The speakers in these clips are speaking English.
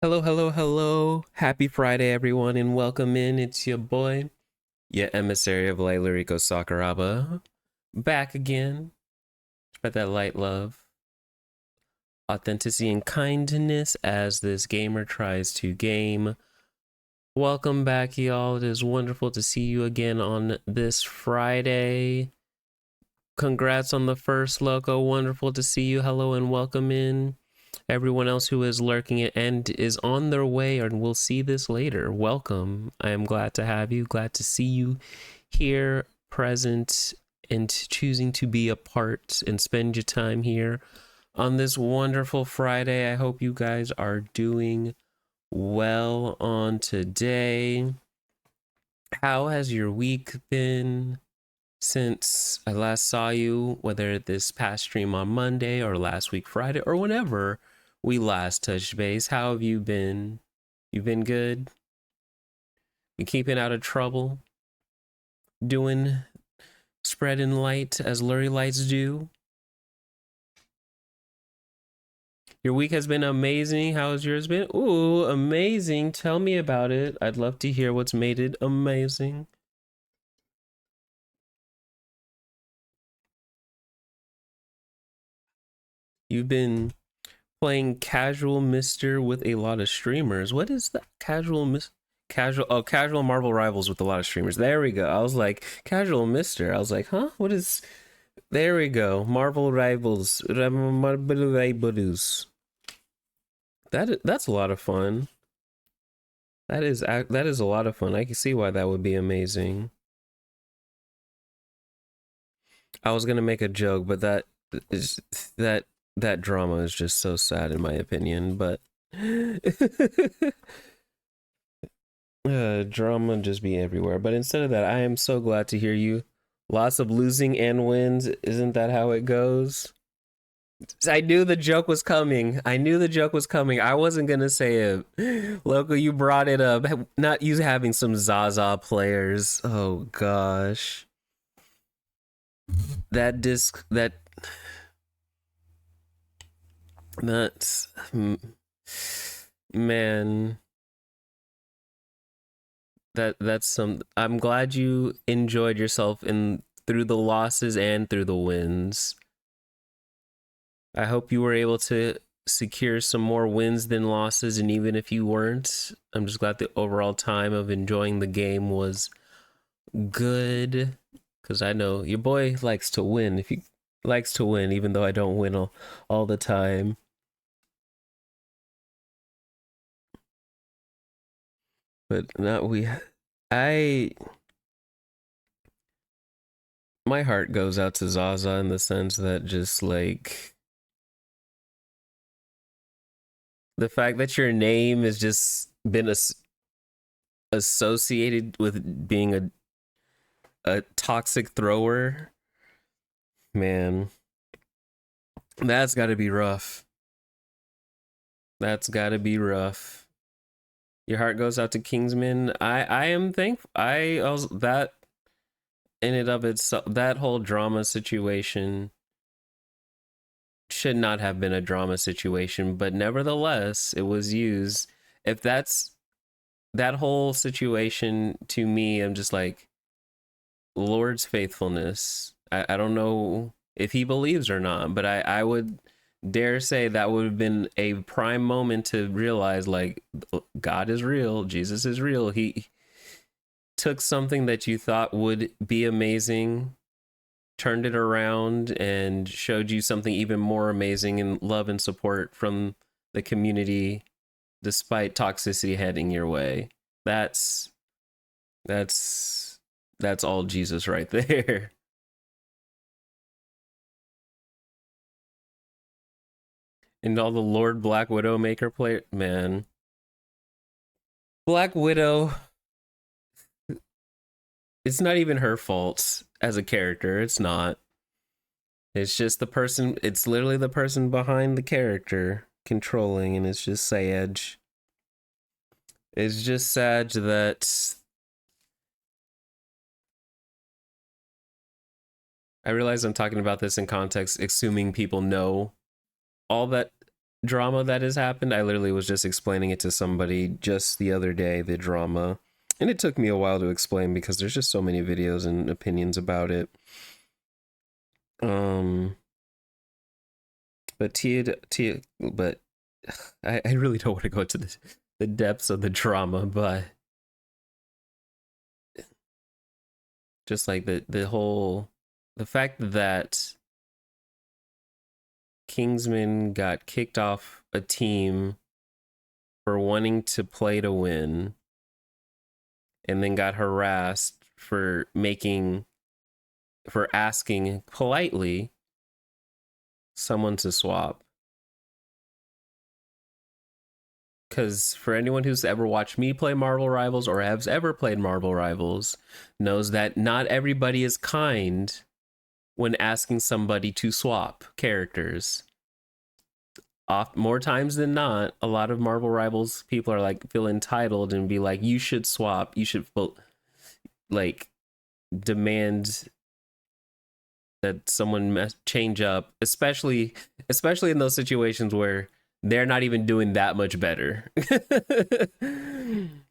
Hello, hello, hello. Happy Friday, everyone, and welcome in. It's your boy, your emissary of Light Lyrico Sakuraba, back again. Spread that light, love, authenticity, and kindness as this gamer tries to game. Welcome back, y'all. It is wonderful to see you again on this Friday. Congrats on the first loco. Wonderful to see you. Hello and welcome in. Everyone else who is lurking and is on their way and will see this later, welcome. I am glad to have you, glad to see you here, present, and choosing to be a part and spend your time here on this wonderful Friday. I hope you guys are doing well on today. How has your week been since I last saw you, whether this past stream on Monday or last week Friday or whenever we last touched base? How have you been? You been good? You keeping out of trouble? Doing spreading light as Lurie lights do? Your week has been amazing. How has yours been? Ooh, amazing. Tell me about it. I'd love to hear what's made it amazing. You've been playing casual Mister with a lot of streamers. What is that? Casual Marvel Rivals with a lot of streamers. There we go. I was like, casual Mister. I was like, huh? What is there we go. Marvel Rivals. That's a lot of fun. That is a lot of fun. I can see why that would be amazing. I was gonna make a joke, but is that that drama is just so sad in my opinion, but drama just be everywhere. But instead of that, I am so glad to hear you. Lots of losing and wins. Isn't that how it goes? I knew the joke was coming. I knew the joke was coming. I wasn't gonna say it. Loco, you brought it up. Not you having some Zaza players. Oh gosh. That disc that's man. That's some I'm glad you enjoyed yourself in through the losses and through the wins. I hope you were able to secure some more wins than losses, and even if you weren't, I'm just glad the overall time of enjoying the game was good. Because I know your boy likes to win. If he likes to win, even though I don't win all the time. But not we. I my heart goes out to Zaza in the sense that just like the fact that your name has just been associated with being a toxic thrower, man, that's got to be rough. That's got to be rough. Your heart goes out to Kingsman. I am thankful. I also that in and of itself, that whole drama situation should not have been a drama situation, but nevertheless, it was used. If that's that whole situation to me, I'm just like Lord's faithfulness. I don't know if he believes or not, but I would dare say that would have been a prime moment to realize like God is real, Jesus is real. He took something that you thought would be amazing, turned it around, and showed you something even more amazing in love and support from the community despite toxicity heading your way. That's that's all Jesus right there. And all the Lord Black Widow maker player, man. Black Widow, it's not even her fault as a character. It's not. It's just the person, it's literally the person behind the character controlling, and it's just sad. It's just sad that I realize I'm talking about this in context, assuming people know all that drama that has happened. I literally was just explaining it to somebody just the other day, the drama. And it took me a while to explain because there's just so many videos and opinions about it. But but I really don't want to go to the depths of the drama, but just like the fact that Kingsman got kicked off a team for wanting to play to win and then got harassed for asking politely someone to swap. Because for anyone who's ever watched me play Marvel Rivals or has ever played Marvel Rivals knows that not everybody is kind when asking somebody to swap characters. More times than not, a lot of Marvel Rivals people are like feel entitled and be like, you should swap, you should like demand that someone change up, especially in those situations where they're not even doing that much better.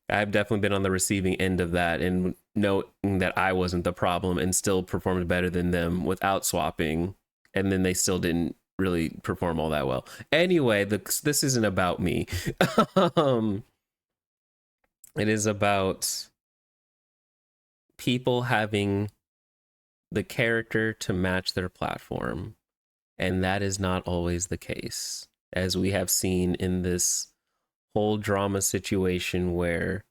I've definitely been on the receiving end of that and knowing that I wasn't the problem and still performed better than them without swapping, and then they still didn't really perform all that well. Anyway, this isn't about me. It is about people having the character to match their platform, and that is not always the case, as we have seen in this whole drama situation where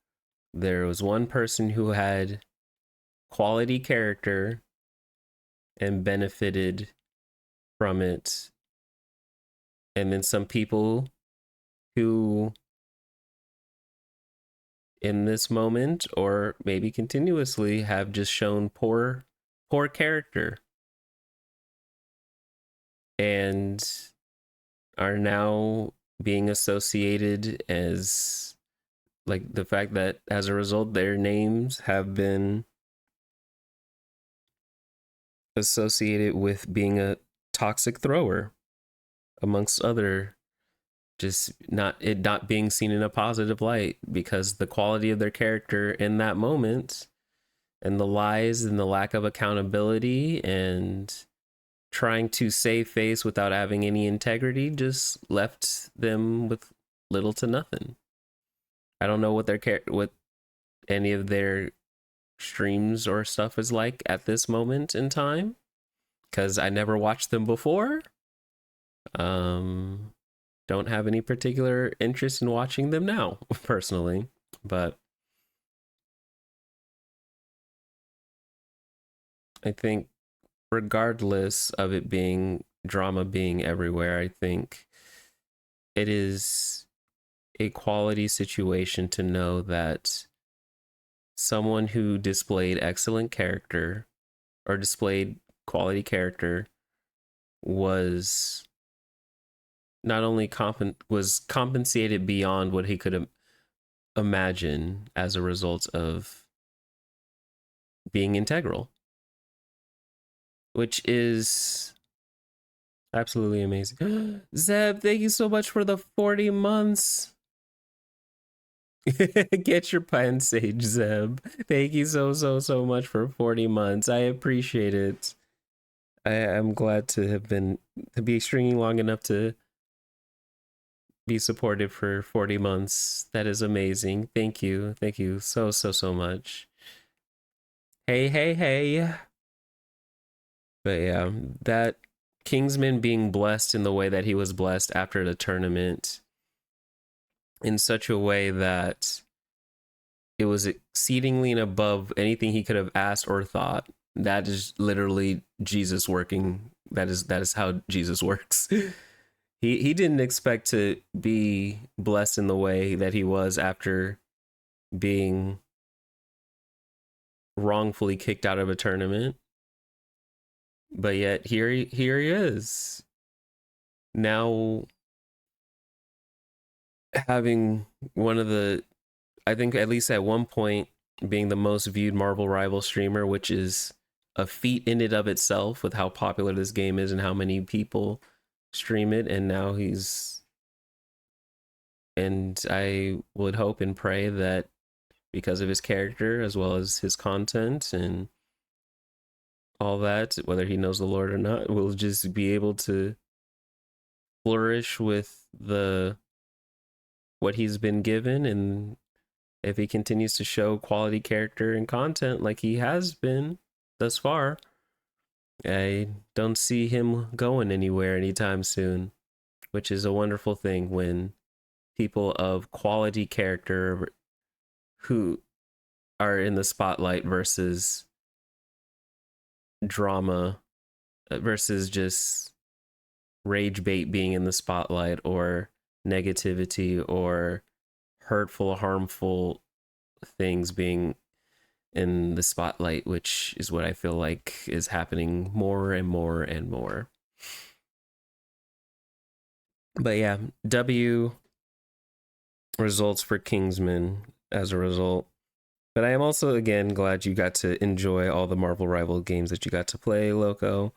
there was one person who had quality character and benefited from it, and then some people who in this moment or maybe continuously have just shown poor character and are now being associated as, like, the fact that as a result their names have been associated with being a toxic thrower amongst other, just not being seen in a positive light because the quality of their character in that moment and the lies and the lack of accountability and trying to save face without having any integrity just left them with little to nothing. I don't know what any of their streams or stuff is like at this moment in time because I never watched them before. Don't have any particular interest in watching them now, personally, but I think regardless of it being drama being everywhere, I think it is a quality situation to know that someone who displayed excellent character or displayed quality character was not only was compensated beyond what he could imagine as a result of being integral, which is absolutely amazing. Zeb, thank you so much for the 40 months. Get your pen sage, Zeb. Thank you so much for 40 months. I appreciate it. I'm glad to be stringing long enough to be supported for 40 months. That is amazing. Thank you. Thank you so much. Hey. But yeah, that Kingsman being blessed in the way that he was blessed after the tournament in such a way that it was exceedingly and above anything he could have asked or thought. That is literally Jesus working. That is how Jesus works. He didn't expect to be blessed in the way that he was after being wrongfully kicked out of a tournament. But yet here he is. Now having one of the, I think at least at one point, being the most viewed Marvel Rival streamer, which is a feat in and of itself with how popular this game is and how many people stream it. And now he's And I would hope and pray that because of his character as well as his content and all that, whether he knows the Lord or not, will just be able to flourish with the what he's been given. And if he continues to show quality character and content like he has been thus far, I don't see him going anywhere anytime soon, which is a wonderful thing when people of quality character who are in the spotlight versus drama versus just rage bait being in the spotlight or negativity or hurtful, harmful things being in the spotlight, which is what I feel like is happening more and more and more. But yeah, W results for Kingsman as a result. But I am also, again, glad you got to enjoy all the Marvel Rival games that you got to play, Loco.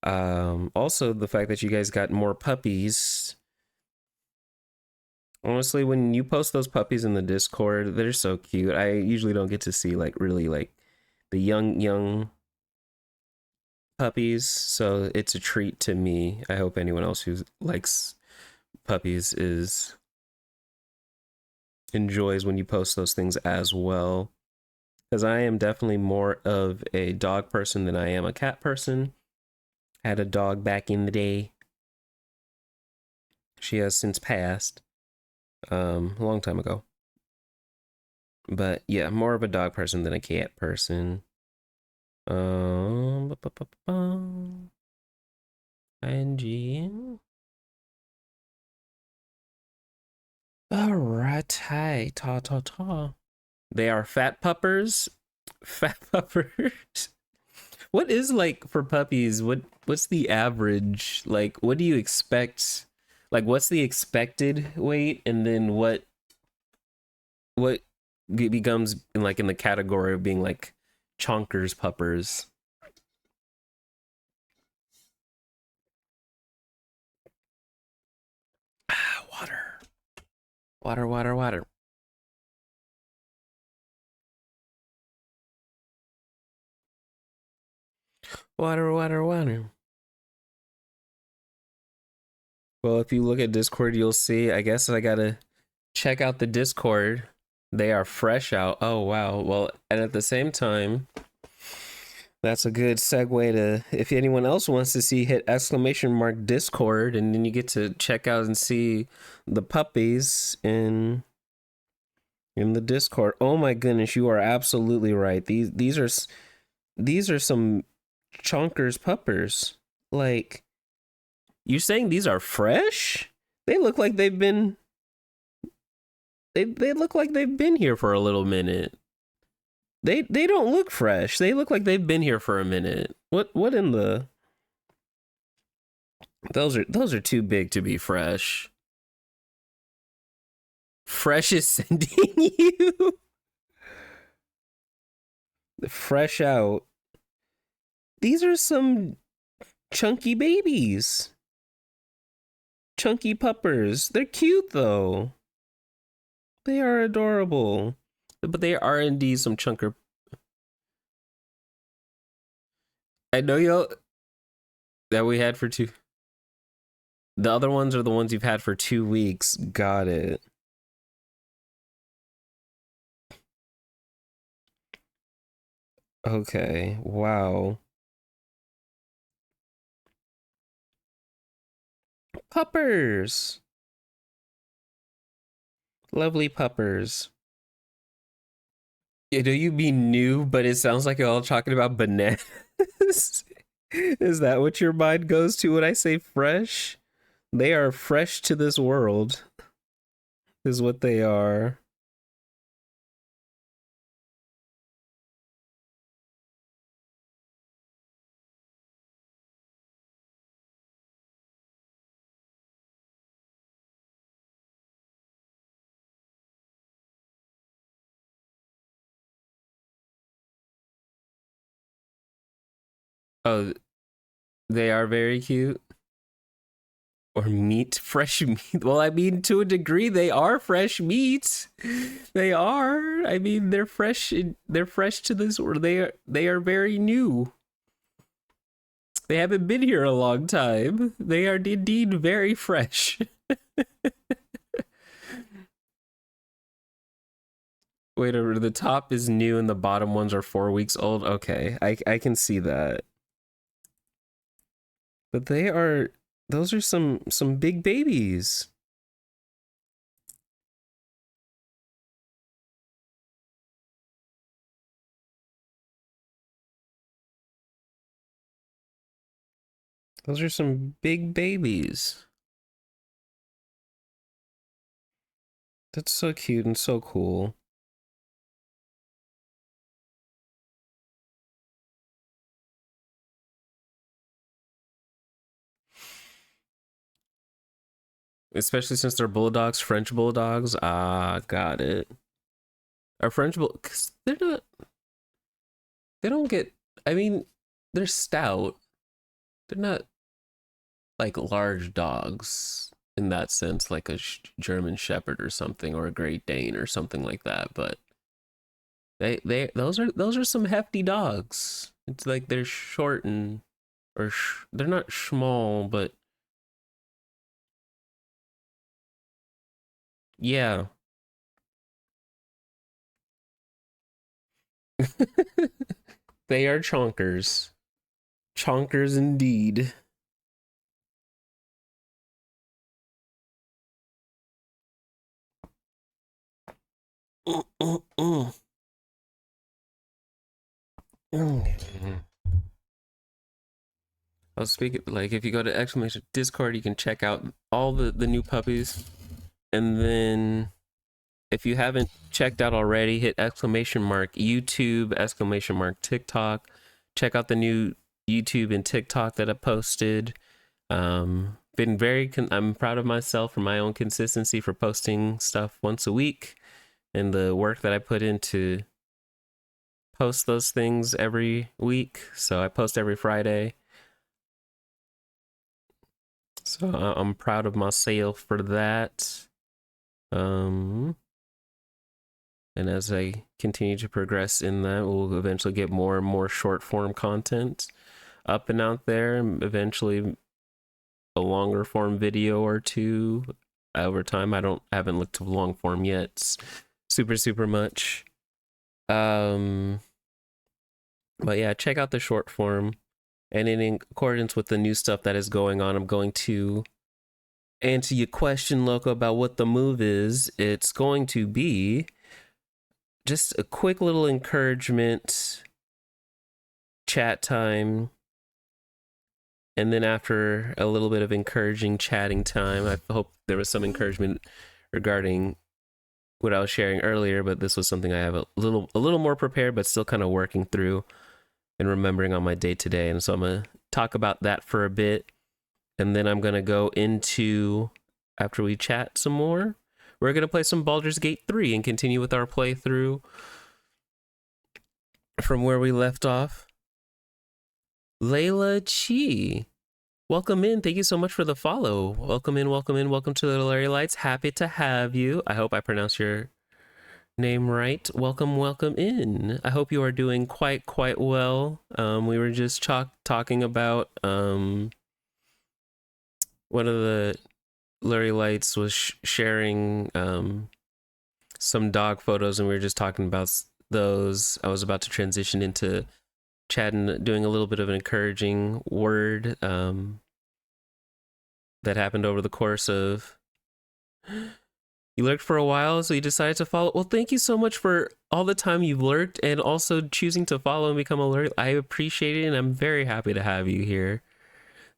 Also, the fact that you guys got more puppies. Honestly, when you post those puppies in the Discord, they're so cute. I usually don't get to see like really like the young puppies, so it's a treat to me. I hope anyone else who likes puppies is enjoys when you post those things as well. Because I am definitely more of a dog person than I am a cat person. Had a dog back in the day. She has since passed. A long time ago. But yeah, more of a dog person than a cat person. ING. All right, hi, ta. They are fat puppers. Fat puppers. What is like for puppies? What's the average? Like, what do you expect? Like, what's the expected weight, and then what becomes in like in the category of being like chonkers puppers? Water, water. Water. Well, if you look at Discord, you'll see. I guess I gotta check out the Discord. They are fresh out. Oh wow. Well, and at the same time, that's a good segue to if anyone else wants to see, hit !mark Discord, and then you get to check out and see the puppies in the Discord. Oh my goodness, you are absolutely right. These are some chonkers puppers. Like, you saying these are fresh? They look like they look like they've been here for a little minute. They don't look fresh. They look like they've been here for a minute. What in the those are too big to be fresh. Fresh is sending you fresh out. These are some chunky babies. Chunky puppers. They're cute though. They are adorable. But they are indeed some chunker. I know y'all that we had for two. The other ones are the ones you've had for 2 weeks. Got it. Okay. Wow. Puppers. Lovely puppers. You know you mean new, but it sounds like you're all talking about bananas. Is that what your mind goes to when I say fresh? They are fresh to this world, is what they are. Oh, they are very cute. Or meat, fresh meat. Well, I mean, to a degree, they are fresh meat. They are. I mean, they're fresh. They're fresh to this, or they are very new. They haven't been here a long time. They are indeed very fresh. Wait, the top is new and the bottom ones are 4 weeks old. Okay, I can see that. But those are some big babies. Those are some big babies. That's so cute and so cool. Especially since they're bulldogs, French bulldogs. Ah, got it. Are French bull? Cause they're not. They don't get. I mean, they're stout. They're not like large dogs in that sense, like a German Shepherd or something, or a Great Dane or something like that. But those are some hefty dogs. It's like they're short and they're not small, but yeah. They are chonkers. Chonkers indeed. Mm, mm, mm. Mm. I was speaking, like, if you go to exclamation Discord, you can check out all the new puppies, and then if you haven't checked out already, hit exclamation mark YouTube, exclamation mark TikTok. Check out the new YouTube and TikTok that I posted. Been I'm proud of myself for my own consistency for posting stuff once a week, and the work that I put into post those things every week. So I post every Friday. So I'm proud of myself for that. And as I continue to progress in that, we'll eventually get more and more short form content up and out there, and eventually a longer form video or two over time. I haven't looked to long form yet, super much. But yeah, check out the short form. And in accordance with the new stuff that is going on, I'm going to answer your question, Loco, about what the move is. It's going to be just a quick little encouragement chat time. And then after a little bit of encouraging chatting time, I hope there was some encouragement regarding what I was sharing earlier, but this was something I have a little more prepared, but still kind of working through and remembering on my day to day. And so I'm going to talk about that for a bit. And then I'm going to go into, after we chat some more, we're going to play some Baldur's Gate 3 and continue with our playthrough from where we left off. Layla Chi, welcome in. Thank you so much for the follow. Welcome in. Welcome to the Larry Lights. Happy to have you. I hope I pronounced your name right. Welcome in. I hope you are doing quite well. We were just talking about one of the Larry Lights was sharing some dog photos, and we were just talking about those. I was about to transition into chatting, doing a little bit of an encouraging word that happened over the course of. You lurked for a while, so you decided to follow. Well, thank you so much for all the time you've lurked and also choosing to follow and become alert. I appreciate it, and I'm very happy to have you here.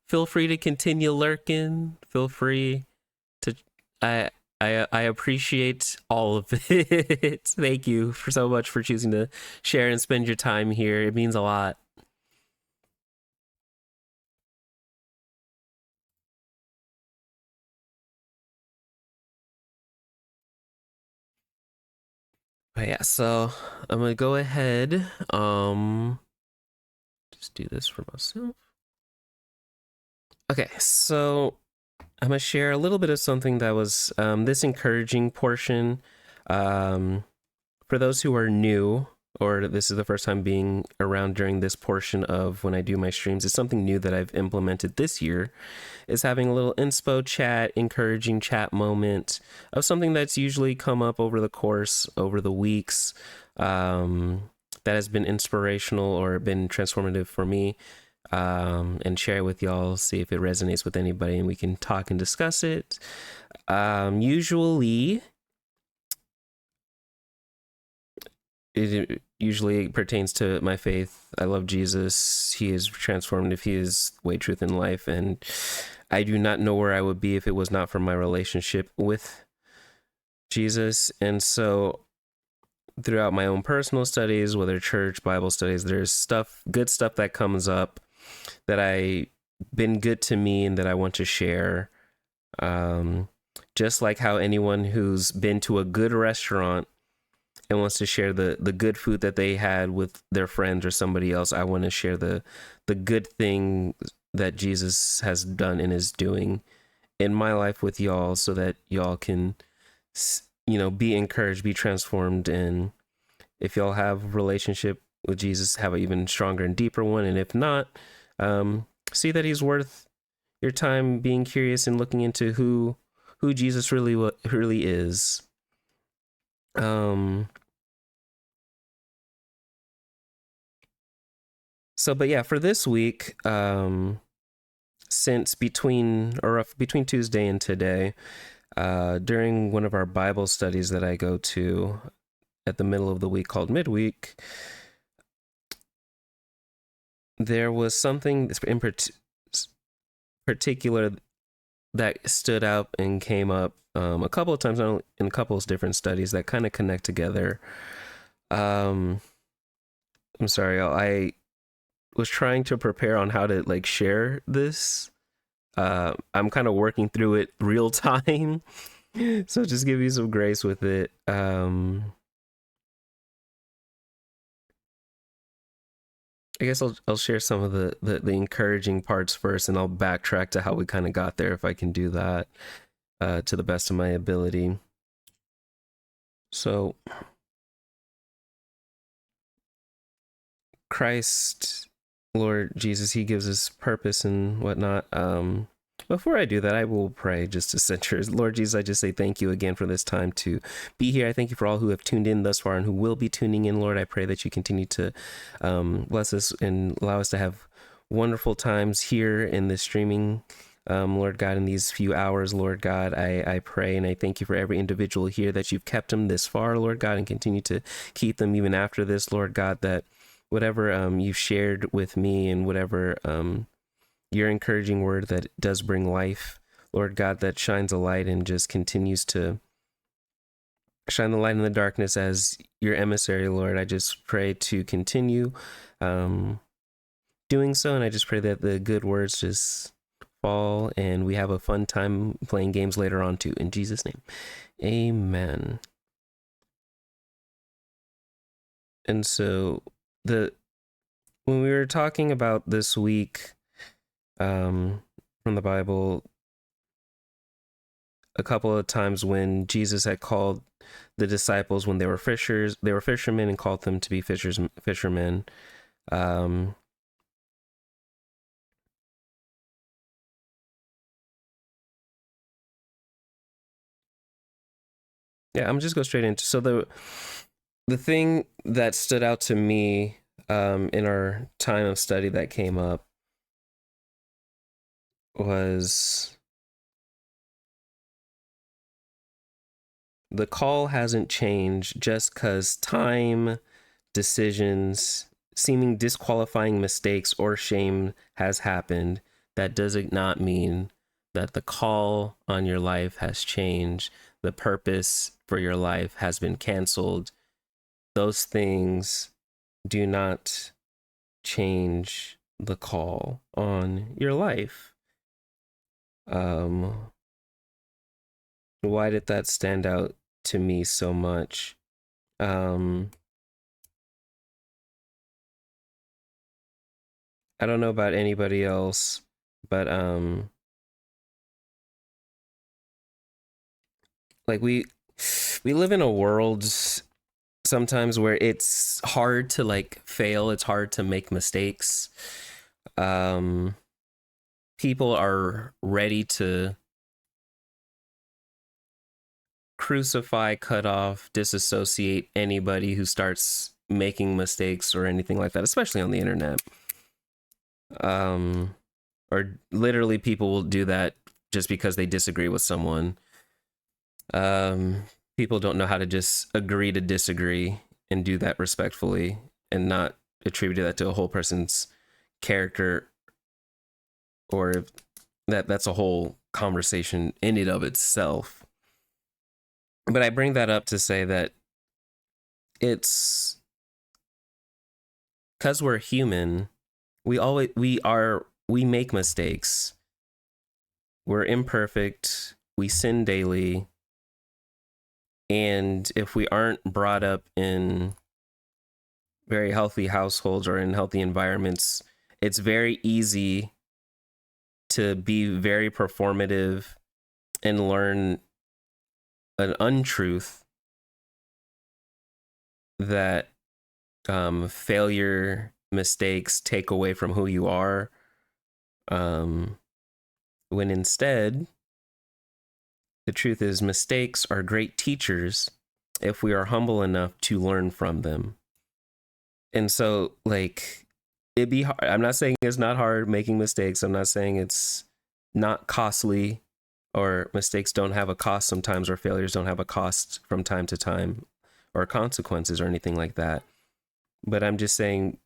Feel free to continue lurking. Feel free to. I appreciate all of it. Thank you so much for choosing to share and spend your time here. It means a lot. But yeah, so I'm gonna go ahead. Just do this for myself. Okay, so I'm gonna share a little bit of something that was this encouraging portion. Um, for those who are new, or this is the first time being around during this portion of when I do my streams, it's something new that I've implemented this year. Is having a little inspo chat, encouraging chat moment of something that's usually come up over the course, over the weeks, that has been inspirational or been transformative for me, and share it with y'all, see if it resonates with anybody, and we can talk and discuss it. Usually, it usually pertains to my faith. I love Jesus. He is transformative. He is way, truth, and life. And I do not know where I would be if it was not for my relationship with Jesus. And so throughout my own personal studies, whether church, Bible studies, there's stuff, good stuff that comes up that I been good to me and that I want to share. Just like how anyone who's been to a good restaurant and wants to share the good food that they had with their friends or somebody else, I want to share the good thing that Jesus has done and is doing in my life with y'all, so that y'all can, be encouraged, be transformed, and if y'all have a relationship with Jesus, have an even stronger and deeper one. And if not, see that he's worth your time being curious and looking into who Jesus really is. So, but yeah, for this week, since between Tuesday and today, during one of our Bible studies that I go to at the middle of the week called midweek, there was something in particular that stood out and came up a couple of times in a couple of different studies that kind of connect together. I'm sorry, I was trying to prepare on how to like share this. I'm kind of working through it real time, so just give you some grace with it. I guess I'll share some of the encouraging parts first, and I'll backtrack to how we kind of got there if I can do that to the best of my ability. So, Christ, Lord Jesus, He gives us purpose and whatnot. Before I do that, I will pray just to center. Lord Jesus, I just say thank you again for this time to be here. I thank you for all who have tuned in thus far and who will be tuning in. Lord, I pray that you continue to bless us and allow us to have wonderful times here in this streaming. Lord God, in these few hours, Lord God, I pray and I thank you for every individual here that you've kept them this far, Lord God, and continue to keep them even after this, Lord God, that whatever you've shared with me and whatever your encouraging word that does bring life, Lord God, that shines a light and just continues to shine the light in the darkness as your emissary, Lord. I just pray to continue doing so, and I just pray that the good words just fall and we have a fun time playing games later on too. In Jesus' name, amen. And so when we were talking about this week from the Bible, a couple of times when Jesus had called the disciples when they were fishermen, and called them to be fishermen. I'm just go straight into the thing that stood out to me in our time of study that came up was the call hasn't changed just because time, decisions, seeming disqualifying mistakes, or shame has happened. That does not mean that the call on your life has changed. The purpose for your life has been canceled. Those things do not change the call on your life. Why did that stand out to me so much? I don't know about anybody else, but like we live in a world sometimes where it's hard to like fail, it's hard to make mistakes. um People are ready to crucify, cut off, disassociate anybody who starts making mistakes or anything like that, especially on the internet. um or literally people will do that just because they disagree with someone. um People don't know how to just agree to disagree and do that respectfully and not attribute that to a whole person's character, or that's a whole conversation in and of itself. But I bring that up to say that it's because we're human. We make mistakes. We're imperfect. We sin daily. And if we aren't brought up in very healthy households or in healthy environments, it's very easy to be very performative and learn an untruth that failure, mistakes take away from who you are, when instead the truth is mistakes are great teachers if we are humble enough to learn from them. And so, like, it'd be hard. I'm not saying it's not hard making mistakes. I'm not saying it's not costly, or mistakes don't have a cost sometimes, or failures don't have a cost from time to time, or consequences or anything like that. But I'm just saying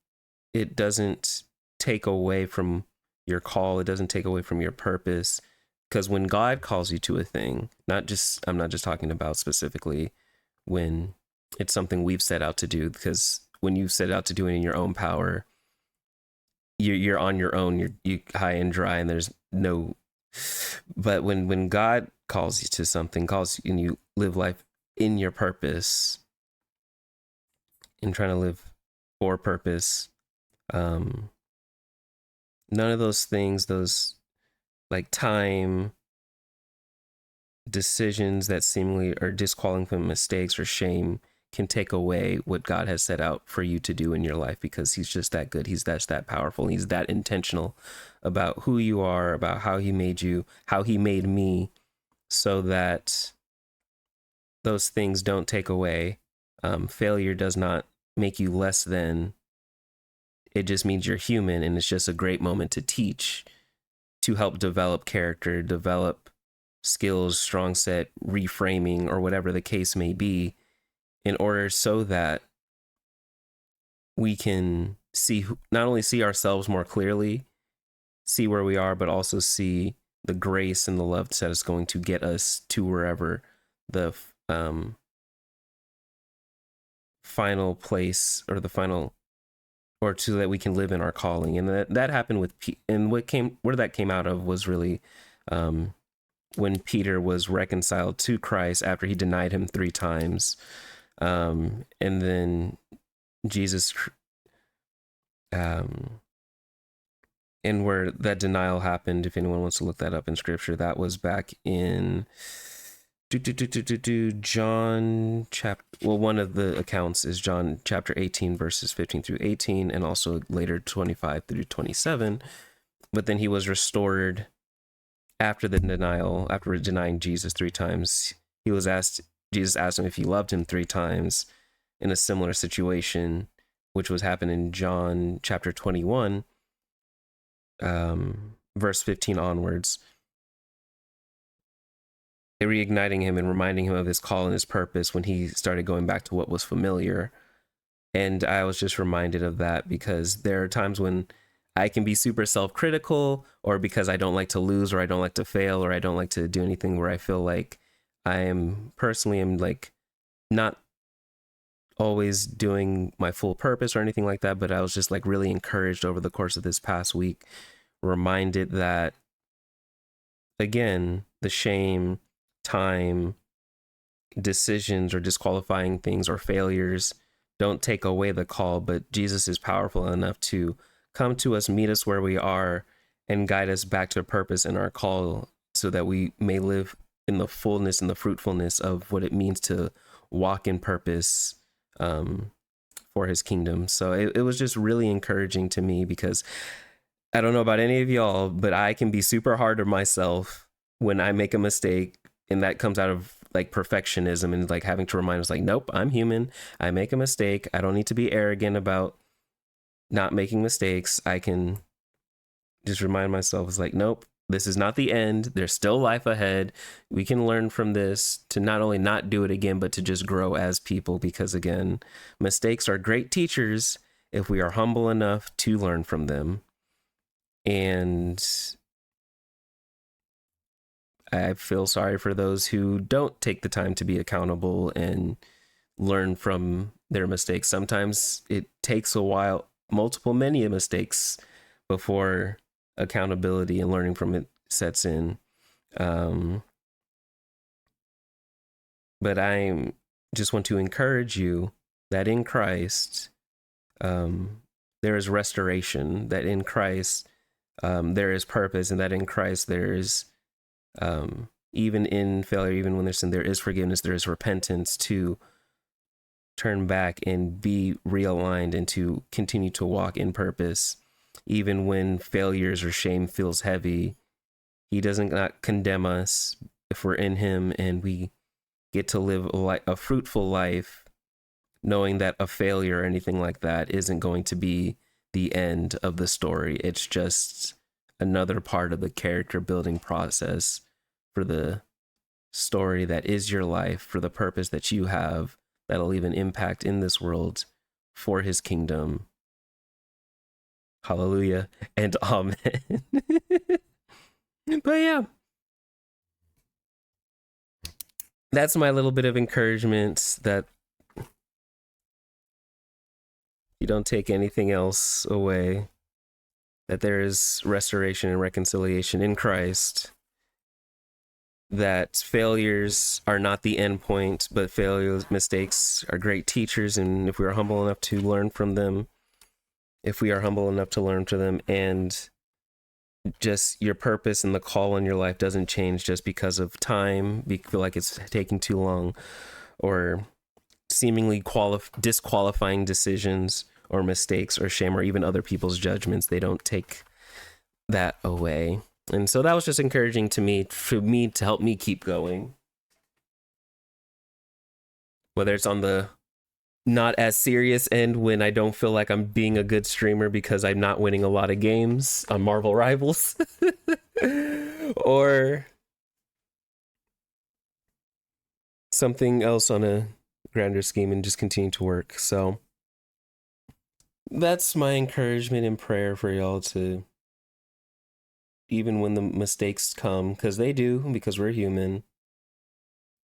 it doesn't take away from your call. It doesn't take away from your purpose. Because when God calls you to a thing, I'm not just talking about specifically when it's something we've set out to do, because when you set out to do it in your own power, you're on your own, you high and dry, and there's no. But when God calls you to something, and you live life in your purpose, and trying to live for purpose, none of those things, those like time decisions that seemingly are disqualifying from mistakes or shame, can take away what God has set out for you to do in your life, because he's just that good. He's that powerful. He's that intentional about who you are, about how he made you, how he made me, so that those things don't take away. Failure does not make you less than. It just means you're human, and it's just a great moment to teach, to help develop character, develop skills, strong set, reframing, or whatever the case may be, in order so that we can not only see ourselves more clearly, see where we are, but also see the grace and the love that is going to get us to wherever the final place, or the final, or so that we can live in our calling. And that happened with and where that came out of was really when Peter was reconciled to Christ after he denied him 3 times. And then Jesus, and where that denial happened, if anyone wants to look that up in scripture, that was back in John chapter, well, one of the accounts is John chapter 18 verses 15 through 18, and also later 25 through 27. But then he was restored after the denial, after denying Jesus 3 times. Jesus asked him if he loved him 3 times in a similar situation, which was happening in John chapter 21, verse 15 onwards. Reigniting him and reminding him of his call and his purpose when he started going back to what was familiar. And I was just reminded of that because there are times when I can be super self-critical, or because I don't like to lose, or I don't like to fail, or I don't like to do anything where I feel like I am like not always doing my full purpose or anything like that. But I was just like really encouraged over the course of this past week, reminded that, again, the shame, time, decisions, or disqualifying things, or failures don't take away the call, but Jesus is powerful enough to come to us, meet us where we are, and guide us back to purpose and our call, so that we may live in the fullness and the fruitfulness of what it means to walk in purpose for his kingdom. So it was just really encouraging to me, because I don't know about any of y'all, but I can be super hard on myself when I make a mistake, and that comes out of like perfectionism and like having to remind us, like, nope, I'm human. I make a mistake. I don't need to be arrogant about not making mistakes. I can just remind myself, it's like, nope, this is not the end. There's still life ahead. We can learn from this to not only not do it again, but to just grow as people, because again, mistakes are great teachers if we are humble enough to learn from them. And I feel sorry for those who don't take the time to be accountable and learn from their mistakes. Sometimes it takes a while, many mistakes, before accountability and learning from it sets in. But I just want to encourage you that in Christ, there is restoration, that in Christ, there is purpose, and that in Christ, there is, even in failure, even when there's sin, there is forgiveness, there is repentance to turn back and be realigned and to continue to walk in purpose, even when failures or shame feels heavy. He doesn't not condemn us if we're in him, and we get to live a fruitful life, knowing that a failure or anything like that isn't going to be the end of the story. It's just another part of the character building process for the story that is your life, for the purpose that you have, that'll leave an impact in this world for his kingdom. Hallelujah and amen. But yeah, that's my little bit of encouragement, that you don't take anything else away, that there is restoration and reconciliation in Christ, that failures are not the end point, but failures, mistakes are great teachers, and if we are humble enough to learn from them, and just your purpose and the call in your life doesn't change just because of time, you feel like it's taking too long, or seemingly disqualifying decisions or mistakes or shame or even other people's judgments, they don't take that away. And so that was just encouraging to me, for me to help me keep going, whether it's on the not as serious end, when I don't feel like I'm being a good streamer because I'm not winning a lot of games on Marvel Rivals, or something else on a grander scheme, and just continue to work. So that's my encouragement and prayer for y'all, to, even when the mistakes come, because they do, because we're human,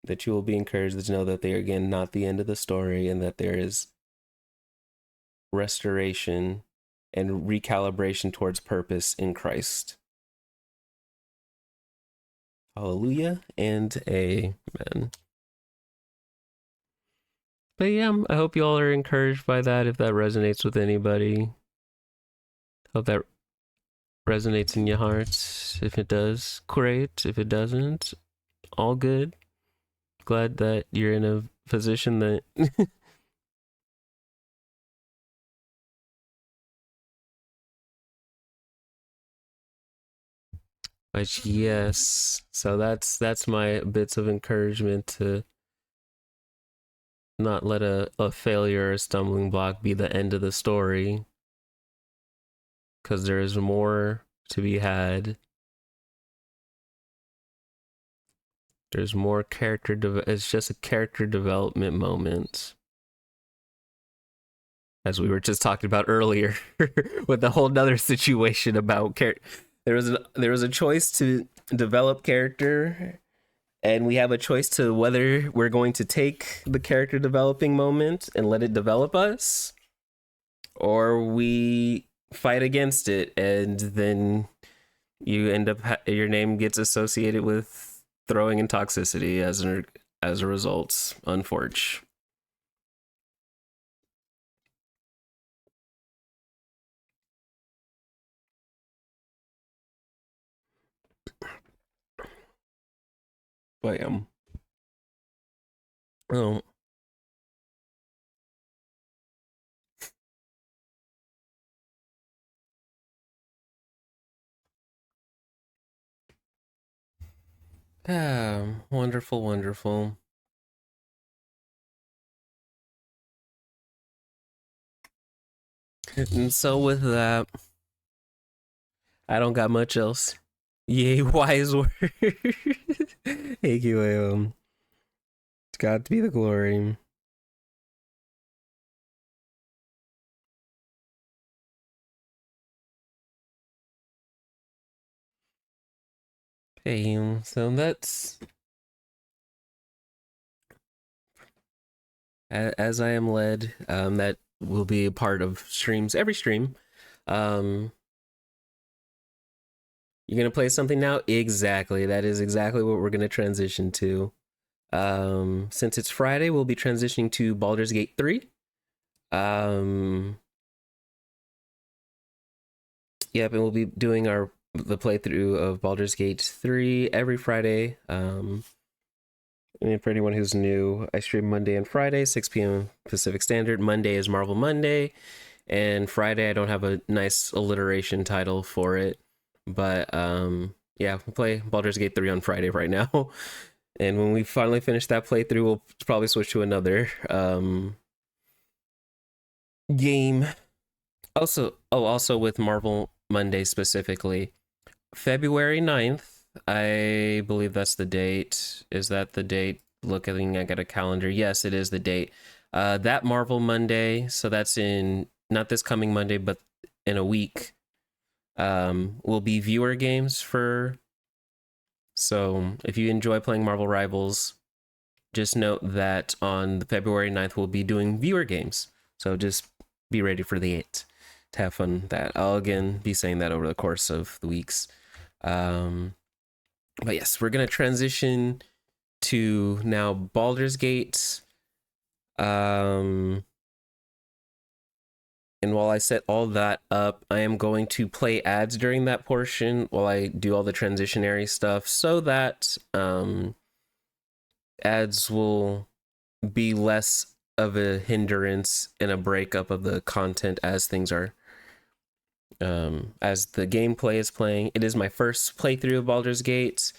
that you will be encouraged to know that they are, again, not the end of the story, and that there is restoration and recalibration towards purpose in Christ. Hallelujah and amen. But yeah, I hope you all are encouraged by that, if that resonates with anybody. Hope that resonates in your hearts. If it does, great. If it doesn't, all good. Glad that you're in a position that but yes, so that's my bits of encouragement, to not let a failure or a stumbling block be the end of the story, because there is more to be had. There's more it's just a character development moment, as we were just talking about earlier, with a whole nother situation about there was a choice to develop character, and we have a choice to whether we're going to take the character developing moment and let it develop us, or we fight against it, and then you end up your name gets associated with throwing in toxicity as a result, unfortunately. Bam. Oh, wonderful, wonderful. And so with that, I don't got much else. Yay, wise word. Hey, QAM. It's got to be the glory. Hey, so that's as I am led. That will be a part of streams. Every stream. Um, you're gonna play something now? Exactly. That is exactly what we're gonna transition to. Since it's Friday, we'll be transitioning to Baldur's Gate 3. Um, yep, and we'll be doing the playthrough of Baldur's Gate 3 every Friday. And for anyone who's new, I stream Monday and Friday, 6 p.m. Pacific Standard. Monday is Marvel Monday, and Friday I don't have a nice alliteration title for it, but yeah, we'll play Baldur's Gate 3 on Friday right now. And when we finally finish that playthrough, we'll probably switch to another game. Also with Marvel Monday specifically, February 9th, I believe that's the date. Is that the date? Looking, I got a calendar. Yes, it is the date. That Marvel Monday, so that's in not this coming Monday, but in a week, will be viewer games for. So if you enjoy playing Marvel Rivals, just note that on the February 9th, we'll be doing viewer games. So just be ready for the 8th to have fun with that. I'll again be saying that over the course of the weeks. But yes, we're going to transition to now Baldur's Gate. And while I set all that up, I am going to play ads during that portion while I do all the transitionary stuff so that ads will be less of a hindrance and a breakup of the content as things are as the gameplay is playing. It is my first playthrough of Baldur's Gate.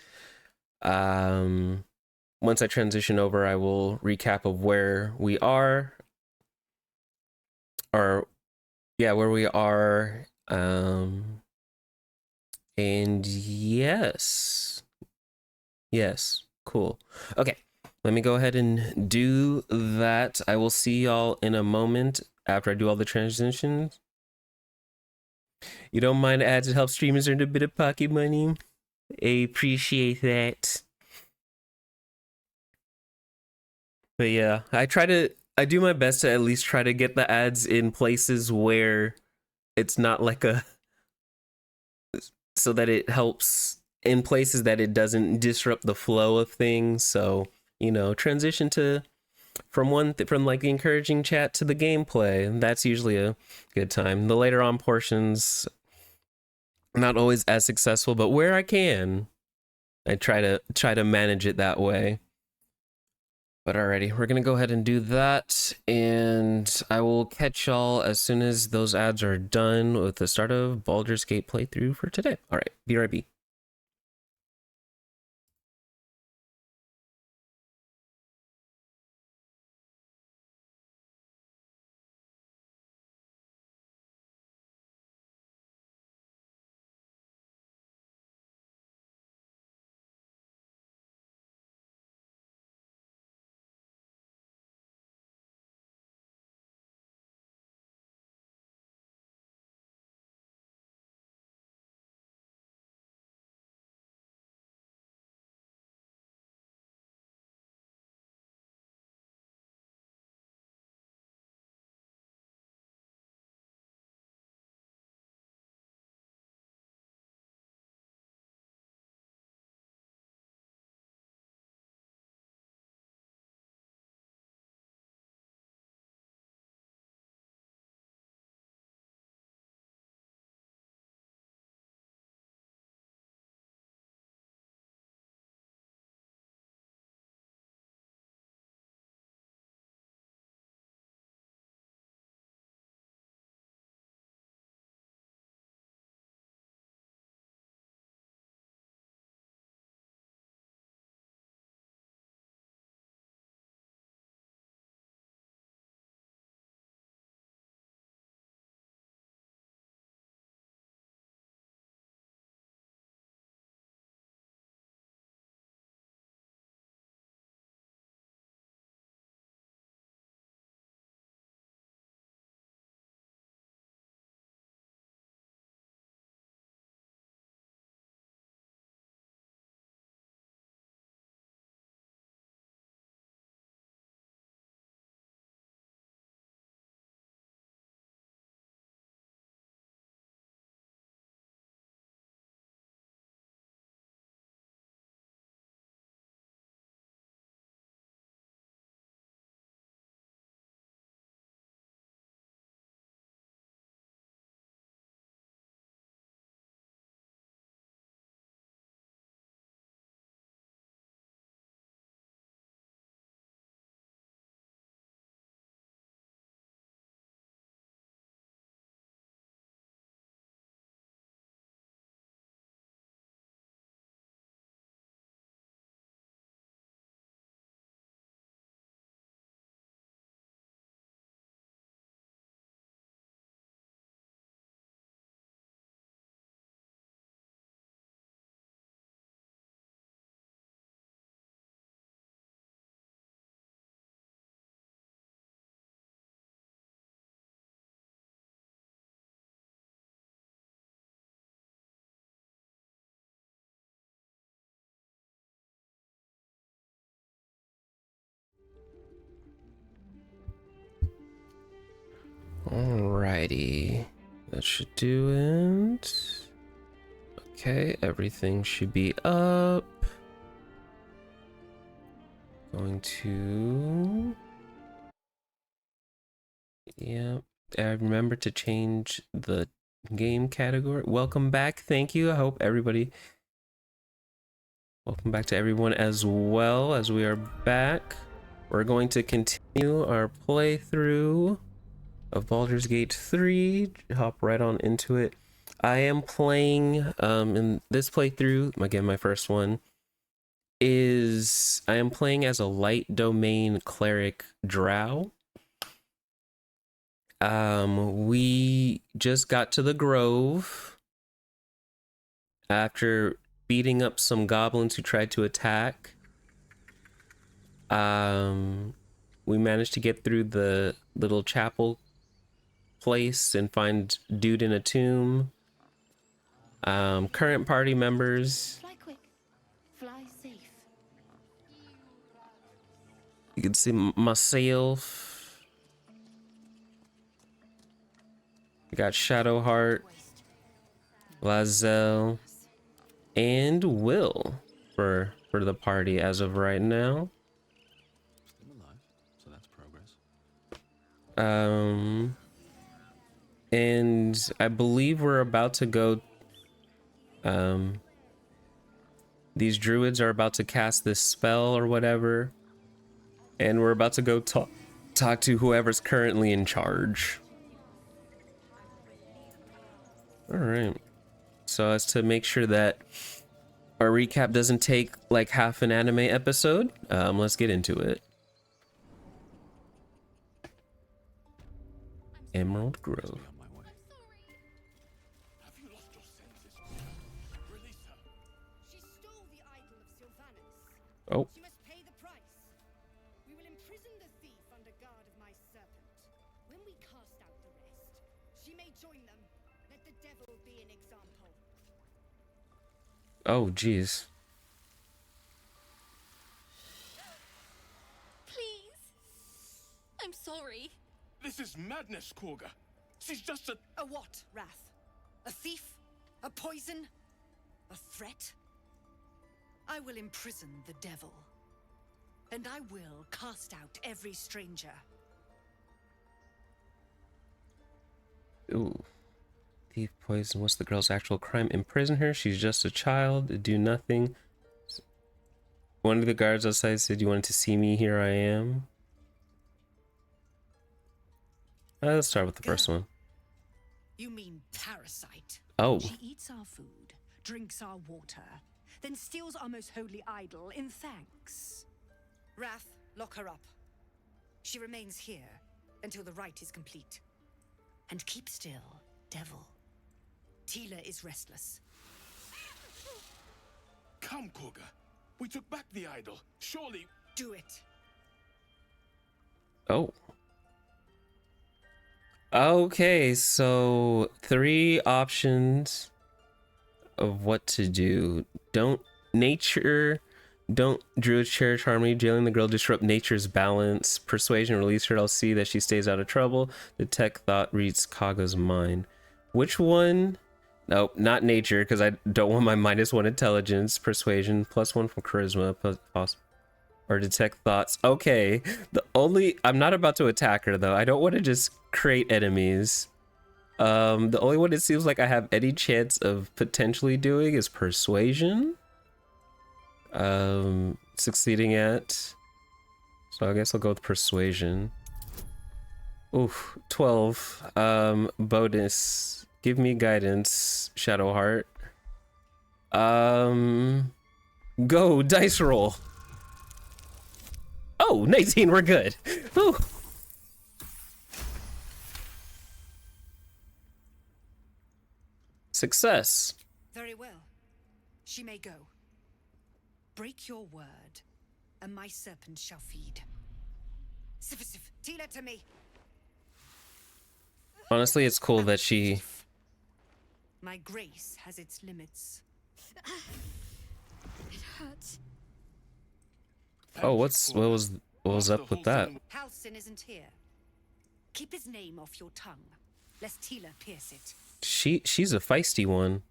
Once I transition over, I will recap of where we are, or yeah, where we are. And yes, cool. Okay, let me go ahead and do that. I will see y'all in a moment after I do all the transitions. You don't mind ads to help streamers earn a bit of pocket money? I appreciate that. But yeah, I do my best to at least try to get the ads in places where it's not like a, so that it helps in places that it doesn't disrupt the flow of things. So, transition to from like the encouraging chat to the gameplay. That's usually a good time. The later on portions, not always as successful, but where I can, I try to manage it that way. But alrighty, we're gonna go ahead and do that, and I will catch y'all as soon as those ads are done with the start of Baldur's Gate playthrough for today. Alright, BRB. Alrighty, that should do it. Okay, everything should be up. Going to... Yeah, I remember to change the game category. Welcome back, thank you. I hope everybody... Welcome back to everyone as well, as we are back. We're going to continue our playthrough of Baldur's Gate 3. Hop right on into it. I am playing, in this playthrough, again, my first one, I am playing as a light domain cleric drow. We just got to the grove after beating up some goblins who tried to attack. We managed to get through the little chapel place and find dude in a tomb. Current party members. Fly quick. Fly safe. You can see myself. We got Shadowheart, Lazel, and Will for the party as of right now. Still alive, so that's progress. And I believe we're about to go. These druids are about to cast this spell or whatever, and we're about to go talk to whoever's currently in charge. All right. So as to make sure that our recap doesn't take like half an anime episode, let's get into it. Emerald Grove. Oh. She must pay the price. We will imprison the thief under guard of my serpent. When we cast out the rest, she may join them. Let the devil be an example. Oh, geez. Please. I'm sorry. This is madness, Korga. She's just a... A what, Wrath? A thief? A poison? A threat? I will imprison the devil. And I will cast out every stranger. Ooh. Thief, poison. What's the girl's actual crime? Imprison her. She's just a child. Do nothing. One of the guards outside said, "You wanted to see me? Here I am." Let's start with the first one. You mean parasite? Oh. She eats our food, drinks our water, then steals our most holy idol in thanks. Wrath, lock her up. She remains here until the rite is complete. And keep still, devil. Tila is restless. Come, Korga. We took back the idol. Surely... Do it. Oh. Okay, so 3 options of what to do. Don't druid cherish harmony, jailing the girl, disrupt nature's balance, persuasion, release her, I'll see that she stays out of trouble, detect thought, reads Kaga's mind. Which one? Nope, not nature, because I don't want my -1 intelligence, persuasion, +1 from charisma, or detect thoughts. Okay, I'm not about to attack her though. I don't want to just create enemies. The only one it seems like I have any chance of potentially doing is persuasion. Succeeding at. So I guess I'll go with persuasion. Oof, 12. Bonus. Give me guidance, Shadowheart. Go, dice roll. Oh, 19, we're good. Ooh. Success. Very well. She may go. Break your word, and my serpent shall feed. Sif, Tila to me. Honestly, it's cool that she... My grace has its limits. It hurts. Oh, what was up with that? Halsin isn't here. Keep his name off your tongue. lest Tila pierce it. She's a feisty one.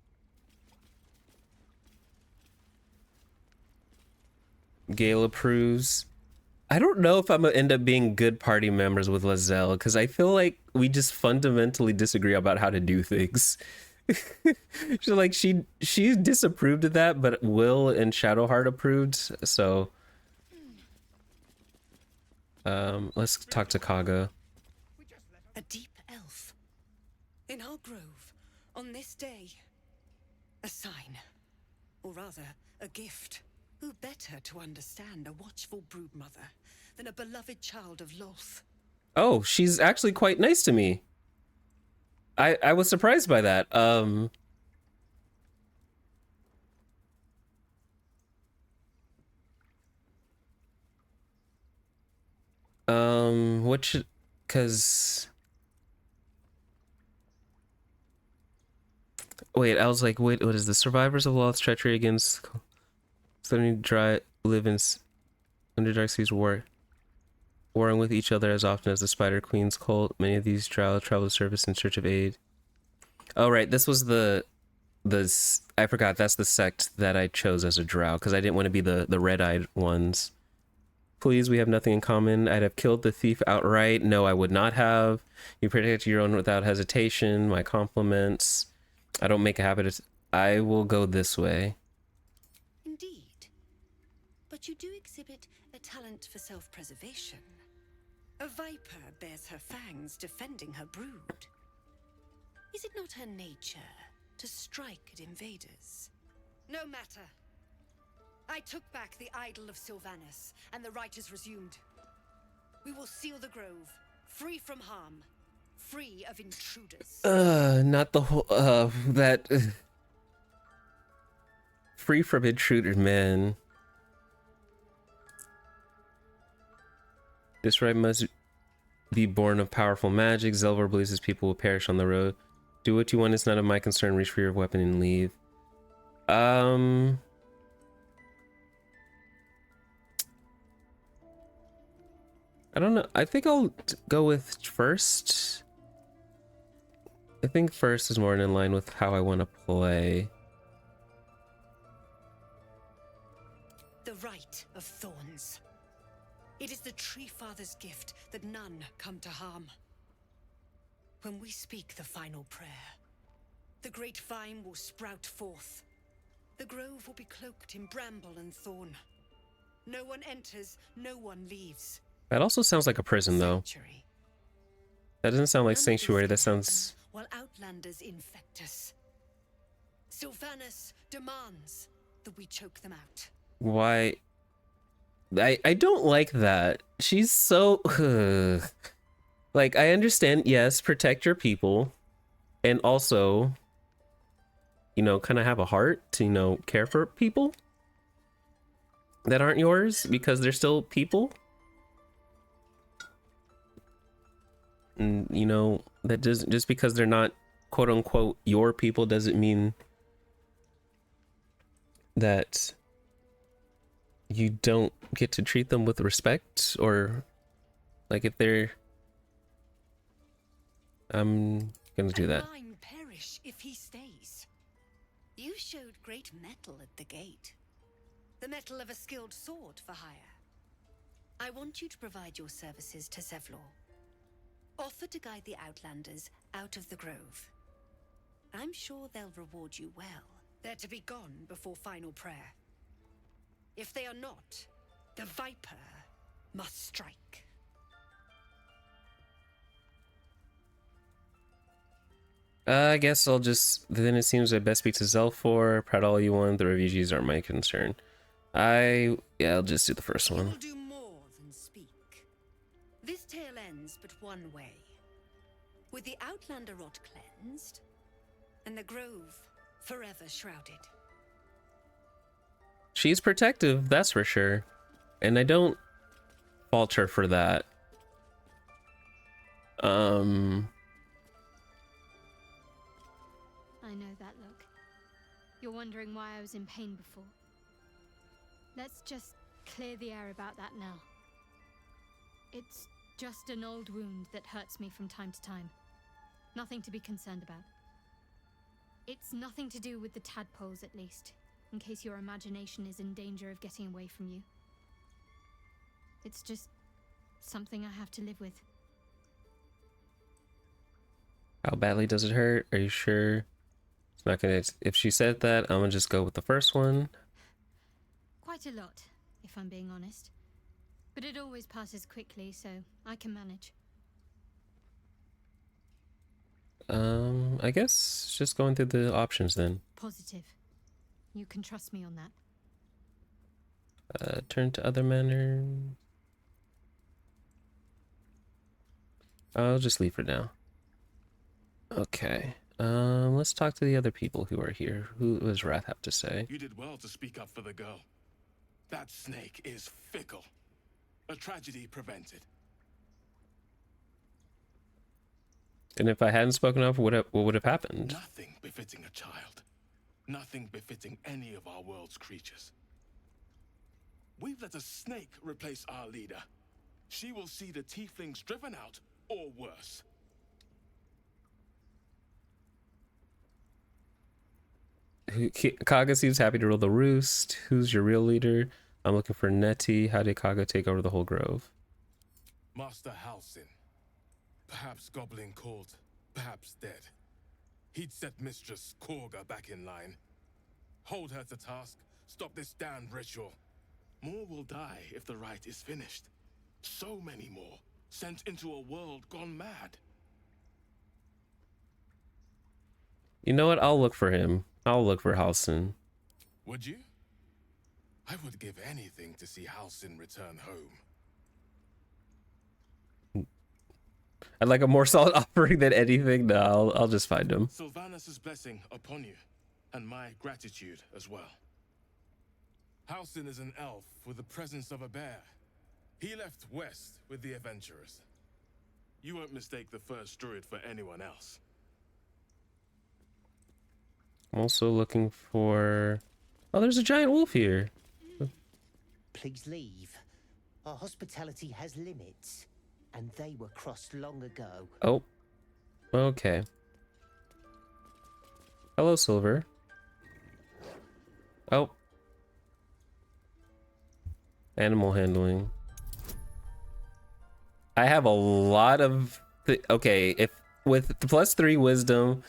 Gale approves. I don't know if I'm gonna end up being good party members with Lizelle, because I feel like we just fundamentally disagree about how to do things. She disapproved of that, but Will and Shadowheart approved. So let's talk to Kaga. A deep elf. In our grove, on this day. A sign. Or rather, a gift. Who better to understand a watchful broodmother than a beloved child of Lolth? Oh, she's actually quite nice to me. I was surprised by that. What should, cause wait, I was like, wait, what is the survivors of Loth's treachery against Stony Dry live in Underdark Seas warring with each other as often as the Spider Queen's cult. Many of these drow travel to surface in search of aid. Oh right, this was the I forgot, that's the sect that I chose as a drow because I didn't want to be the red-eyed ones. Please, we have nothing in common. I'd have killed the thief outright. No, I would not have. You protect your own without hesitation. My compliments. I don't make a habit of... I will go this way. Indeed. But you do exhibit a talent for self-preservation. A viper bears her fangs defending her brood. Is it not her nature to strike at invaders? No matter. I took back the idol of Sylvanas, and the rite is resumed. We will seal the grove, free from harm, free of intruders. Not the whole, that... free from intruders, man. This rite must be born of powerful magic. Zelvar believes his people will perish on the road. Do what you want, it's none of my concern. Reach for your weapon and leave. I don't know. I think I'll go with first. I think first is more in line with how I want to play. The rite of thorns. It is the Tree Father's gift that none come to harm. When we speak the final prayer, the great vine will sprout forth. The grove will be cloaked in bramble and thorn. No one enters, no one leaves. That also sounds like a prison, though. Sanctuary. That doesn't sound like None of sanctuary. this That can sounds... happen while outlanders infect us. Sylvanas demands that we choke them out. Why? I don't like that. She's so... like, I understand, yes, protect your people. And also, you know, kind of have a heart to, you know, care for people that aren't yours because they're still people. And, you know, that doesn't, just because they're not quote unquote your people doesn't mean that you don't get to treat them with respect, or like if they're... I'm gonna do that. Mine perish if he stays. You showed great mettle at the gate. The mettle of a skilled sword for hire. I want you to provide your services to Zevlor. Offer to guide the Outlanders out of the grove. I'm sure they'll reward you well. They're to be gone before final prayer. If they are not, the Viper must strike. I guess I'll just... Then it seems I best speak to Zelfor. Proud all you want. The refugees aren't my concern. Yeah, I'll just do the first You one. will do more than speak. This tale ends but one way. With the Outlander rot cleansed, and the grove forever shrouded. She's protective, that's for sure. And I don't fault her for that. I know that look. You're wondering why I was in pain before. Let's just clear the air about that now. It's just an old wound that hurts me from time to time. Nothing to be concerned about. It's nothing to do with the tadpoles, at least, in case your imagination is in danger of getting away from you. It's just something I have to live with. How badly does it hurt? Are you sure? It's not gonna. If she said that, I'm gonna just go with the first one. Quite a lot, if I'm being honest. But it always passes quickly, so I can manage. I guess just going through the options then. Positive. You can trust me on that. Turn to other manner. I'll just leave for now. Okay. Let's talk to the other people who are here. Who does Wrath have to say? You did well to speak up for the girl. That snake is fickle. A tragedy prevented. And if I hadn't spoken up, what would have happened? Nothing befitting a child. Nothing befitting any of our world's creatures. We've let a snake replace our leader. She will see the tieflings driven out, or worse. Kaga seems happy to rule the roost. Who's your real leader? I'm looking for Nettie. How did Kaga take over the whole grove? Master Halsin. Perhaps goblin called, perhaps dead. He'd set Mistress Korga back in line. Hold her to task, stop this damned ritual. More will die if the rite is finished. So many more, sent into a world gone mad. You know what? I'll look for him. I'll look for Halsin. Would you? I would give anything to see Halsin return home. I'd like a more solid offering than anything. No, I'll just find him. Sylvanus' blessing upon you, and my gratitude as well. Halsin is an elf with the presence of a bear. He left west with the adventurers. You won't mistake the first druid for anyone else. I'm also looking for... Oh, there's a giant wolf here. Please leave. Our hospitality has limits, and they were crossed long ago. Oh. Okay. Hello, Silver. Oh. Animal handling. I have a lot of... Okay, if with the +3 wisdom,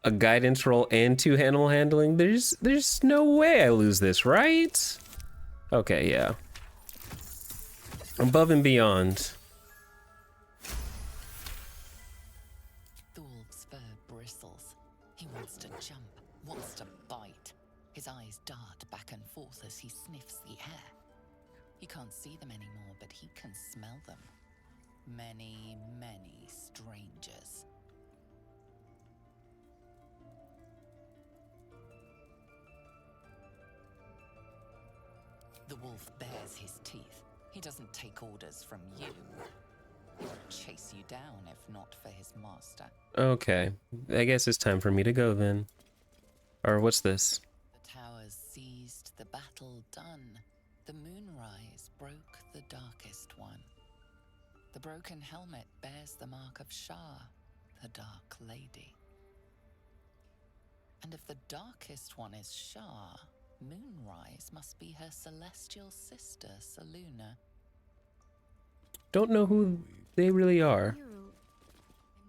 a guidance roll, and 2 animal handling, there's no way I lose this, right? Okay, yeah. Above and beyond. The wolf's fur bristles. He wants to jump, wants to bite. His eyes dart back and forth as he sniffs the air. He can't see them anymore, but he can smell them. Many, many strangers. The wolf bares his teeth. He doesn't take orders from you. He would chase you down if not for his master. Okay, I guess it's time for me to go then. Or what's this? The towers seized, the battle done. The moonrise broke the darkest one. The broken helmet bears the mark of Shah, the Dark Lady. And if the darkest one is Shah, Moonrise must be her celestial sister, Saluna. Don't know who they really are. In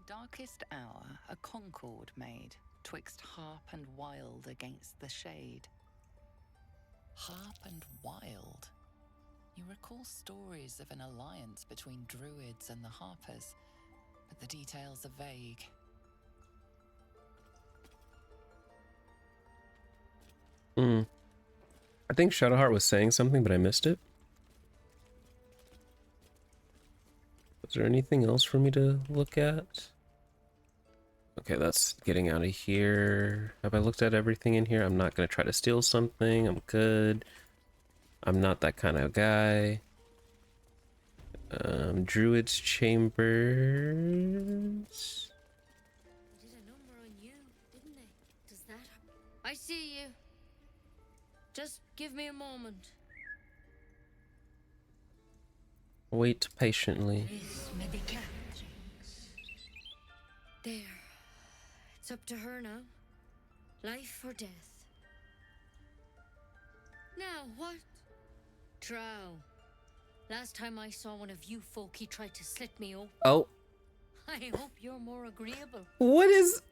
darkest hour, a concord made, twixt harp and wild against the shade. Harp and wild. You recall stories of an alliance between druids and the harpers, but the details are vague. I think Shadowheart was saying something, but I missed it. Is there anything else for me to look at? Okay, that's getting out of here. Have I looked at everything in here? I'm not going to try to steal something. I'm good. I'm not that kind of guy. Druid's Chambers. They did a number on you, didn't they? Does that happen? I see you. Just give me a moment. Wait patiently. This may be Catherine's. There, It's up to her now. Life or death. Now, what? Drow. Last time I saw one of you folk, he tried to slit me open. Oh, I hope you're more agreeable. what is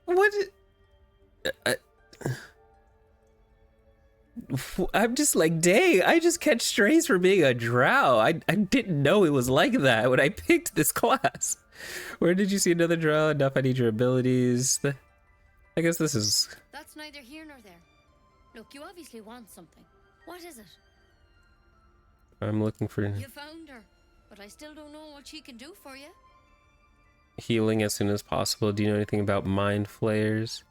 I'm just like, dang, I just catch strays for being a drow. I didn't know it was like that when I picked this class. Where did you see another drow? Enough, I need your abilities. I guess this is... That's neither here nor there. Look, you obviously want something. What is it? I'm looking for You found her, but I still don't know what she can do for you. healing as soon as possible. Do you know anything about mind flayers?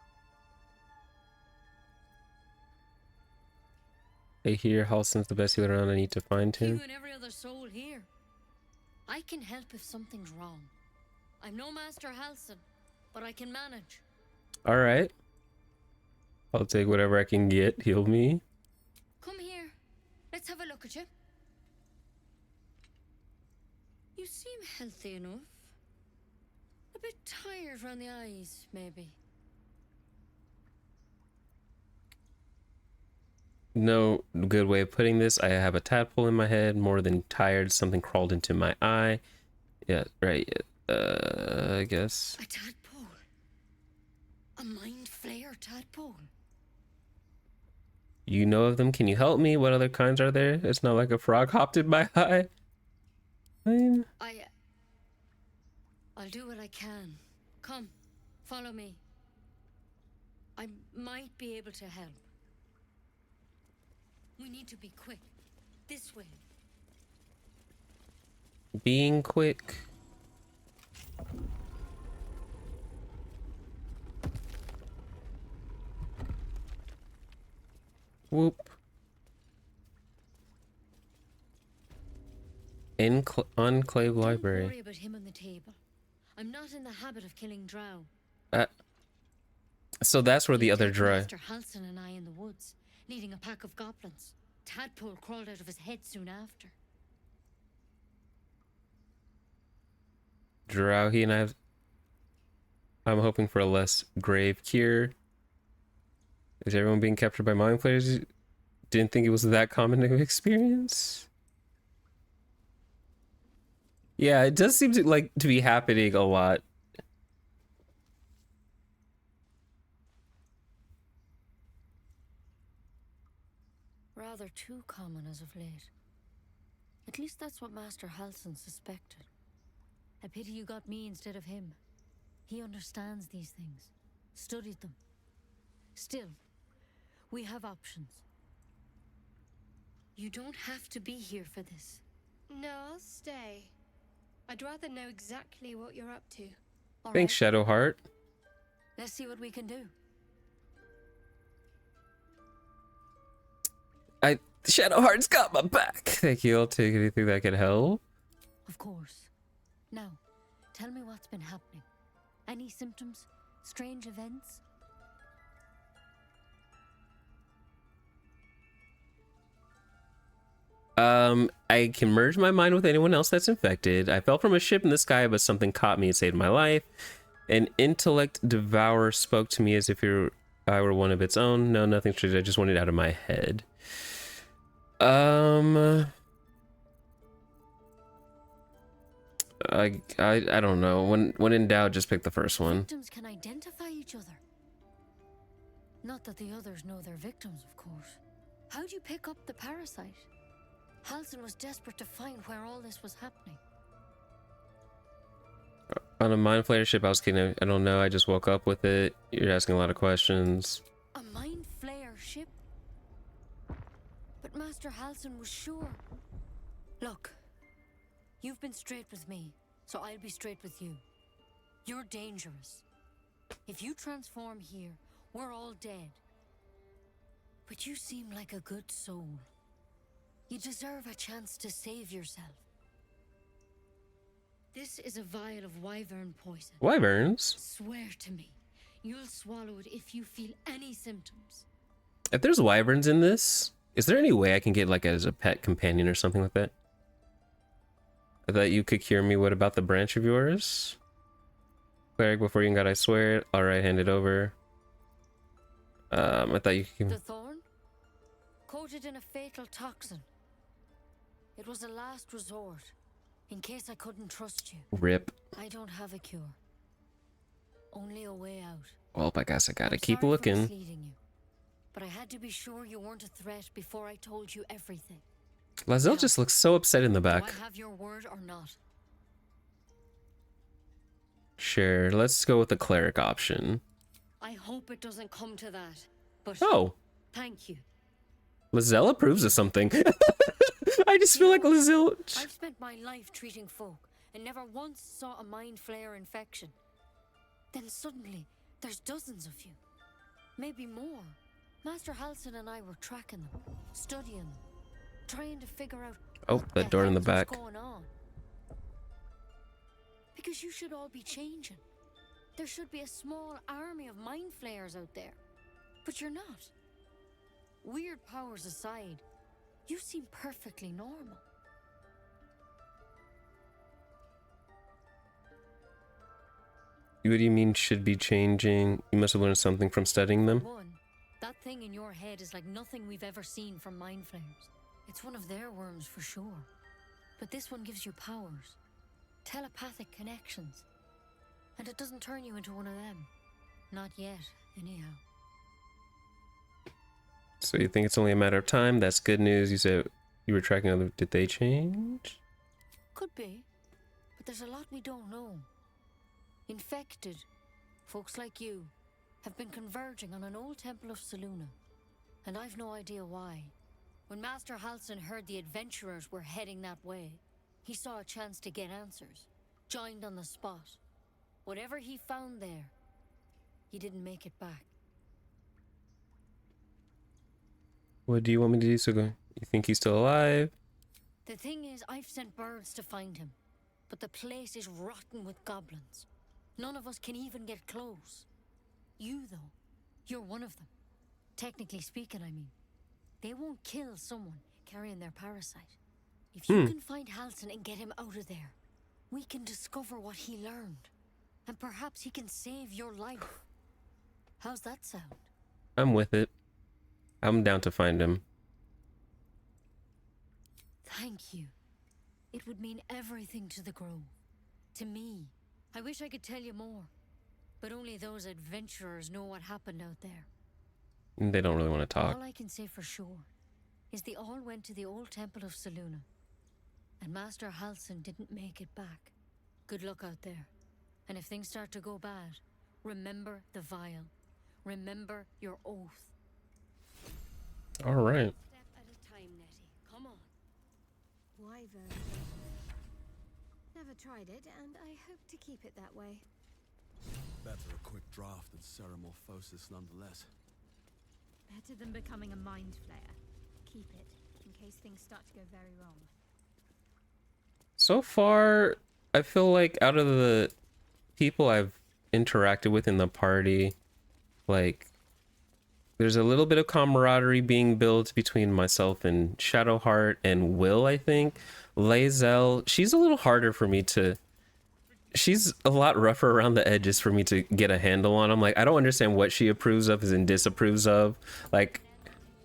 I hear Halson's the best healer around. I need to find him. You and every other soul here. I can help if something's wrong. I'm no Master Halson, but I can manage. All right. I'll take whatever I can get. Heal me. Come here. Let's have a look at you. You seem healthy enough. A bit tired around the eyes, maybe. No good way of putting this. I have a tadpole in my head. More than tired. Something crawled into my eye. Yeah, right. I guess. A tadpole. A mind flayer tadpole. You know of them? Can you help me? What other kinds are there? It's not like a frog hopped in my eye. I'll do what I can. Come, follow me. I might be able to help. We need to be quick. This way. Being quick. Whoop. Enclave Library. Don't worry about him on the table. I'm not in the habit of killing drow. So that's where the other drow. Master Halson and I in the woods, leading a pack of goblins. Tadpole crawled out of his head soon after. Drow, he and I have... I'm hoping for a less grave cure. Is everyone being captured by mind flayers? Didn't think it was that common of experience. Yeah, it does seem to be happening a lot. Rather too common as of late. At least that's what Master Halson suspected. A pity you got me instead of him. He understands these things, studied them. Still, we have options. You don't have to be here for this. No, I'll stay. I'd rather know exactly what you're up to. All Thanks, right, Shadowheart. let's see what we can do. Shadowheart's got my back. Thank you. I'll take anything that can help. Of course. Now, tell me what's been happening. Any symptoms? Strange events? I can merge my mind with anyone else that's infected. I fell from a ship in the sky, but something caught me and saved my life. An intellect devourer spoke to me as if I were one of its own. No, nothing strange. I just wanted it out of my head. I don't know. When in doubt, just pick the first one. Victims can identify each other. Not that the others know they're victims, of course. How'd you pick up the parasite? Halson was desperate to find where all this was happening. On a mind flayer ship, I was kidding. I don't know. I just woke up with it. You're asking a lot of questions. A mind flayer ship? But Master Halson was sure. Look, you've been straight with me, so I'll be straight with you. You're dangerous. If you transform here, we're all dead. But you seem like a good soul. You deserve a chance to save yourself. This is a vial of wyvern poison. Wyverns? Swear to me, you'll swallow it if you feel any symptoms. If there's wyverns in this, is there any way I can get like as a pet companion or something like that? That you could cure me? What about the branch of yours? Cleric, before you got, I swear. Alright, hand it over. I thought you could... The thorn? Coated in a fatal toxin. It was a last resort, in case I couldn't trust you. Rip. I don't have a cure. Only a way out. Well, I guess I gotta I'm keep sorry for looking. misleading you, but I had to be sure you weren't a threat before I told you everything. Lae'zel Now, just looks so upset in the do back. I have your word or not? Sure, let's go with the cleric option. I hope it doesn't come to that, but Oh, thank you. Lae'zel approves of something. I just feel like Lae'zel... I've spent my life treating folk and never once saw a mind flare infection. Then suddenly, there's dozens of you. Maybe more. Master Halsin and I were tracking them, studying them, trying to figure out Oh, what that door in the hell's back. going on. Because you should all be changing. There should be a small army of mind flayers out there. But you're not. Weird powers aside, you seem perfectly normal. What do you mean should be changing? You must have learned something from studying them. One, that thing in your head is like nothing we've ever seen from mind flayers. It's one of their worms for sure. But this one gives you powers. Telepathic connections. And it doesn't turn you into one of them. Not yet, anyhow. So you think it's only a matter of time? That's good news. You said you were tracking other... Did they change? Could be. But there's a lot we don't know. Infected, folks like you, have been converging on an old temple of Selûne. And I've no idea why. When Master Halsin heard the adventurers were heading that way, he saw a chance to get answers. Joined on the spot. Whatever he found there, he didn't make it back. What do you want me to do, Sugo? You think he's still alive? The thing is, I've sent birds to find him. But the place is rotten with goblins. None of us can even get close. You, though, you're one of them. Technically speaking, I mean. They won't kill someone carrying their parasite. If you can find Halsin and get him out of there, we can discover what he learned. And perhaps he can save your life. How's that sound? I'm with it. I'm down to find him. Thank you. It would mean everything to the Grove. To me. I wish I could tell you more. But only those adventurers know what happened out there. They don't really want to talk. All I can say for sure is they all went to the old temple of Selûne. And Master Halsin didn't make it back. Good luck out there. And if things start to go bad, remember the vial. Remember your oath. All right. Step at a time, Nettie. Come on. Wyvern. Never tried it, and I hope to keep it that way. Better a quick draft than ceramorphosis nonetheless. Better than becoming a mind flayer. Keep it, in case things start to go very wrong. So far, I feel like out of the people I've interacted with in the party, like, there's a little bit of camaraderie being built between myself and Shadowheart and Will, I think. Lae'zel, she's a little harder for me to... She's a lot rougher around the edges for me to get a handle on. I'm like, I don't understand what she approves of and disapproves of. Like,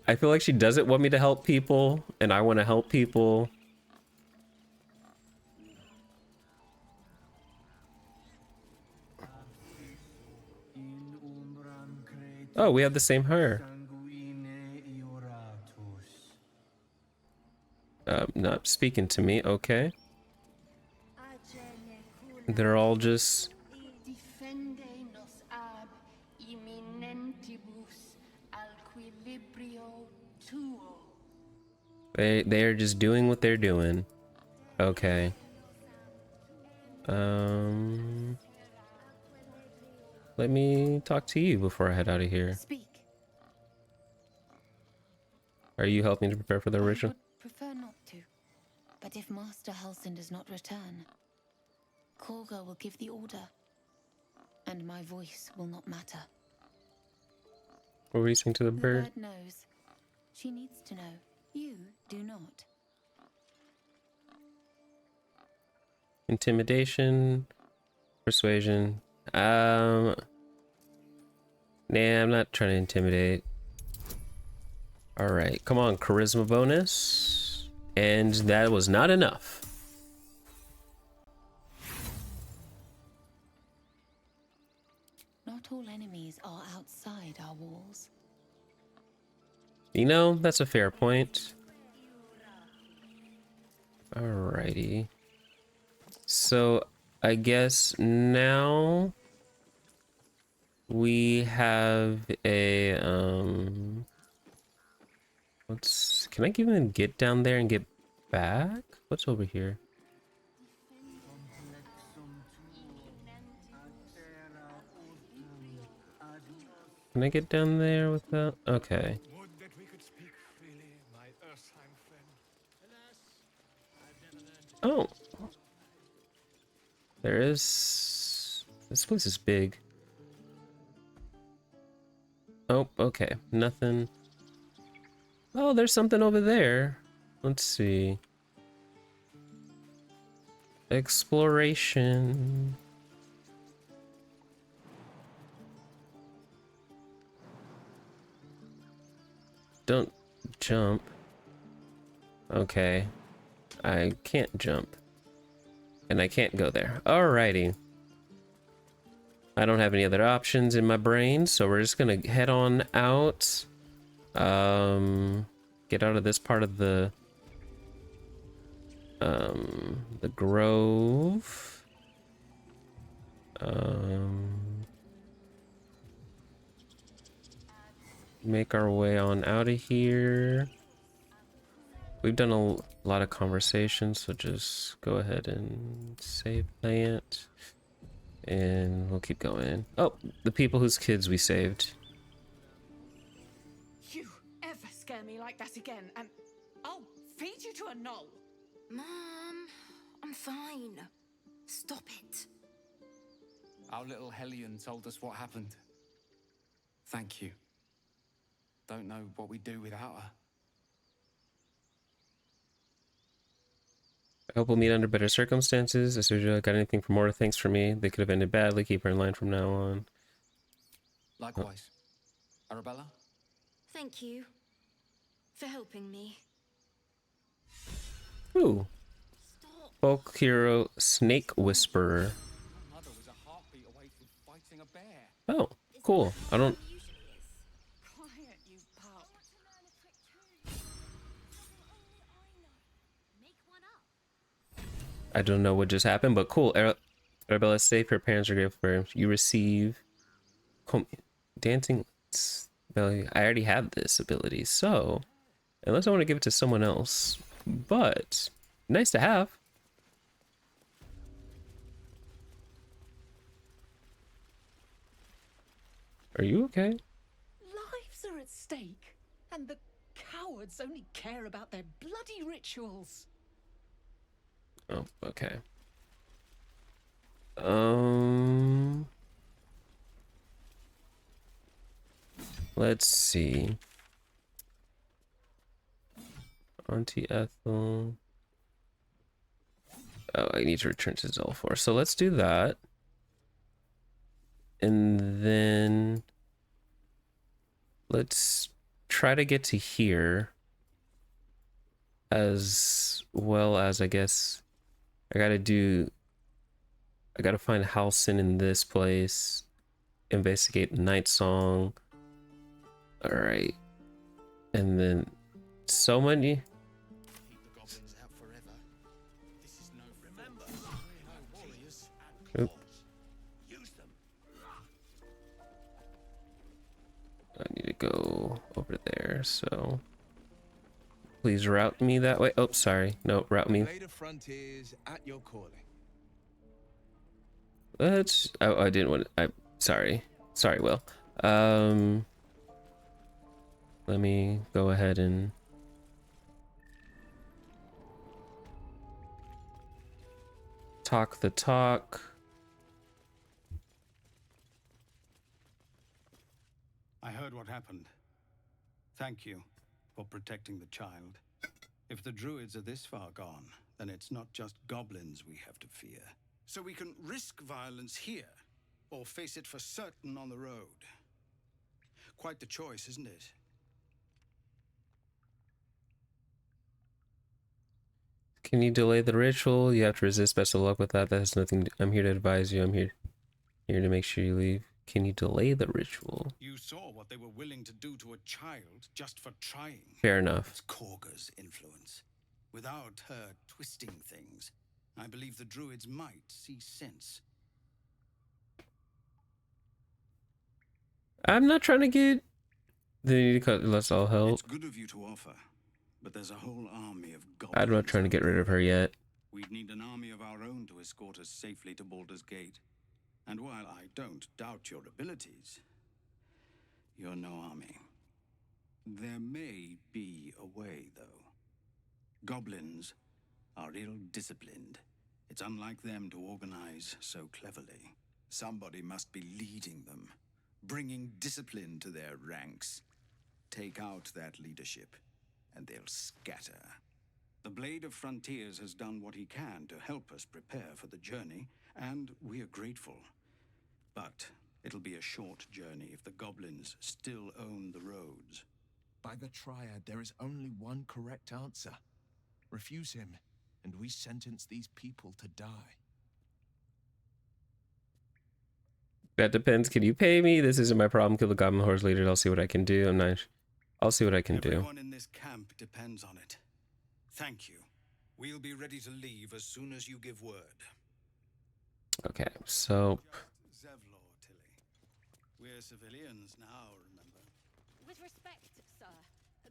I feel like she doesn't want me to help people, and I want to help people. Oh, we have the same hair. Not speaking to me, okay. They're all just... They're just doing what they're doing. Okay. Let me talk to you before I head out of here. Speak. Are you helping to prepare for the I ritual? would prefer not to. But if Master Halsin does not return, Korga will give the order. And my voice will not matter. What were you saying to the The bird? bird knows. She needs to know. You do not. Intimidation, persuasion, Nah, I'm not trying to intimidate. All right, come on, charisma bonus. And that was not enough. Not all enemies are outside our walls. You know, that's a fair point. Alrighty. So, I guess now we have a, can I even get down there and get back? What's over here? Can I get down there without? Okay. Would that we could speak freely, my Earthsheim friend. Oh. There is... This place is big. Oh, okay. Nothing. Oh, there's something over there. Let's see. Exploration. Don't jump. Okay. I can't jump. And I can't go there. Alrighty. I don't have any other options in my brain, so we're just gonna head on out. Get out of this part of the grove. Make our way on out of here. We've done a lot of conversations, so just go ahead and save plant. And we'll keep going. Oh, the people whose kids we saved. You ever scare me like that again, and I'll feed you to a knoll. Mom, I'm fine. Stop it. Our little Hellion told us what happened. Thank you. Don't know what we'd do without her. I hope we'll meet under better circumstances. As usual, got anything for more? Thanks for me. They could have ended badly. Keep her in line from now on. Likewise. Arabella? Thank you for helping me. Ooh. Stop. Folk hero Snake Whisperer. My mother was a heartbeat away from fighting a bear. Oh, cool. I don't... Quiet, you pup. I don't know what just happened, but cool. Arabella is safe. Her parents are grateful for her. You receive dancing ability. I already have this ability, so unless I want to give it to someone else, but nice to have. Are you okay? Lives are at stake, and the cowards only care about their bloody rituals. Oh, okay. Let's see. Auntie Ethel. Oh, I need to return to Zolfor. So let's do that. And then let's try to get to here. As well as, I guess, I gotta find Halsin in this place. Investigate Night Song. Alright. And then so many. Keep the goblins out forever. This is no remember. No warriors and Oop. claws. Use them. I need to go over there, so please route me that way. Oh, sorry. No, route me. Later frontiers at your calling. Let's. Oh, I didn't want. Sorry. Sorry, Will. Let me go ahead and talk the talk. I heard what happened. Thank you for protecting the child. If the druids are this far gone, then it's not just goblins we have to fear. So we can risk violence here or face it for certain on the road. Quite the choice, isn't it? Can you delay the ritual? You have to resist. Best of luck with that. That has nothing. I'm here to advise you. I'm here to make sure you leave. Can you delay the ritual? You saw what they were willing to do to a child just for trying. Fair enough. It's Korga's influence. Without her twisting things, I believe the druids might see sense. I'm not trying to get. They need to cut. Let's all help. It's good of you to offer, but there's a whole army of goblins. I'm not trying to get rid of her yet. We'd need an army of our own to escort us safely to Baldur's Gate. And while I don't doubt your abilities, you're no army. There may be a way, though. Goblins are ill-disciplined. It's unlike them to organize so cleverly. Somebody must be leading them, bringing discipline to their ranks. Take out that leadership, and they'll scatter. The Blade of Frontiers has done what he can to help us prepare for the journey, and we are grateful. But it'll be a short journey if the goblins still own the roads. By the Triad, there is only one correct answer. Refuse him, and we sentence these people to die. That depends. Can you pay me? This isn't my problem. Kill the goblin horse leader. I'll see what I can do. I'll see what I can do. Everyone in this camp depends on it. Thank you. We'll be ready to leave as soon as you give word. Okay, so Zevlor, Tilly. We're civilians now, remember? With respect, sir,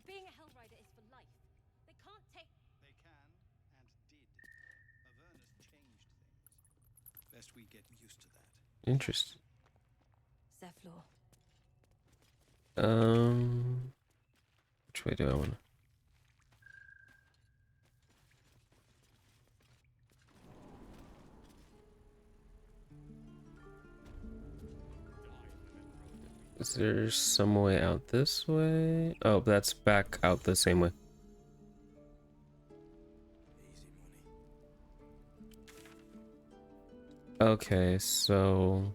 being a Hellrider is for life. They can't take... They can, and did. Avernus changed things. Best we get used to that. interesting. Zevlor. Which way do I want to? Is there some way out this way? Oh, that's back out the same way. Okay, so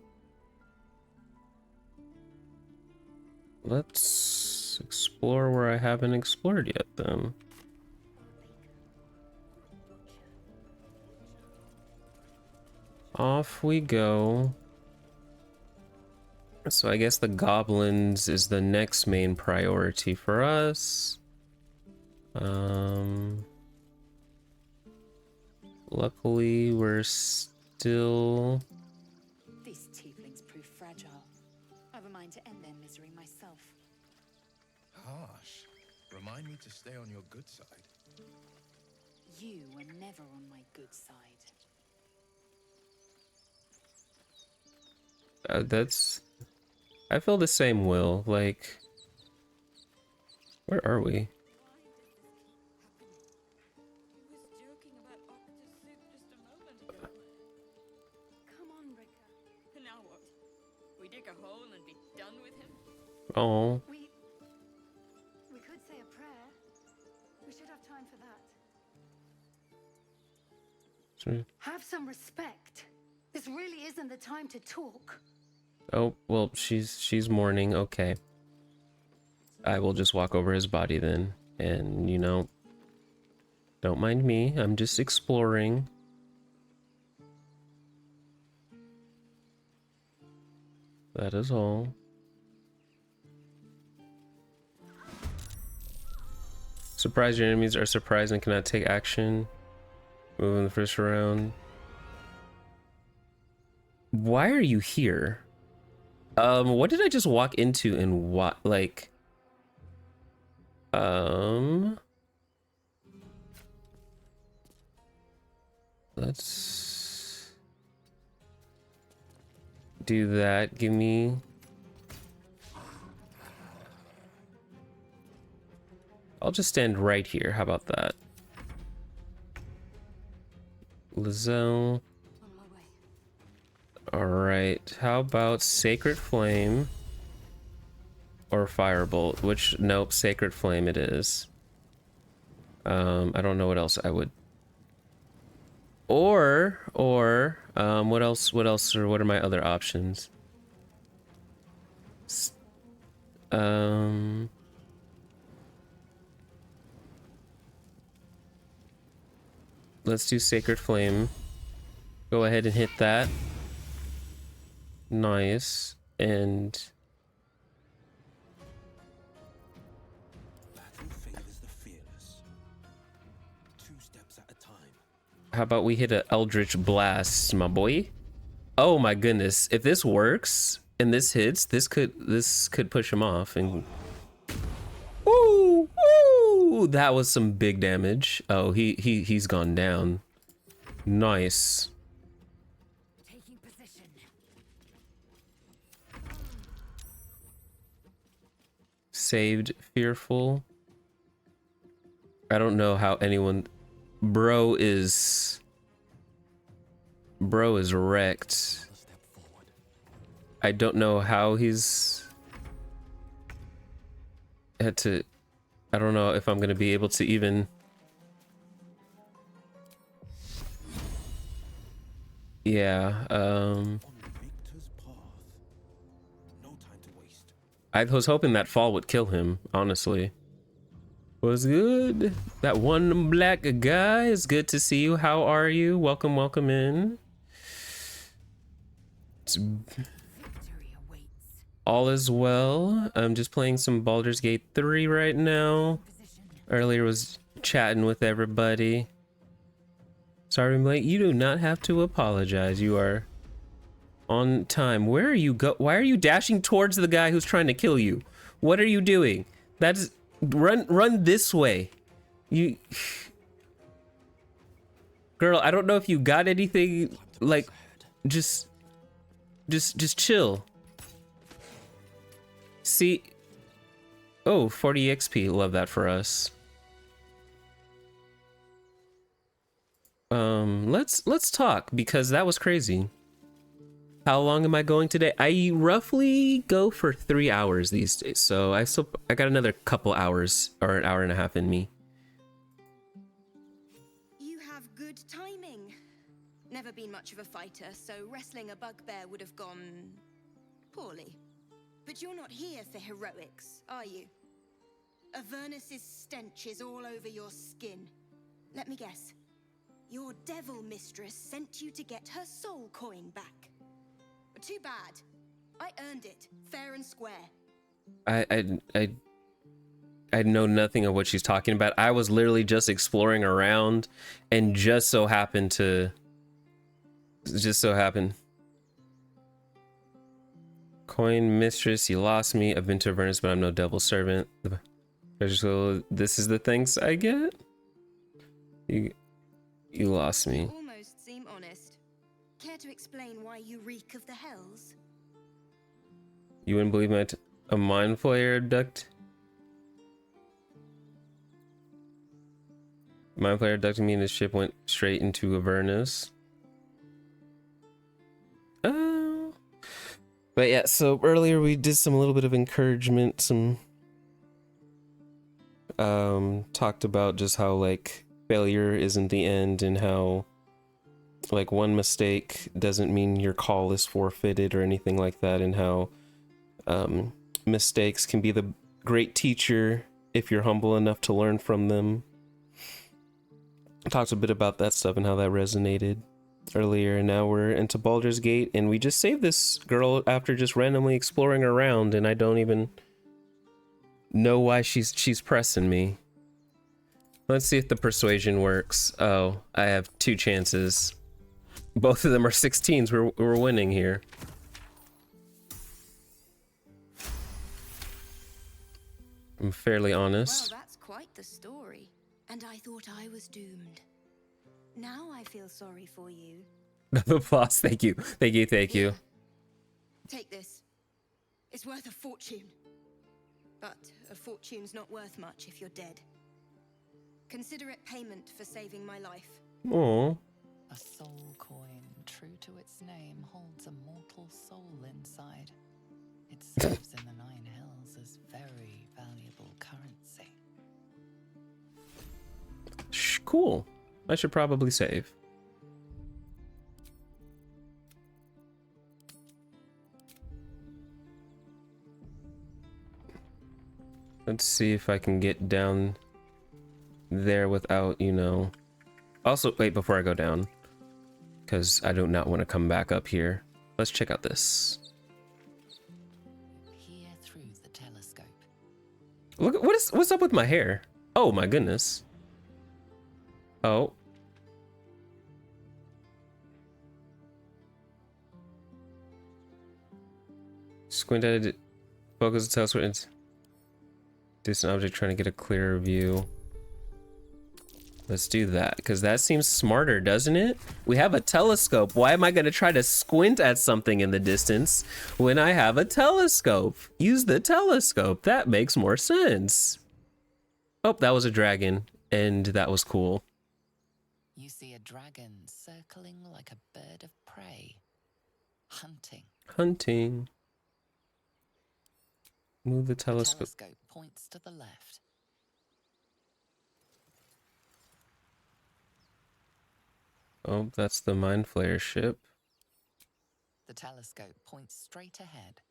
let's explore where I haven't explored yet then. Off we go. So I guess the goblins is the next main priority for us. Luckily we're still... These tieflings prove fragile. I've a mind to end their misery myself. Harsh. Remind me to stay on your good side. You were never on my good side. That's... I feel the same, Will. Like... Where are we? Come on, Ricker. Now what? We dig a hole and be done with him? Oh. We could say a prayer. We should have time for that. Sorry. Have some respect. This really isn't the time to talk. Oh, well, she's mourning. Okay. I will just walk over his body then. And, you know, don't mind me. I'm just exploring. That is all. Surprise, your enemies are surprised and cannot take action. Move in the first round. Why are you here? What did I just walk into and what, like... Let's... do that. Give me... I'll just stand right here. How about that? Lizelle. Alright, how about Sacred Flame or Firebolt? Which, nope, Sacred Flame it is. I don't know what else I would... Or, what else, or what are my other options? Let's do Sacred Flame. Go ahead and hit that. Nice. And how about we hit a Eldritch Blast, my boy? Oh my goodness. If this works and this hits, this could push him off and woo! Woo! That was some big damage. Oh, he's gone down. Nice. Taking position. Saved Fearful. I don't know how anyone... Bro is wrecked. I don't know how he's had to... I don't know if I'm gonna be able to even... Yeah, I was hoping that fall would kill him, honestly. Was good. That one black guy is good to see you. How are you? Welcome, welcome in. All is well. I'm just playing some Baldur's Gate 3 right now. Earlier was chatting with everybody. Sorry I'm late. You do not have to apologize. You are on time. Where are you go? Why are you dashing towards the guy who's trying to kill you? What are you doing? That's run this way. You girl, I don't know if you got anything, like just chill. See, oh, 40 XP. Love that for us. Let's talk, because that was crazy. How long am I going today? I roughly go for 3 hours these days, so I got another couple hours or an hour and a half in me. You have good timing. Never been much of a fighter, so wrestling a bugbear would have gone poorly. But you're not here for heroics, are you? Avernus's stench is all over your skin. Let me guess. Your devil mistress sent you to get her soul coin back. Too bad. I earned it, fair and square. I know nothing of what she's talking about. I was literally just exploring around and just so happened. Coin mistress, you lost me. I've been to Avernus, but I'm no devil servant. So this is the thanks I get? You lost me. Almost seem honest. Care to explain why you reek of the hells? You wouldn't believe a mind flayer abduct? Mind flayer abducted me and the ship went straight into Avernus. But yeah, so earlier we did some little bit of encouragement, some talked about just how like failure isn't the end and how like one mistake doesn't mean your call is forfeited or anything like that, and how mistakes can be the great teacher if you're humble enough to learn from them. I talked a bit about that stuff and how that resonated earlier, and now we're into Baldur's Gate, and we just saved this girl after just randomly exploring around, and I don't even know why she's pressing me. Let's see if the persuasion works. Oh, I have 2 chances. Both of them are 16s. We're winning here. I'm fairly honest. Well, that's quite the story. And I thought I was doomed. Now I feel sorry for you. Applause. Thank you. Thank you. Thank you. Take this. It's worth a fortune. But a fortune's not worth much if you're dead. Consider it payment for saving my life. Oh. A soul coin, true to its name, holds a mortal soul inside. It serves in the 9 hells as very valuable currency. Cool. I should probably save. Let's see if I can get down there without, you know... Also, wait, before I go down, because I do not want to come back up here. Let's check out this. Peer through the telescope. Look, what's up with my hair? Oh my goodness. Oh. Squint at it. Focus the telescope. Distant object trying to get a clearer view. Let's do that, because that seems smarter, doesn't it? We have a telescope. Why am I going to try to squint at something in the distance when I have a telescope? Use the telescope. That makes more sense. Oh, that was a dragon, and that was cool. You see a dragon circling like a bird of prey. Hunting. Hunting. Move the telescope. The telescope points to the left. Oh, that's the Mind Flayer ship. The telescope points straight ahead.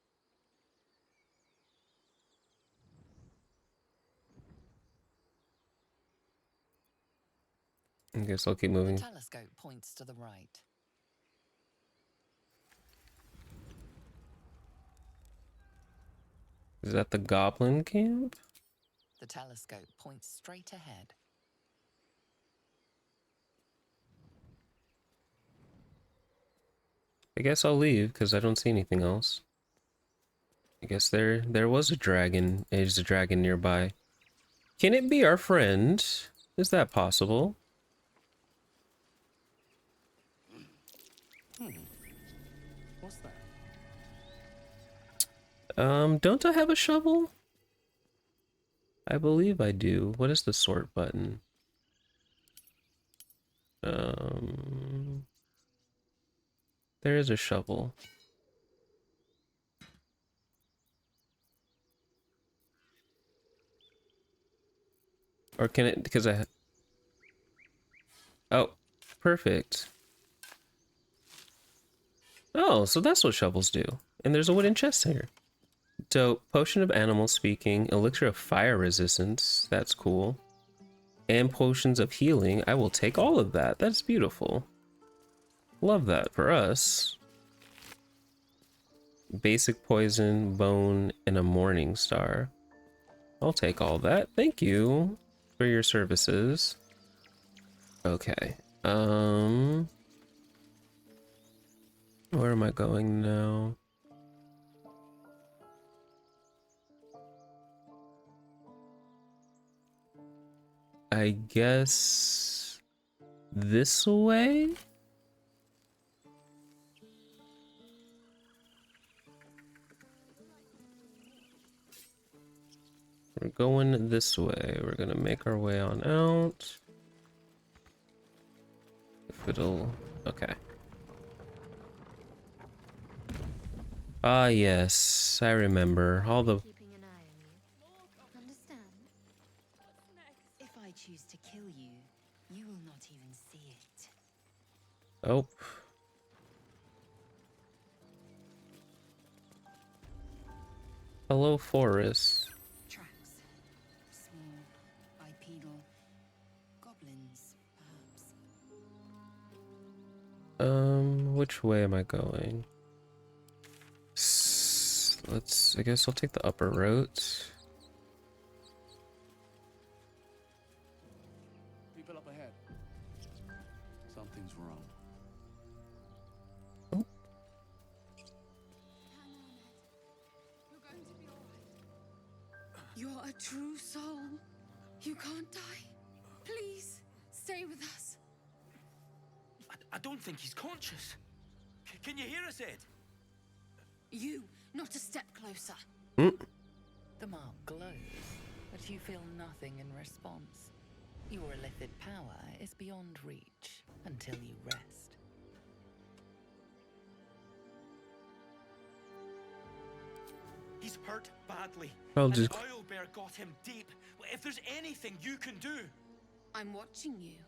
I guess I'll keep moving. The telescope points to the right. Is that the Goblin camp? The telescope points straight ahead. I guess I'll leave because I don't see anything else. I guess there was a dragon. There's a dragon nearby. Can it be our friend? Is that possible? What's that? Don't I have a shovel? I believe I do. What is the sort button? There is a shovel. Or can it, because oh, perfect. Oh, so that's what shovels do. And there's a wooden chest here. Dope. Potion of animal speaking, elixir of fire resistance. That's cool. And potions of healing. I will take all of that. That's beautiful. Love that for us. Basic poison, bone, and a morning star. I'll take all that. Thank you for your services. Okay. Where am I going now? I guess this way? We're going this way. We're gonna make our way on out. If it'll... okay. Ah, yes. I remember. All the... Keeping an eye on you. Understand? If I choose to kill you, you will not even see it. Oh. Hello, forest. Tracks. Small, bipedal. Goblins, perhaps. Which way am I going? I guess I'll take the upper route. People up ahead. Something's wrong. Oh. You're a true soul. You can't die. Please, stay with us. I don't think he's conscious. Can you hear us, Ed? You, not a step closer. The mark glows, but you feel nothing in response. Your illithid power is beyond reach until you rest. He's hurt badly. I'll and just... Owlbear got him deep. If there's anything you can do... I'm watching you.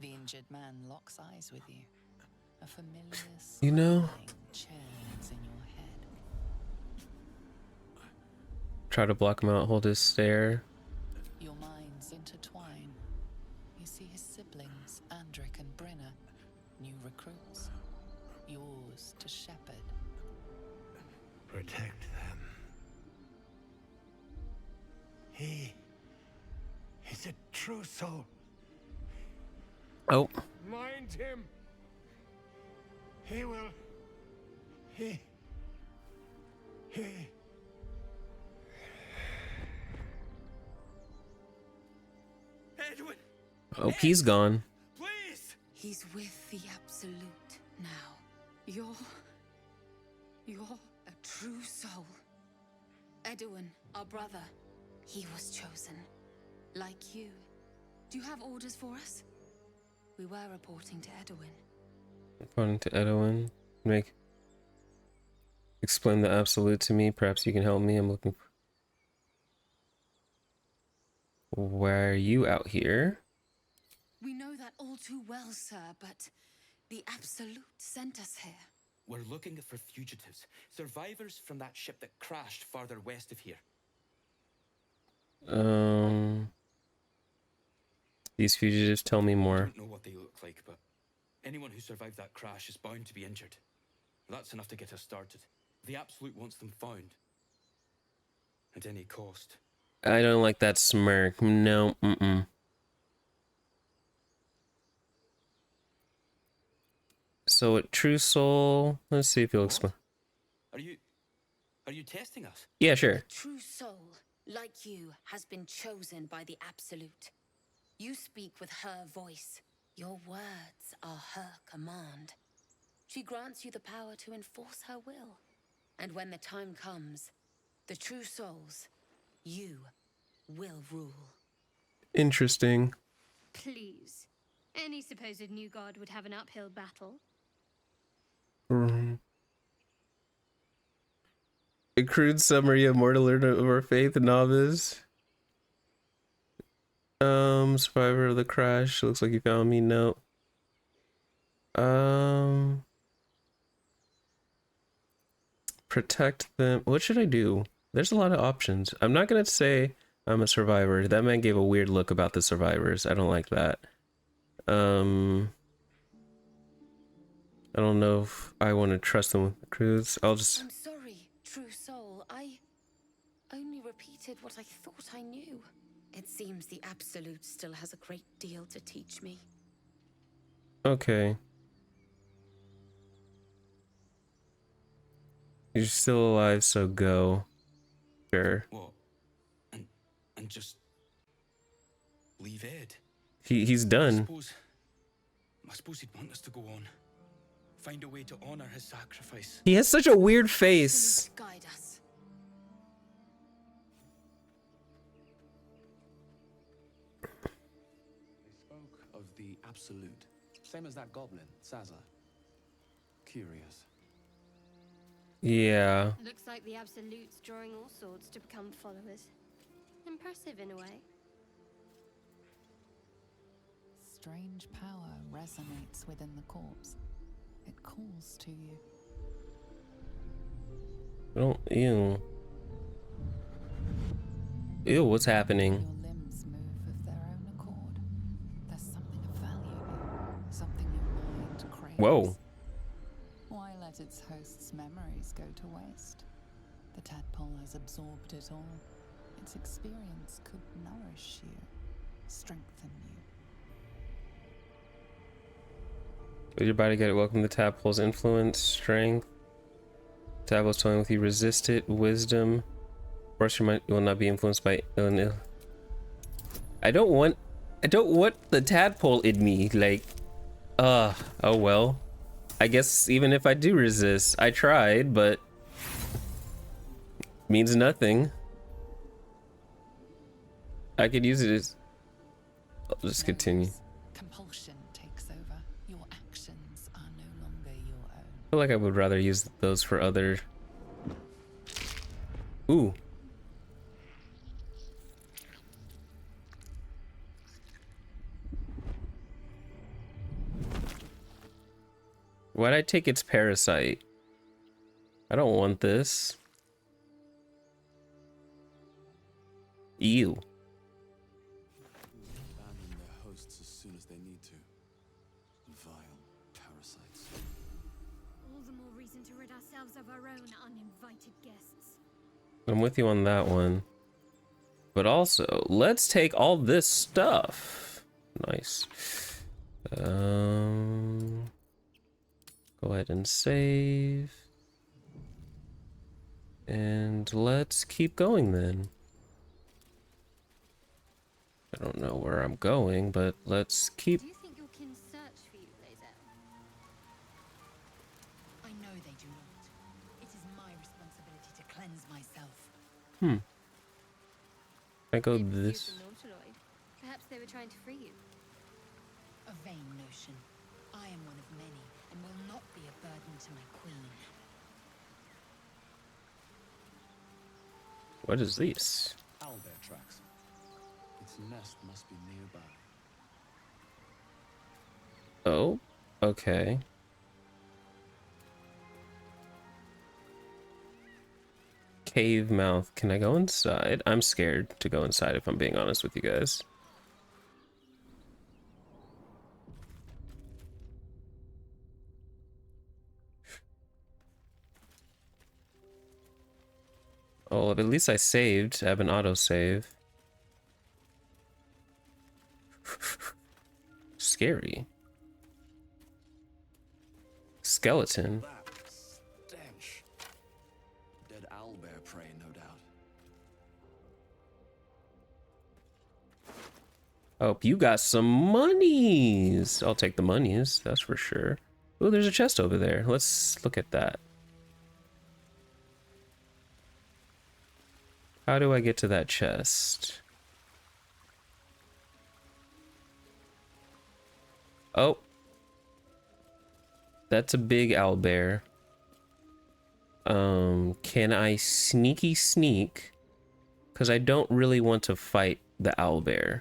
The injured man locks eyes with you. A familiar You know... churns in your head. Try to block him out, hold his stare. Your minds intertwine. You see his siblings, Andric and Brenna, new recruits. Yours to shepherd. Protect them. He is a true soul. Oh. Mind him. He will. He. Edwin! Oh, he's gone. Please! He's with the Absolute now. You're a true soul. Edwin, our brother, he was chosen. Like you. Do you have orders for us? We were reporting to Edwin. Reporting to Edwin. Explain the Absolute to me. Perhaps you can help me. I'm looking for... Why are you out here? We know that all too well, sir, but the Absolute sent us here. We're looking for fugitives, survivors from that ship that crashed farther west of here. These fugitives, tell me I more. don't know what they look like, but anyone who survived that crash is bound to be injured. That's enough to get us started. The Absolute wants them found. At any cost. I don't like that smirk. No, So a true soul. Let's see if he'll explain. Are you testing us? Yeah, sure. A true soul, like you, has been chosen by the Absolute. You speak with her voice. Your words are her command. She grants you the power to enforce her will. And when the time comes, the true souls, you, will rule. Interesting. Please. Any supposed new god would have an uphill battle. A crude summary of more to learn over faith novice. Survivor of the crash. Looks like you found me. No. Protect them. What should I do? There's a lot of options. I'm not gonna say I'm a survivor. That man gave a weird look about the survivors. I don't like that. I don't know if I want to trust them with the crews. I'll just... I'm sorry, true soul. I only repeated what I thought I knew. It seems the Absolute still has a great deal to teach me. Okay. You're still alive, so go. Sure. What? And just leave Ed? He's done. I suppose he'd want us to go on. Find a way to honor his sacrifice. He has such a weird face. Guide us. They spoke of the Absolute. Same as that goblin, Sazza. Curious. Yeah. Looks like the Absolute's drawing all sorts to become followers. Impressive in a way. Strange power resonates within the corpse. It calls to you. Oh, ew. Ew, what's happening? Your limbs move of their own accord. There's something of value here. Something your mind craves. Whoa. Why let its host's memories go to waste? The tadpole has absorbed it all. Its experience could nourish you, strengthen you. With your body, get it. Welcome to Tadpole's influence, strength. Tadpole's toying with you. Resist it. Wisdom. First, you will not be influenced by ill. I don't want the tadpole in me. Like, oh well. I guess even if I do resist, I tried, but means nothing. I could use it as. I'll just continue. Compulsion takes over. Your actions are no longer your own. I feel like I would rather use those for other. Ooh. Why'd I take its parasite? I don't want this. Ew. Abandon their hosts as soon as they need to. Vile parasites. All the more reason to rid ourselves of our own uninvited guests. I'm with you on that one. But also, let's take all this stuff. Nice. Go ahead and save. And let's keep going then. I don't know where I'm going, but let's keep... Do you think your kin search for you, Blazel? I know they do not. It is my responsibility to cleanse myself. I go They pursued this... the Nautiloid. Perhaps they were trying to free you. A vain notion. I am one of many, and will not be a burden to my queen. What is this? Owlbear tracks. Its nest must be nearby. Oh, okay. Cave mouth. Can I go inside? I'm scared to go inside if I'm being honest with you guys. Oh, at least I saved. I have an autosave. Scary. Skeleton. That stench. Dead owlbear prey, no doubt. Oh, you got some monies. I'll take the monies, that's for sure. Oh, there's a chest over there. Let's look at that. How do I get to that chest? Oh. That's a big owlbear. Can I sneaky sneak? Because I don't really want to fight the owlbear.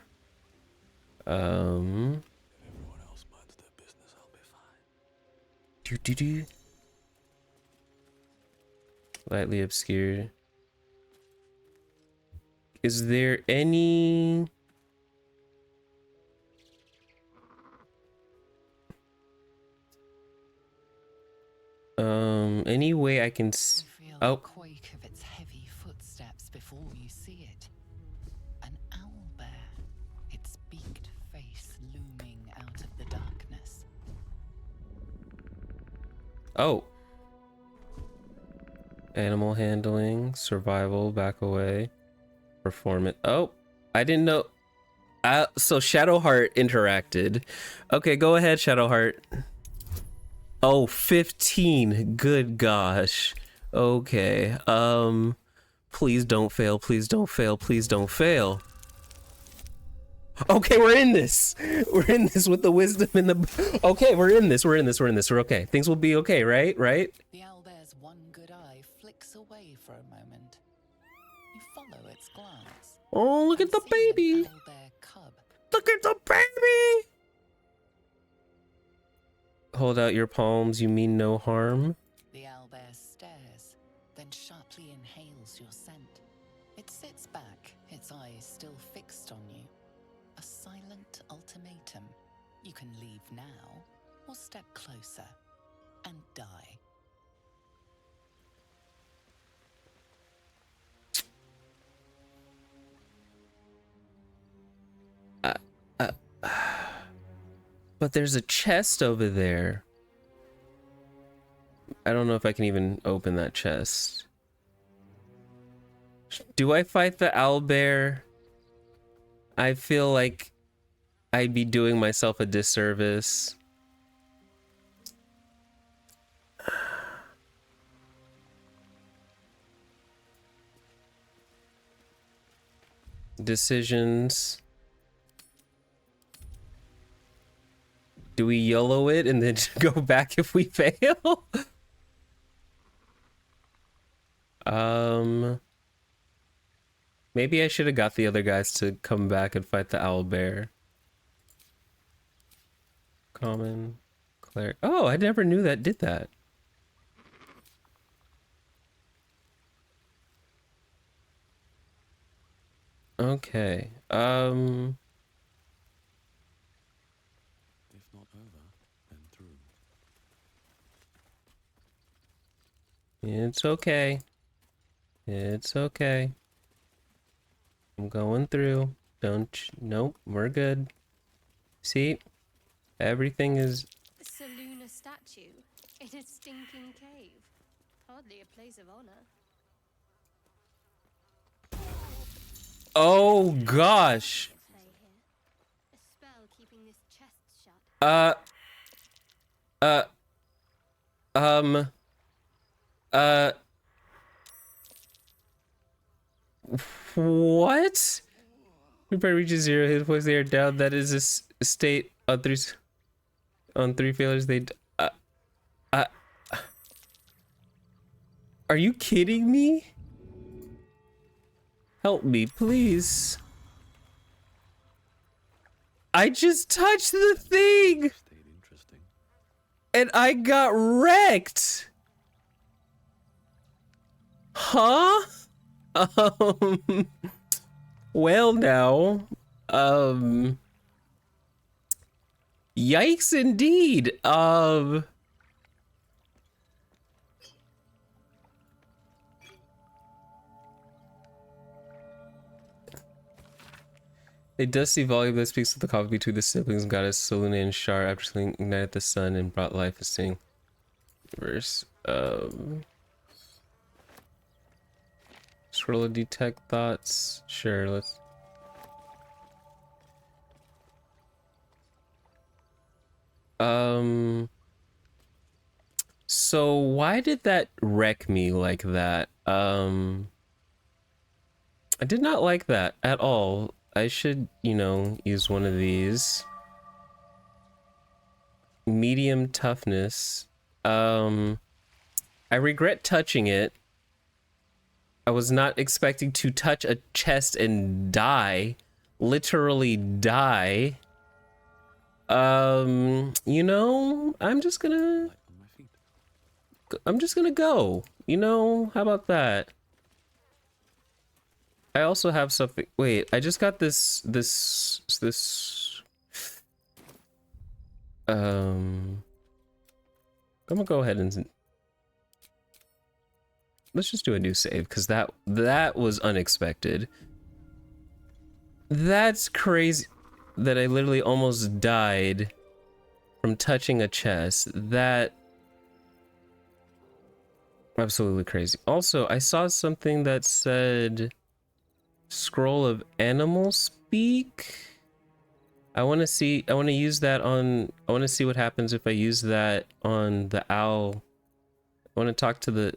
Everyone else minds their business, I'll be fine. Lightly obscured. Is there any... any way I can Feel the quake of its heavy footsteps before you see it. An owlbear, its beaked face looming out of the darkness. Oh. Animal handling, survival, back away, performance. Oh, I didn't know. So Shadowheart interacted. Okay, go ahead, Shadowheart. Oh, 15. Good gosh. Okay. Please don't fail. Please don't fail. Please don't fail. Okay, we're in this. We're in this with the wisdom and the... Okay, we're in this. We're in this. We're in this. We're okay. Things will be okay, right? Right? The owlbear's one good eye flicks away for a moment. You follow its glance. Oh, look at the baby. Owlbear cub. Look at the baby. Hold out your palms, you mean no harm. The owlbear stares, then sharply inhales your scent. It sits back, its eyes still fixed on you. A silent ultimatum. You can leave now, or step closer and die. But there's a chest over there. I don't know if I can even open that chest. Do I fight the owlbear? I feel like I'd be doing myself a disservice. Decisions. Do we YOLO it and then go back if we fail? Maybe I should have got the other guys to come back and fight the owlbear. Common. Cleric. Oh, I never knew that did that. Okay. If not over, then through. It's okay. It's okay. I'm going through. Nope, we're good. See? Everything is... The Saluna statue in a stinking cave. Hardly a place of honor. Oh, gosh. A spell keeping this chest shut. Uh, what? Everybody reaches 0 hit points, they are down. That is a state on three failures. Are you kidding me? Help me, please. I just touched the thing, and I got wrecked. Huh? Well now, yikes indeed. A dusty volume that speaks of the conflict between the siblings, goddess Selene and Shar, after Selene ignited the sun and brought life to sing. Verse. Scroll of detect thoughts. Sure, let's. So why did that wreck me like that? I did not like that at all. I should, you know, use one of these. Medium toughness. I regret touching it. I was not expecting to touch a chest and die. Literally die. You know, I'm just gonna go. You know, how about that? I also have something. Wait, I just got this. I'm gonna go ahead and let's just do a new save because that was unexpected. That's crazy that I literally almost died from touching a chest. That absolutely crazy. Also, I saw something that said scroll of animal speak. I want to use that on, I want to see what happens if I use that on the owl. I want to talk to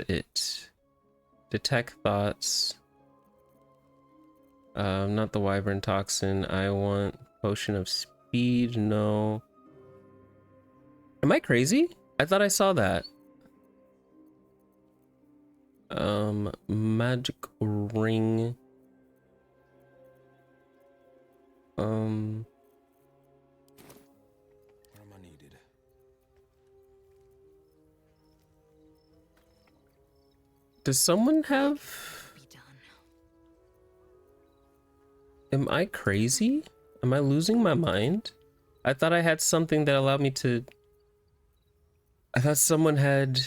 it. Detect thoughts. Not the wyvern toxin. I want potion of speed. No. Am I crazy? I thought I saw that. Magic ring. Where am I needed? Does someone have... Am I crazy? Am I losing my mind? I thought I had something that allowed me to... I thought someone had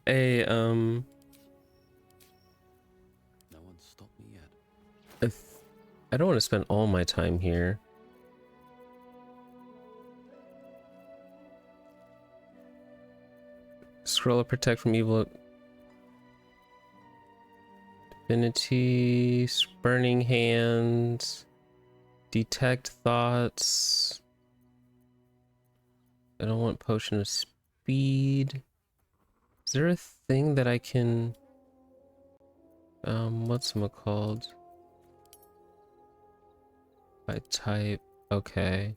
a, No one's stopped me yet. I don't want to spend all my time here. Scroll of protect from evil. Divinity, burning hands, detect thoughts. I don't want potion of speed. Is there a thing that I can, what's it called? By type, okay.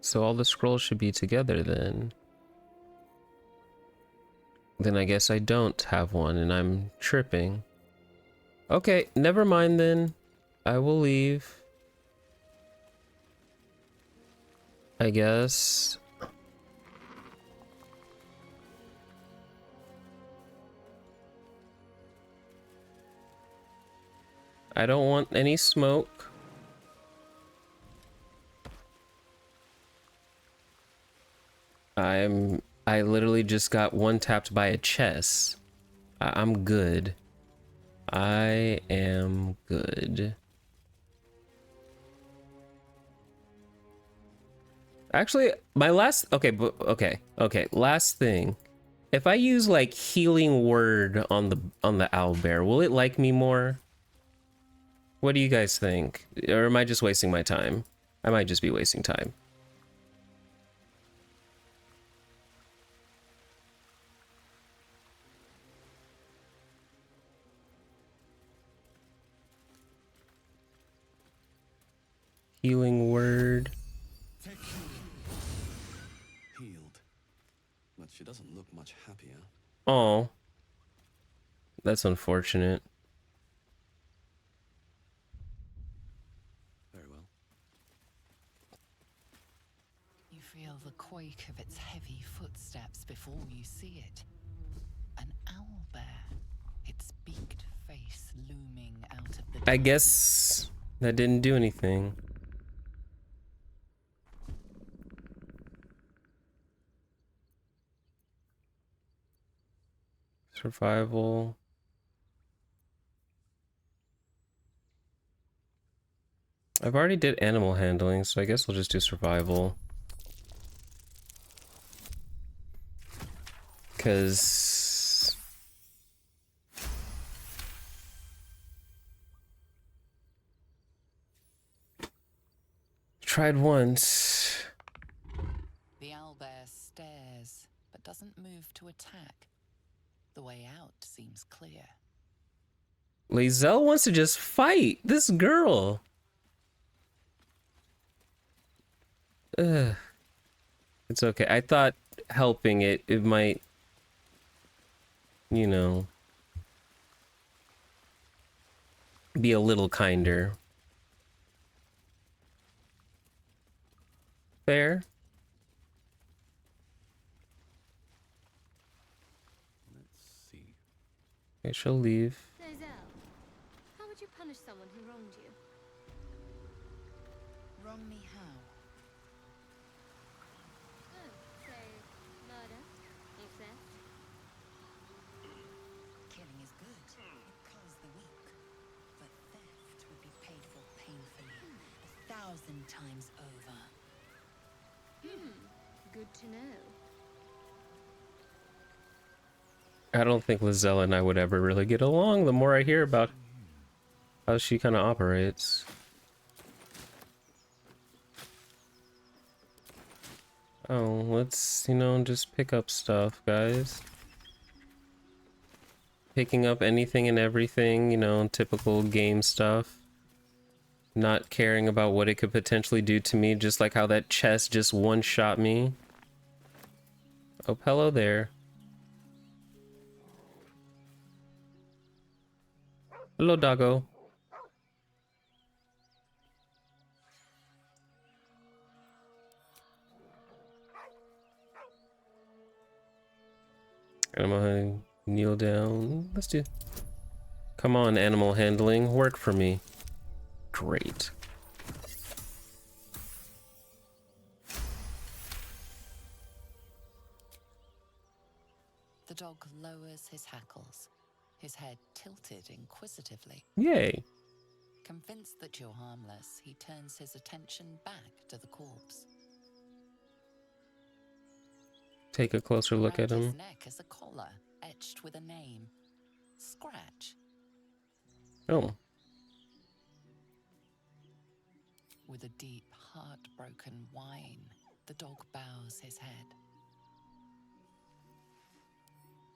So all the scrolls should be together then. Then I guess I don't have one and I'm tripping. Okay, never mind then. I will leave. I guess. I don't want any smoke. I literally just got one tapped by a chess. I'm good. I am good. Actually, my last okay, last thing. If I use like healing word on the owlbear, will it like me more? What do you guys think? Or am I just wasting my time? I might just be wasting time. Healing word. Healed. But she doesn't look much happier. Oh. That's unfortunate. Very well. You feel the quake of its heavy footsteps before you see it. An owlbear, its beaked face looming out of the darkness. I guess that didn't do anything. Survival. I've already did animal handling, so I guess I'll just do survival. Because tried once. The owlbear stares, but doesn't move to attack. The way out seems clear. Lazelle wants to just fight this girl. Ugh. It's okay. I thought helping it might, you know, be a little kinder. Fair. Let's see. Okay, she'll leave. Lazelle, how would you punish someone who wronged you? Wrong me how? Oh, say, murder? Or theft? Killing is good. It culls the weak. But theft would be paid for painfully, 1,000 times over. Good to know. I don't think Lazelle and I would ever really get along the more I hear about how she kind of operates. Oh, let's, you know, just pick up stuff, guys. Picking up anything and everything, you know, typical game stuff. Not caring about what it could potentially do to me, just like how that chest just one-shot me. Oh, hello there. Hello, doggo. I'm gonna kneel down. Let's do. Come on, animal handling. Work for me. Great. The dog lowers his hackles, his head tilted inquisitively. Yay. Convinced that you're harmless, he turns his attention back to the corpse. Take a closer look at Around him. his neck is a collar etched with a name. Scratch. Oh. With a deep, heartbroken whine, the dog bows his head.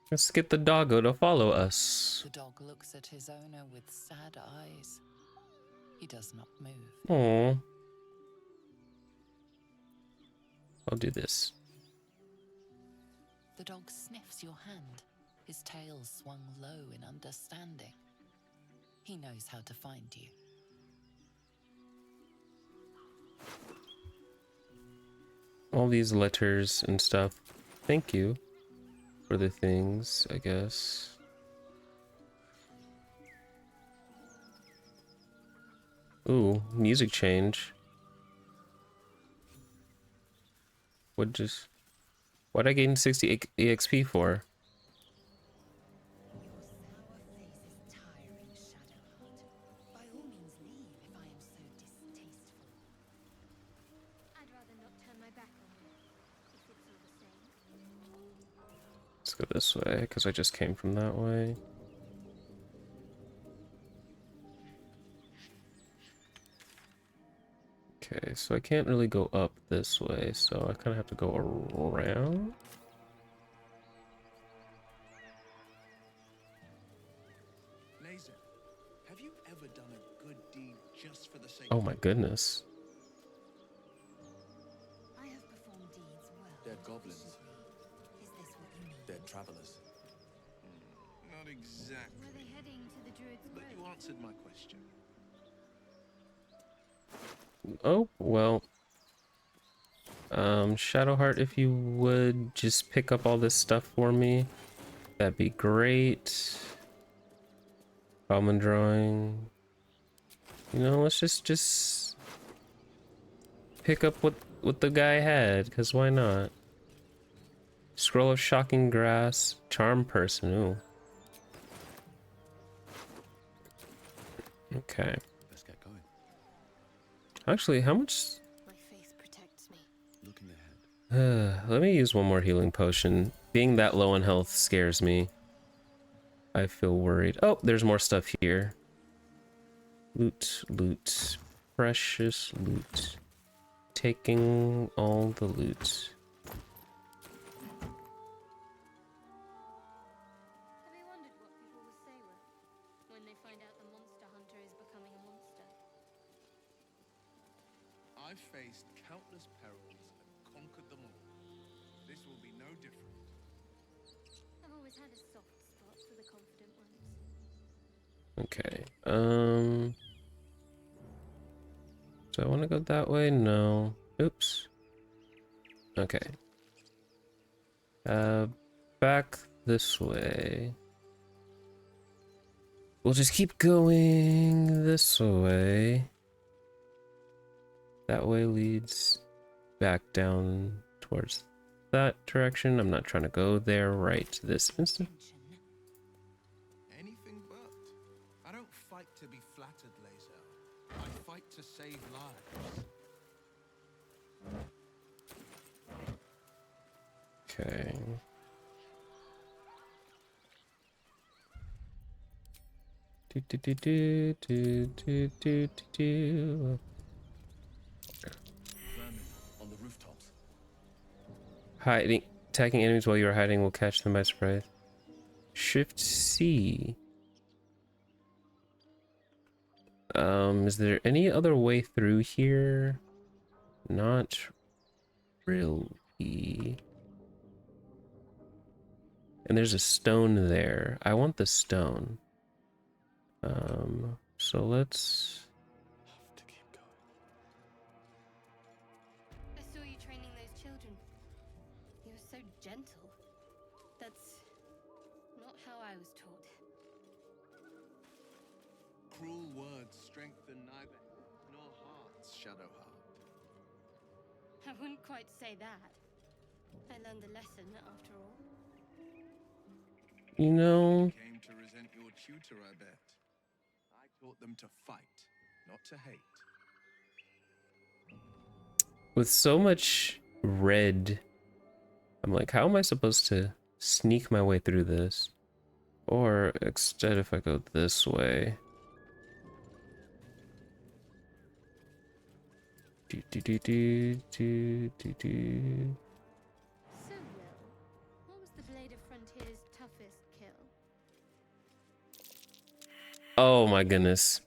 Let's get the doggo to follow us. The dog looks at his owner with sad eyes. He does not move. Aww. I'll do this. The dog sniffs your hand, his tail swung low in understanding. He knows how to find you. All these letters and stuff. Thank you for the things, I guess. Ooh, music change. What'd I gain 60 EXP for? By all means leave if I am so distasteful. I'd rather not turn my back on you, if it's all the same. Let's go this way, because I just came from that way. Okay, so I can't really go up this way, so I kind of have to go around. Laser, have you ever done a good deed just for the sake Oh of my it? goodness. I have performed deeds well. Dead goblins. Is this what you mean? Dead travelers. Not exactly. Were they heading to the druid's But grave? you answered my question. Oh, well. Shadowheart, if you would just pick up all this stuff for me, that'd be great. Common drawing. You know, let's just pick up what the guy had, because why not? Scroll of Shocking Grass, Charm Person, ooh. Okay. Let's get going. Actually, how much? My faith protects me. Looking ahead. Let me use one more healing potion. Being that low on health scares me. I feel worried. Oh, there's more stuff here. Loot, loot. Precious loot. Taking all the loot. Have you wondered what people will say when they find out the monster hunter is becoming a monster? I've faced countless perils and conquered them all. This will be no different. I've always had a soft spot for the confident ones. Okay. Do I want to go that way? No. Oops. Okay. Back this way. We'll just keep going this way. That way leads back down towards that direction. I'm not trying to go there right this instant. Anything but. I don't fight to be flattered, Laser. I fight to save lives. Okay. Do do do do do do do do. On the rooftops. Hiding, attacking enemies while you are hiding will catch them by surprise. Shift C. Is there any other way through here? Not really. And there's a stone there. I want the stone. So let's... I saw you training those children. You were so gentle. That's not how I was taught. Cruel words strengthen neither nor hearts, Shadowheart. I wouldn't quite say that. I learned a lesson after all. You know... Came to resent your tutor, I bet. I taught them to fight, not to hate. With so much red, I'm like, how am I supposed to sneak my way through this? Or instead, if I go this way. Do do do do do do do. So, Will, what was the Blade of Frontier's toughest kill? Oh my goodness.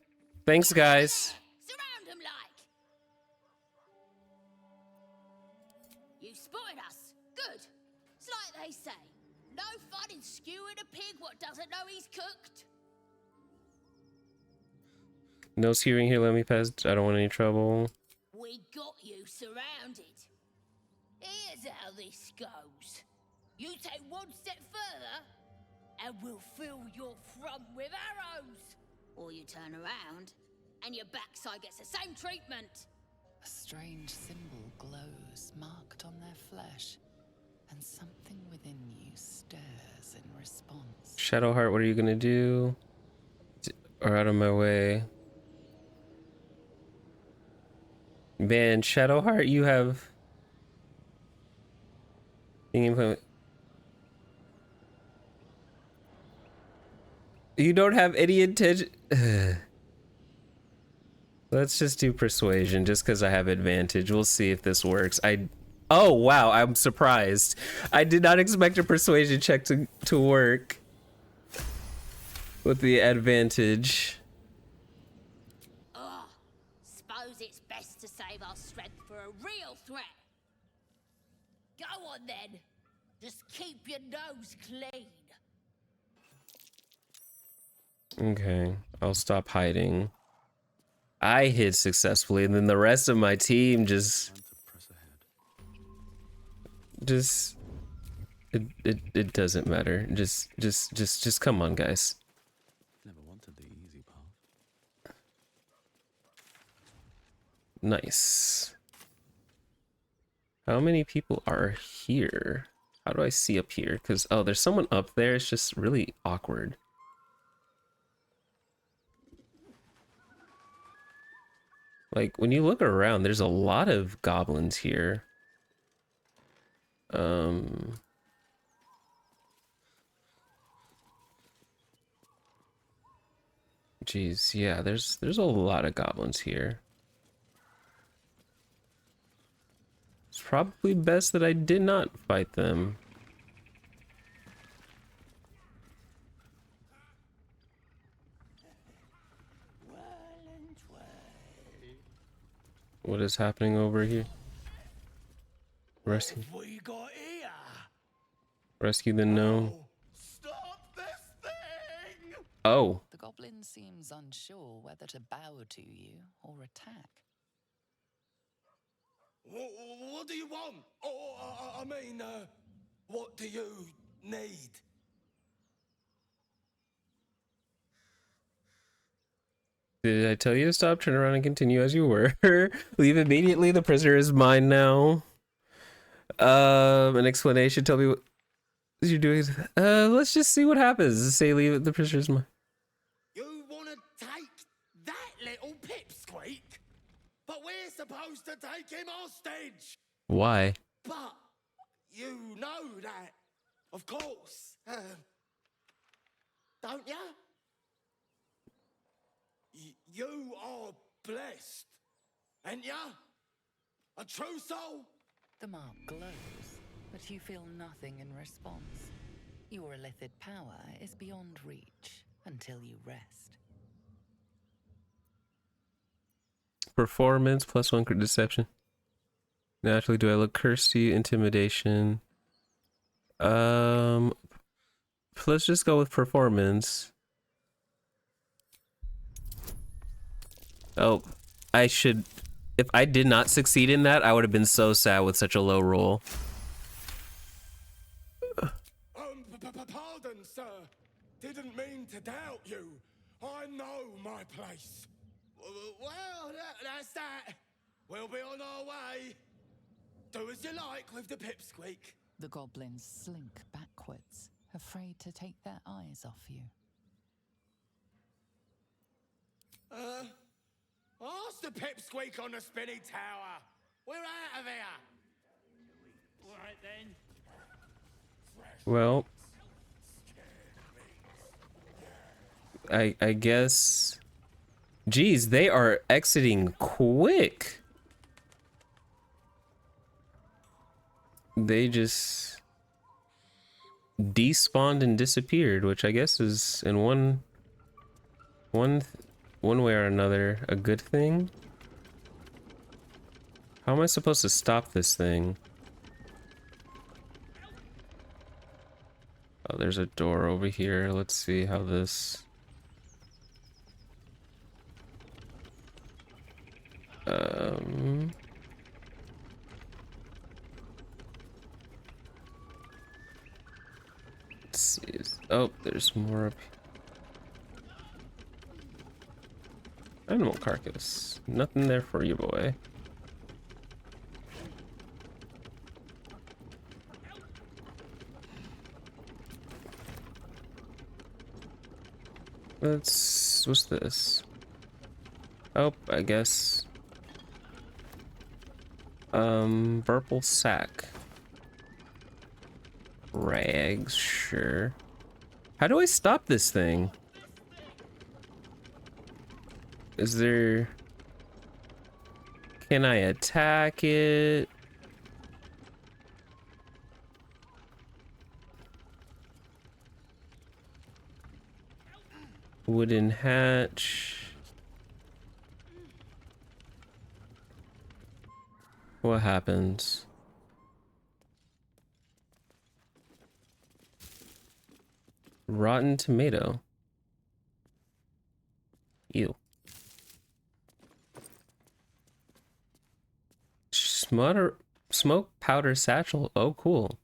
Thanks, guys. Surround him like. You spotted us. Good. It's like they say. No fun in skewing a pig what doesn't know he's cooked. No skewing here, let me pass. I don't want any trouble. We got you surrounded. Here's how this goes. You take one step further, and we'll fill your front with arrows. Or you turn around, and your backside gets the same treatment. A strange symbol glows, marked on their flesh, and something within you stirs in response. Shadowheart, what are you gonna do? Or out of my way. Man, Shadowheart, you have... You don't have any intention... Let's just do persuasion, just because I have advantage. We'll see if this works. Oh, wow, I'm surprised. I did not expect a persuasion check to work with the advantage. Ugh. Suppose it's best to save our strength for a real threat. Go on then. Just keep your nose clean. Okay, I'll stop hiding. I hid successfully, and then the rest of my team just it doesn't matter. Just come on, guys. Never wanted the easy path. Nice. How many people are here? How do I see up here? Because, oh, there's someone up there. It's just really awkward. Like, when you look around, there's a lot of goblins here. Jeez, yeah, there's a lot of goblins here. It's probably best that I did not fight them. What is happening over here? Rescue. What you got here? Rescue the gnome. Oh. The goblin seems unsure whether to bow to you or attack. What do you want? I mean, what do you need? Did I tell you to stop, turn around, and continue as you were? Leave immediately. The prisoner is mine now. An explanation. Tell me what you're doing. Let's just see what happens. Say leave. The prisoner's mine. You want to take that little pipsqueak? But we're supposed to take him hostage. Why? But you know that, of course. Don't ya? You are blessed, ain't ya? A true soul? The mark glows, but you feel nothing in response. Your illithid power is beyond reach until you rest. Performance +1 deception. Naturally, do I look cursed to you? Intimidation. Let's just go with performance. Oh, I should. If I did not succeed in that, I would have been so sad with such a low roll. Pardon, sir. Didn't mean to doubt you. I know my place. Well, that's that. We'll be on our way. Do as you like with the pipsqueak. The goblins slink backwards, afraid to take their eyes off you. Ask the pipsqueak on the spinny tower. We're out of here. All right then. Well, I guess. Geez, they are exiting quick. They just despawned and disappeared, which I guess is in one way or another a good thing. How am I supposed to stop this thing? Oh, there's a door over here. Let's see how this... Let's see. Oh, there's more up here. Animal carcass. Nothing there for you, boy. What's this? Oh, I guess. Purple sack. Rags, sure. How do I stop this thing? Is there... Can I attack it? Wooden hatch. What happens? Rotten tomato. Ew. Smoke powder satchel. Oh, cool.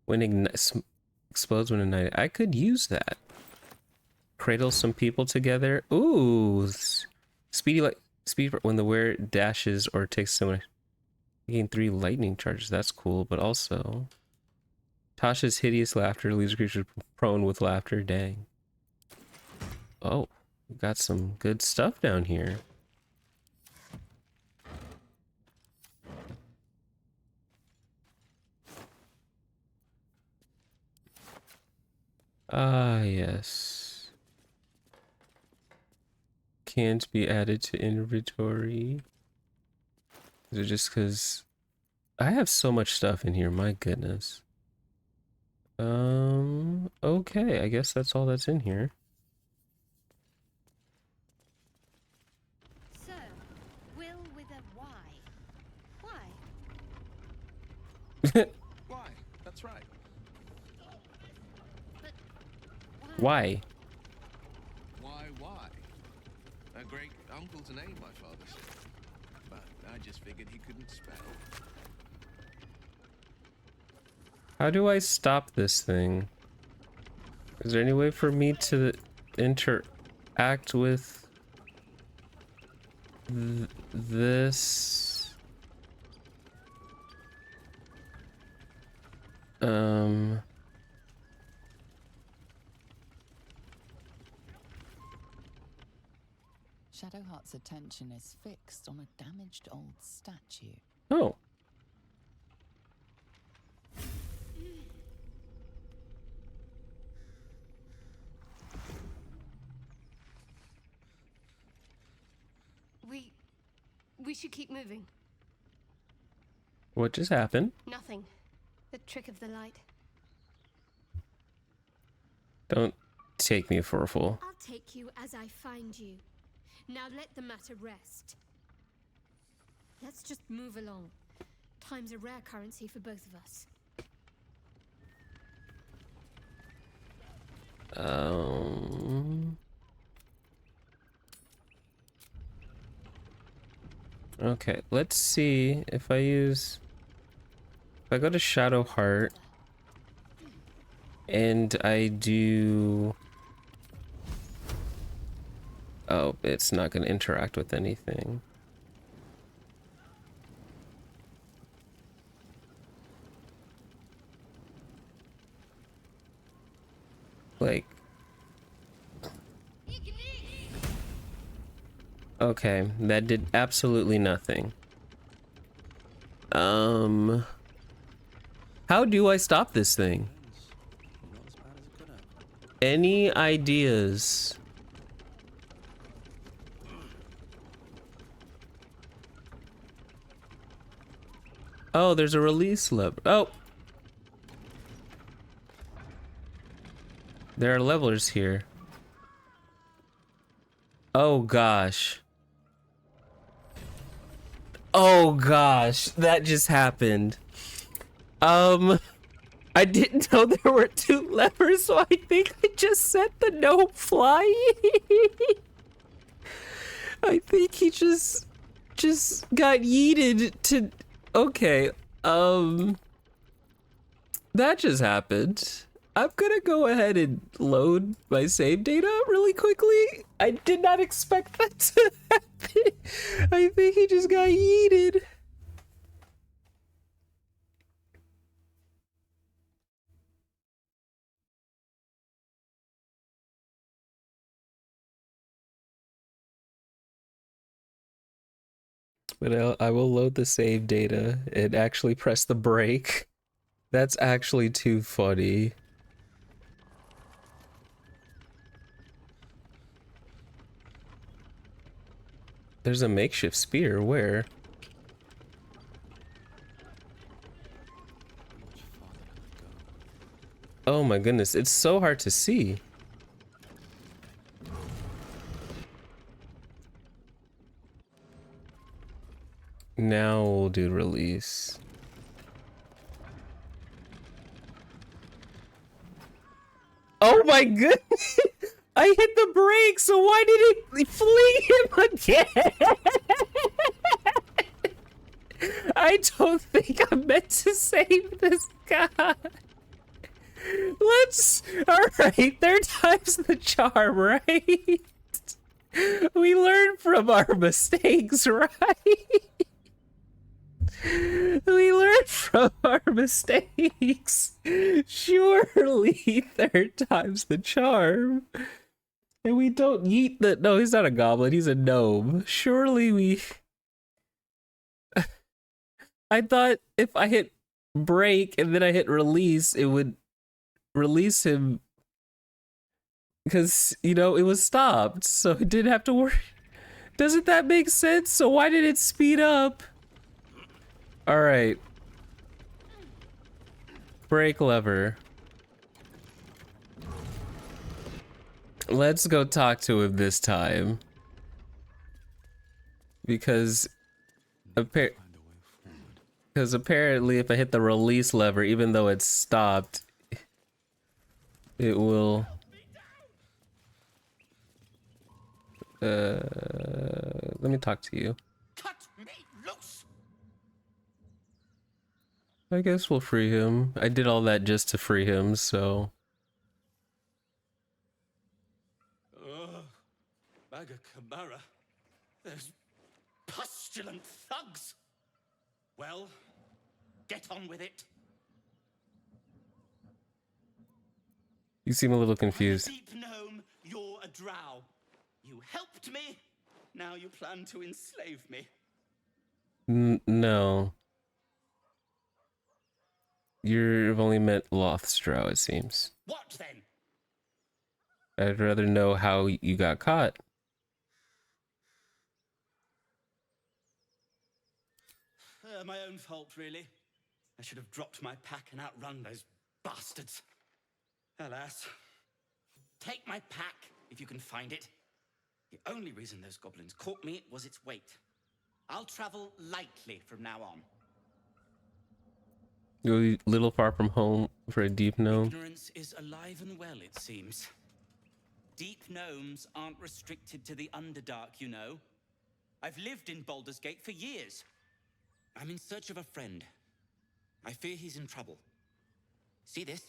When explodes when ignited. I could use that. Cradle some people together. Ooh. Speed when the wearer dashes or takes someone. Gain 3 lightning charges. That's cool, but also Tasha's hideous laughter leaves a creature prone with laughter. Dang. Oh, we got some good stuff down here. Ah, yes. Can't be added to inventory. Is it just because I have so much stuff in here? My goodness. Okay, I guess that's all that's in here. So, Will with a Y. Why? Why? That's right. Why? Why? A great uncle's a name, my father said. But I just figured he couldn't spell. How do I stop this thing? Is there any way for me to interact with this? Shadowheart's attention is fixed on a damaged old statue. Oh. We should keep moving. What just happened? Nothing. The trick of the light. Don't take me for a fool. I'll take you as I find you. Now let the matter rest. Let's just move along. Time's a rare currency for both of us. Okay, let's see if I go to Shadowheart and I do... Oh, it's not going to interact with anything. Like... Okay, that did absolutely nothing. How do I stop this thing? Any ideas? Oh, there's a release lever. Oh! There are levels here. Oh gosh. Oh gosh, that just happened. I didn't know there were 2 levers, so I think I just set the no flying. I think he just got yeeted to... Okay, that just happened. I'm gonna go ahead and load my save data really quickly. I did not expect that to happen. I think he just got yeeted. But I will load the save data and actually press the break. That's actually too funny. There's a makeshift spear, where? Oh my goodness, it's so hard to see. Now we'll do release. Oh my goodness! I hit the brake, so why did it flee him again? I don't think I'm meant to save this guy. Alright, third time's the charm, right? We learn from our mistakes, right? We learn from our mistakes. Surely third time's the charm. And we don't yeet the... No, he's not a goblin, he's a gnome. Surely we... I thought if I hit break and then I hit release, it would release him. Because, you know, it was stopped, so it didn't have to worry. Doesn't that make sense? So why did it speed up? Alright. Brake lever. Let's go talk to him this time. Because apparently if I hit the release lever, even though it's stopped, it will... let me talk to you. Cut me loose! I guess we'll free him. I did all that just to free him, so... Bagacamara. Those pustulant thugs. Well, get on with it. You seem a little confused. Deep gnome, you're a drow. You helped me. Now you plan to enslave me. No. You've only met Lothstrow, it seems. What then? I'd rather know how you got caught. My own fault, really. I should have dropped my pack and outrun those bastards. Alas. Take my pack, if you can find it. The only reason those goblins caught me was its weight. I'll travel lightly from now on. You're a little far from home for a deep gnome. Ignorance is alive and well, it seems. Deep gnomes aren't restricted to the Underdark, you know. I've lived in Baldur's Gate for years. I'm in search of a friend. I fear he's in trouble. See this?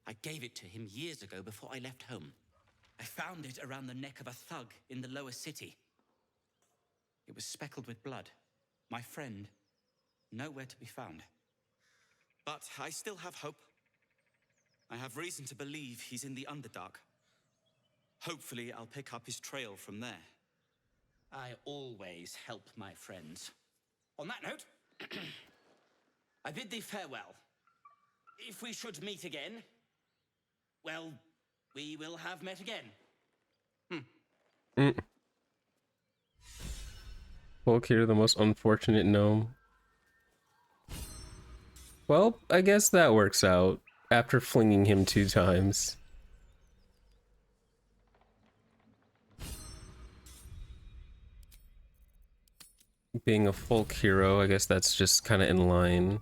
I gave it to him years ago before I left home. I found it around the neck of a thug in the lower city. It was speckled with blood. My friend, nowhere to be found. But I still have hope. I have reason to believe he's in the Underdark. Hopefully, I'll pick up his trail from there. I always help my friends. On that note, I bid thee farewell. If we should meet again, well, we will have met again. Volkir, the most unfortunate gnome. Well, I guess that works out after flinging him 2 times. Being a folk hero, I guess that's just kind of in line.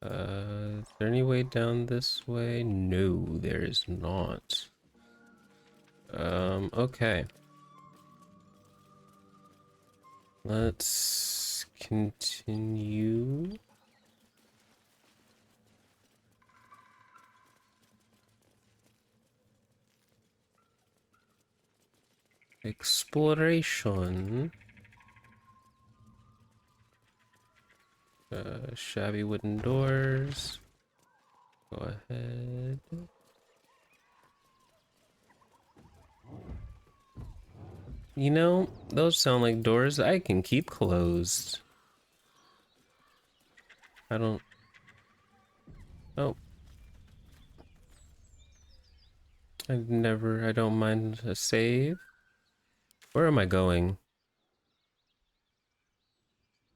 Is there any way down this way? No, there is not. Okay. Let's Continue. Exploration. Shabby wooden doors. Go ahead. You know, those sound like doors I can keep closed. I don't... Oh. I don't mind a save. Where am I going?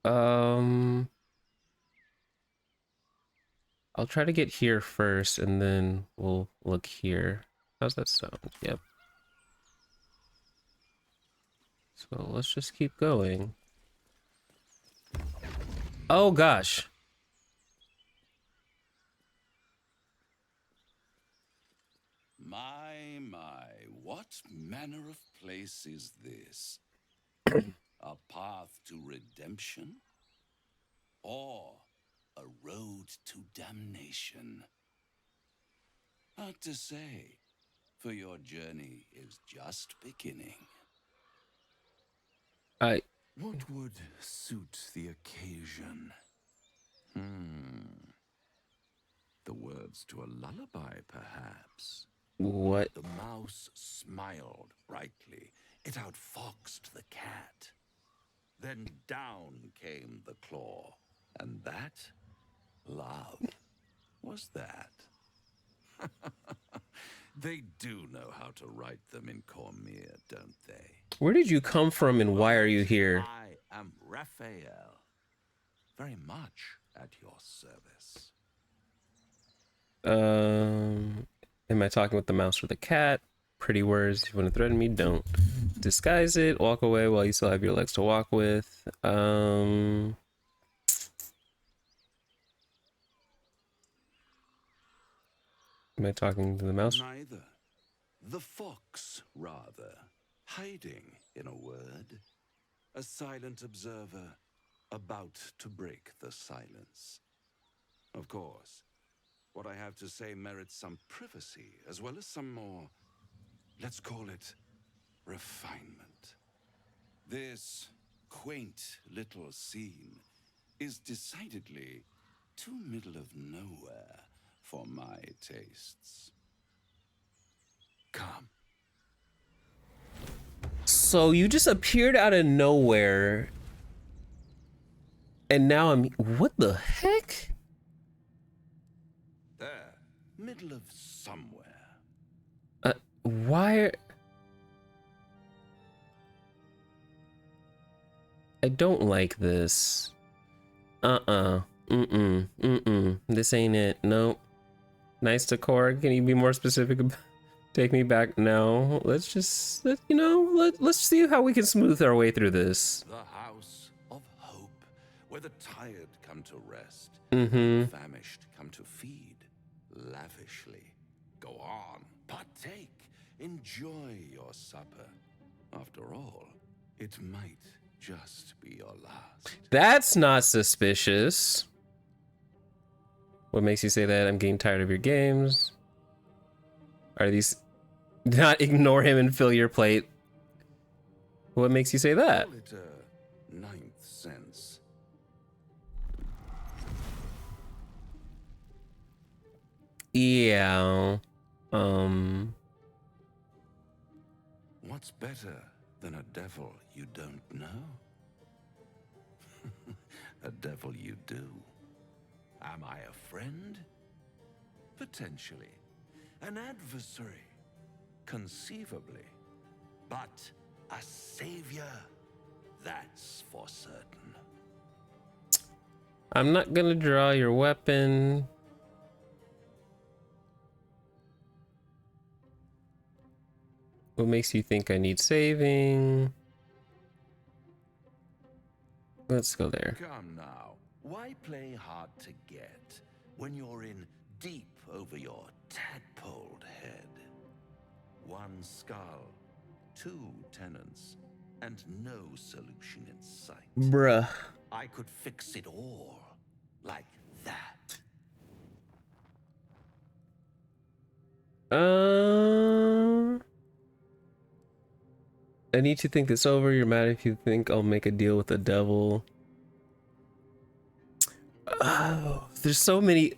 I'll try to get here first and then we'll look here. How's that sound? Yep. So let's just keep going. Oh gosh. My, what manner of place is this? A path to redemption? Or a road to damnation? Hard to say, for your journey is just beginning. What would suit the occasion? The words to a lullaby, perhaps. What? The mouse smiled brightly. It outfoxed the cat. Then down came the claw. And that, love, was that. They do know how to write them in Cormier, don't they? Where did you come from and why are you here? I am Raphael. Very much at your service. Am I talking with the mouse or the cat? Pretty words. If you want to threaten me, don't. Disguise it. Walk away while you still have your legs to walk with. Am I talking to the mouse? Neither. The fox, rather. Hiding, in a word. A silent observer, about to break the silence. Of course, what I have to say merits some privacy, as well as some more, let's call it, refinement. This quaint little scene is decidedly too middle of nowhere for my tastes. Come. So you just appeared out of nowhere. And now I'm... What the heck? There. Middle of somewhere. Why... I don't like this. This ain't it. Nope. Nice decor. Can you be more specific? Take me back. No. Let's just, let's see how we can smooth our way through this. The house of hope, where the tired come to rest, Mm-hmm. famished come to feed, lavishly. Go on, partake, enjoy your supper. After all, it might just be your last. That's not suspicious. What makes you say that? I'm getting tired of your games. Are these... Not ignore him and fill your plate. What makes you say that? Call it a ninth sense. Yeah. What's better than a devil you don't know? A devil you do. Am I a friend? Potentially. An adversary? Conceivably. But a savior? That's for certain. I'm not gonna draw your weapon. What makes you think I need saving? Let's go there. Come now. Why play hard to get when you're in deep over your tadpoled head? One skull, two tenants, and no solution in sight. Bruh. I could fix it all. Like that. I need to think this over. You're mad if you think I'll make a deal with the devil. Oh, there's so many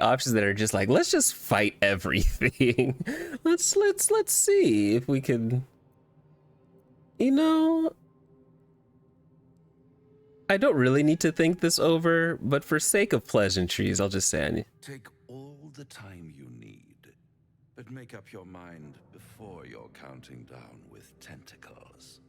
options that are just like, let's just fight everything. let's see if we can, you know, I don't really need to think this over, but for sake of pleasantries, I'll just say I need. Take all the time you need, but make up your mind before you're counting down with tentacles.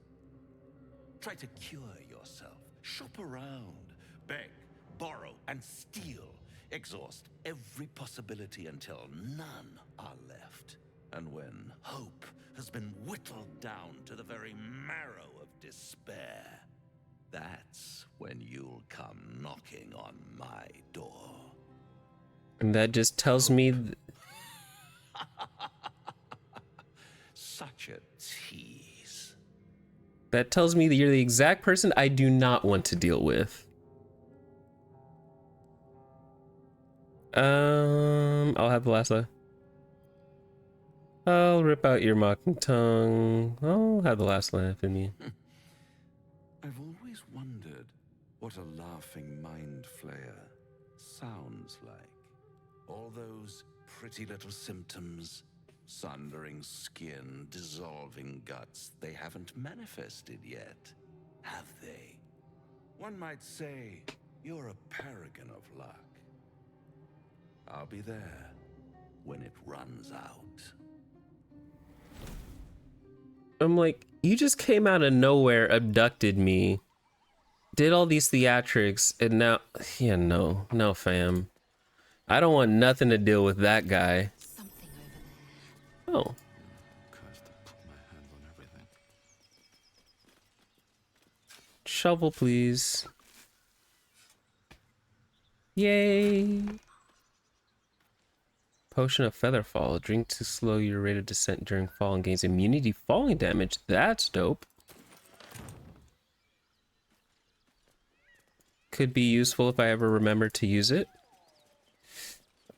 Try to cure yourself. Shop around. Beg, borrow, and steal. Exhaust every possibility until none are left. And when hope has been whittled down to the very marrow of despair, that's when you'll come knocking on my door. And that just tells me... Such a tease. That tells me that you're the exact person I do not want to deal with. I'll have the last laugh. I'll rip out your mocking tongue. I'll have the last laugh in me. I've always wondered what a laughing mind flayer sounds like. All those pretty little symptoms, sundering skin, dissolving guts, they haven't manifested yet, have they? One might say you're a paragon of luck. I'll be there when it runs out. I'm like, you just came out of nowhere, abducted me, did all these theatrics, and now, yeah, no, fam. I don't want nothing to deal with that guy. Oh. Shovel, please. Yay. Potion of Featherfall. Drink to slow your rate of descent during fall and gains immunity falling damage. That's dope. Could be useful if I ever remember to use it.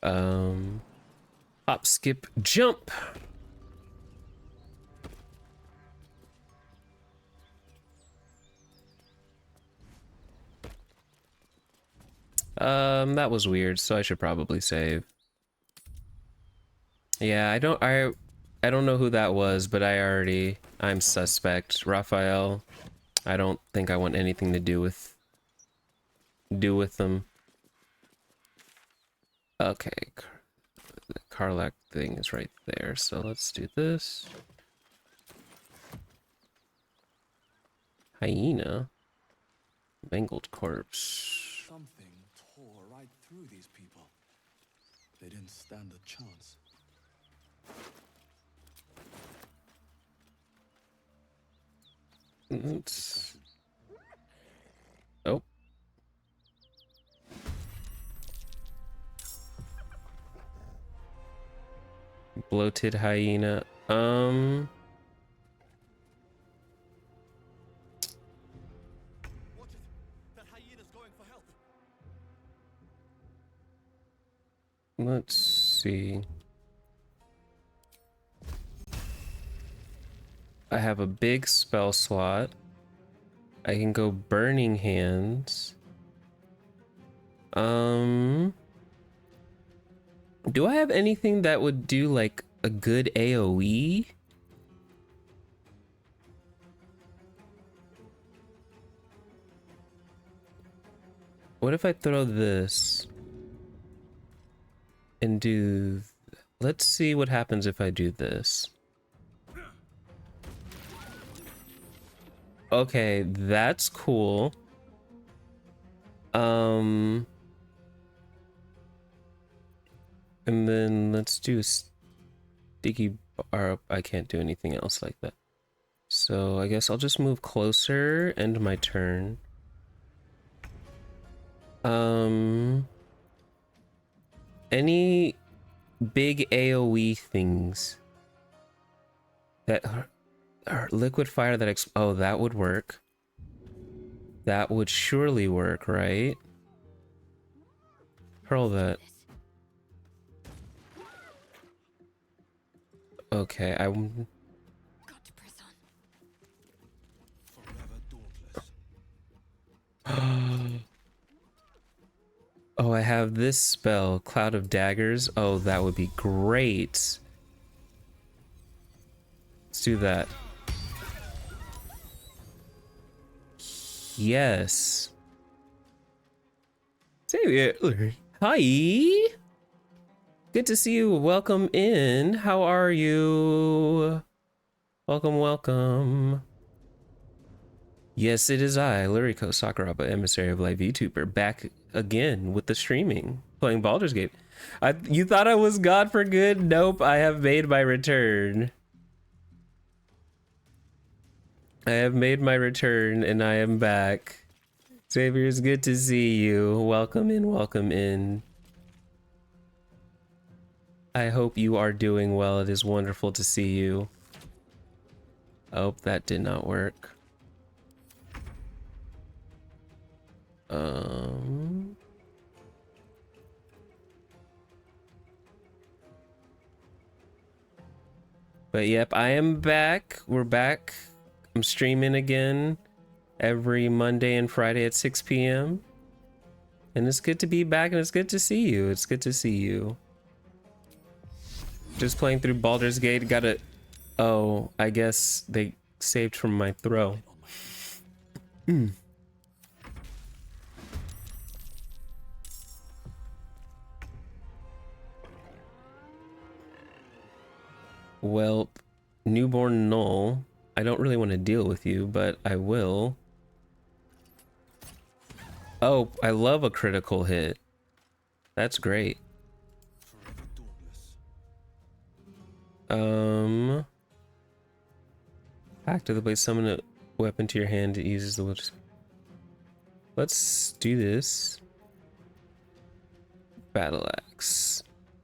Hop, skip, jump. That was weird, so I should probably save. Yeah, I don't know who that was, but I'm suspect. Raphael, I don't think I want anything to do with them. Okay, the Karlak thing is right there, so let's do this. Hyena. Mangled corpse. Something tore right through these people. They didn't stand a chance. Oh. Bloated hyena. Let's see. I have a big spell slot. I can go Burning Hands. Do I have anything that would do like a good AoE? What if I throw this and do... Let's see what happens if I do this. Okay, that's cool. And then let's do sticky bar. I can't do anything else like that. So I guess I'll just move closer, end my turn. Any big AoE things that are liquid fire that oh, that would work. That would surely work, right? Hurl that. Okay, I'm... Oh, I have this spell, Cloud of Daggers. Oh, that would be great. Let's do that. Yes. Xavier, hi. Good to see you. Welcome in. How are you? Welcome, welcome. Yes, it is I, Luriko Sakuraba, Emissary of Light VTuber, back again with the streaming, playing Baldur's Gate. You thought I was gone for good? Nope, I have made my return. I have made my return and I am back. Xavier, it's good to see you. Welcome in, welcome in. I hope you are doing well. It is wonderful to see you. Oh, that did not work. But yep, I am back. We're back. I'm streaming again every Monday and Friday at 6 p.m. And it's good to be back and it's good to see you. It's good to see you. Just playing through Baldur's Gate. Gotta... Oh, I guess they saved from my throw. Well, newborn Null, I don't really want to deal with you, but I will. Oh, I love a critical hit. That's great. Back to the blade, summon a weapon to your hand. It uses the witch. Let's do this. Battle axe.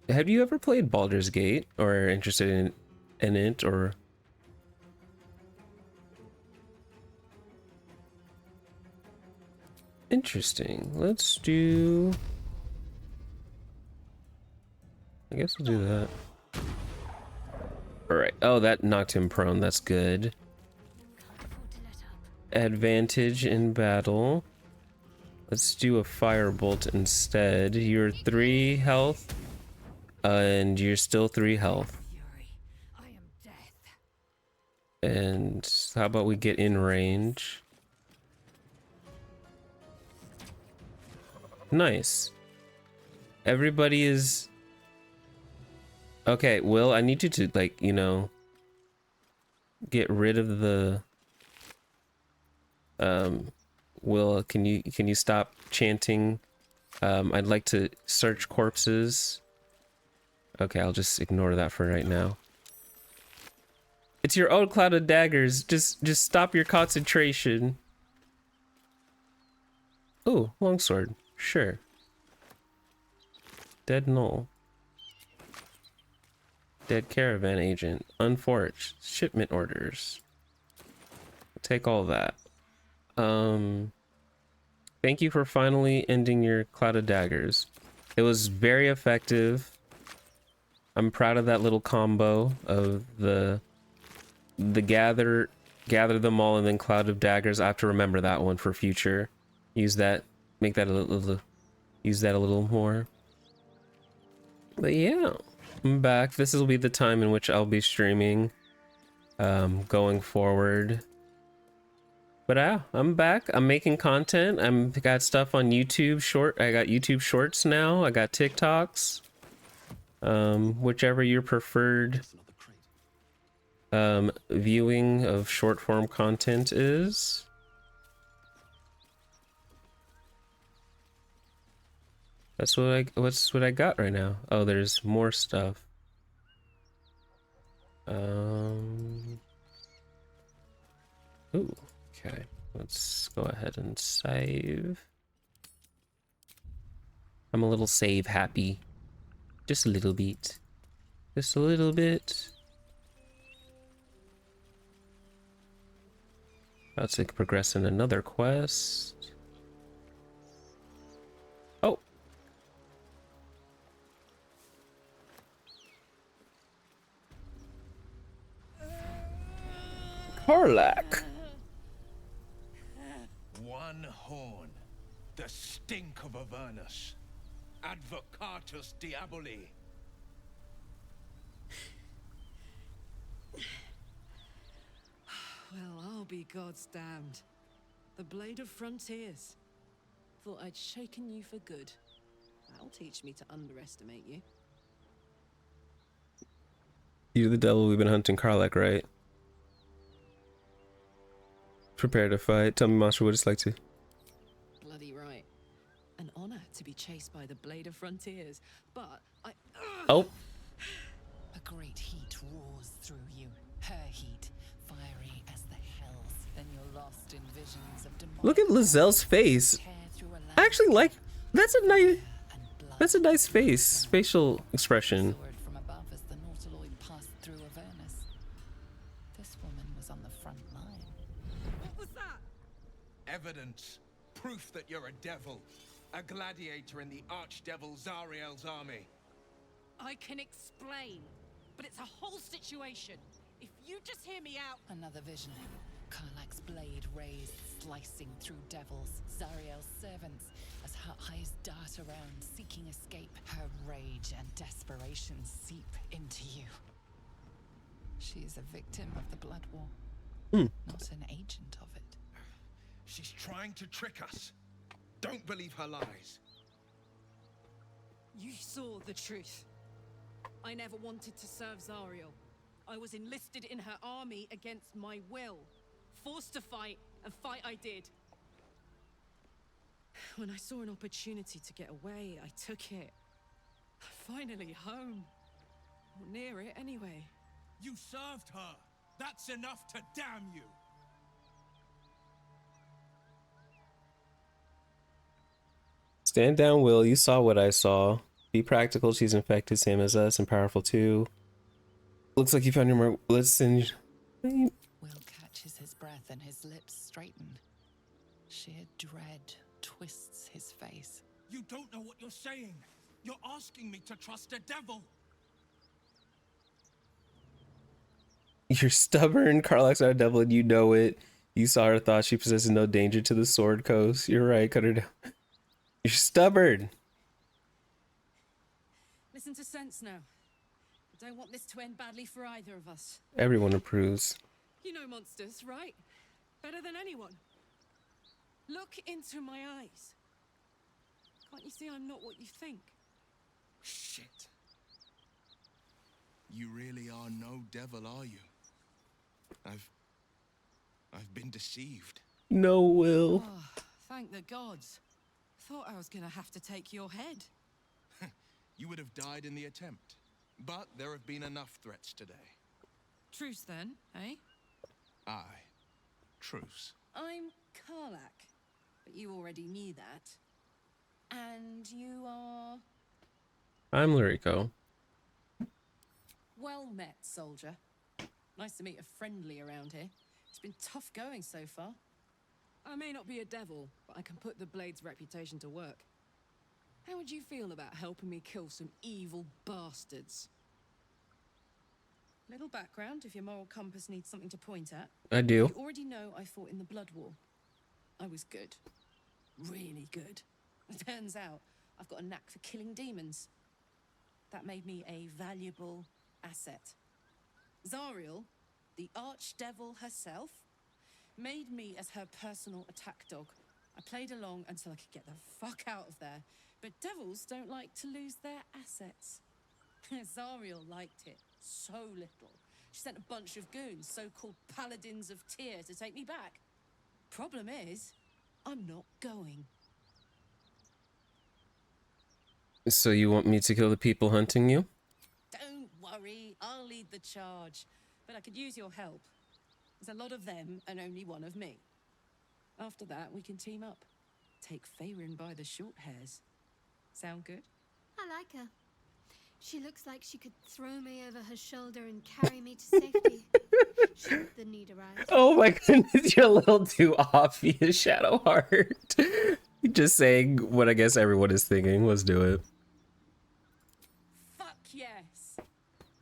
Have you ever played Baldur's Gate or are interested in it or? Interesting. Let's do. I guess we'll do that. All right. Oh, that knocked him prone. That's good. Advantage in battle. Let's do a firebolt instead. You're 3 health, and you're still 3 health. And how about we get in range? Nice. Everybody is... Okay, Will, I need you to, like, you know, get rid of the... Will, can you stop chanting? I'd like to search corpses. Okay, I'll just ignore that for right now. It's your own Cloud of Daggers. Just stop your concentration. Ooh, longsword. Sure. Dead Knoll. Dead caravan agent. Unforged. Shipment orders. Take all that. Thank you for finally ending your Cloud of Daggers. It was very effective. I'm proud of that little combo of the gather them all and then Cloud of Daggers. I have to remember that one for future. Use that, make that a little, use that a little more. But yeah, I'm back. This will be the time in which I'll be streaming going forward. But yeah, I'm back. I'm making content. I've got stuff on YouTube short. I got YouTube Shorts now. I got TikToks. Whichever your preferred viewing of short form content is. That's what I got right now. Oh, there's more stuff. Ooh. Okay, let's go ahead and save. I'm a little save happy. Just a little bit. Just a little bit. About to progress in another quest. Oh. Karlach. One horn. The stink of Avernus. Advocatus Diaboli. Well, I'll be God's damned. The Blade of Frontiers. Thought I'd shaken you for good. That'll teach me to underestimate you. You're the devil, we've been hunting Karlach, right? Prepare to fight. Tell me, Monster, what it's like to. Bloody right. An honor to be chased by the Blade of Frontiers, but I... Oh. A great heat roars through you. Her heat, fiery as the hells. Then you're lost in visions of demonic. Look at Lazelle's face. I actually like. That's a nice face. Facial expression. From above as the Nautiloid passed through Avernus. This woman was on the front line. What was that? Evidence. Proof that you're a devil. A gladiator in the archdevil Zariel's army. I can explain, but it's a whole situation. If you just hear me out... Another vision. Karlach's blade raised, slicing through devils, Zariel's servants, as her eyes dart around, seeking escape. Her rage and desperation seep into you. She is a victim of the Blood War, not an agent of it. She's trying to trick us. Don't believe her lies. You saw the truth. I never wanted to serve Zariel. I was enlisted in her army against my will. Forced to fight, and fight I did. When I saw an opportunity to get away, I took it. Finally home. Or near it, anyway. You served her. That's enough to damn you. Stand down, Will. You saw what I saw. Be practical. She's infected, same as us, and powerful too. Looks like you found your mark. Listen. Will catches his breath and his lips straighten. Sheer dread twists his face. You don't know what you're saying. You're asking me to trust a devil. You're stubborn. Karlach's not a devil, and you know it. You saw her, thought she possesses no danger to the Sword Coast. You're right. Cut her down. You're stubborn. Listen to sense now. I don't want this to end badly for either of us. Everyone approves. You know monsters, right? Better than anyone. Look into my eyes. Can't you see I'm not what you think? Shit. You really are no devil, are you? I've been deceived. No, Will. Oh, thank the gods. Thought I was gonna have to take your head. You would have died in the attempt. But there have been enough threats today. Truce then, eh? Aye. Truce. I'm Karlach, but you already knew that. And you are... I'm Lurico. Well met, soldier. Nice to meet a friendly around here. It's been tough going so far. I may not be a devil, but I can put the Blade's reputation to work. How would you feel about helping me kill some evil bastards? Little background, if your moral compass needs something to point at. I do. You already know I fought in the Blood War. I was good. Really good. It turns out I've got a knack for killing demons. That made me a valuable asset. Zariel, the archdevil herself, made me as her personal attack dog. I played along until I could get the fuck out of there. But devils don't like to lose their assets. Zariel liked it so little. She sent a bunch of goons, so-called paladins of Tyr, to take me back. Problem is, I'm not going. So you want me to kill the people hunting you? Don't worry, I'll lead the charge. But I could use your help. There's a lot of them and only one of me. After that, we can team up. Take Faerun by the short hairs. Sound good? I like her. She looks like she could throw me over her shoulder and carry me to safety. Should the need arise. Oh my goodness, you're a little too obvious, Shadowheart. Just saying what I guess everyone is thinking. Let's do it. Fuck yes!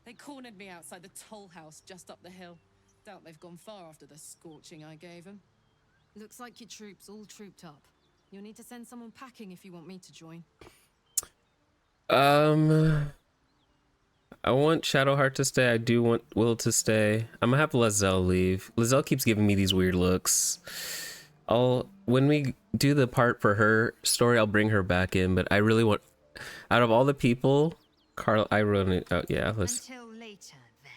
They cornered me outside the toll house just up the hill. Doubt they've gone far after the scorching I gave them. Looks like your troops all trooped up. You'll need to send someone packing if you want me to join. I want Shadowheart to stay. I do want Will to stay. I'm gonna have Lizelle leave. Lizelle keeps giving me these weird looks. When we do the part for her story, I'll bring her back in, but I really want, out of all the people, I wrote it out. Yeah, let's. Until later, then.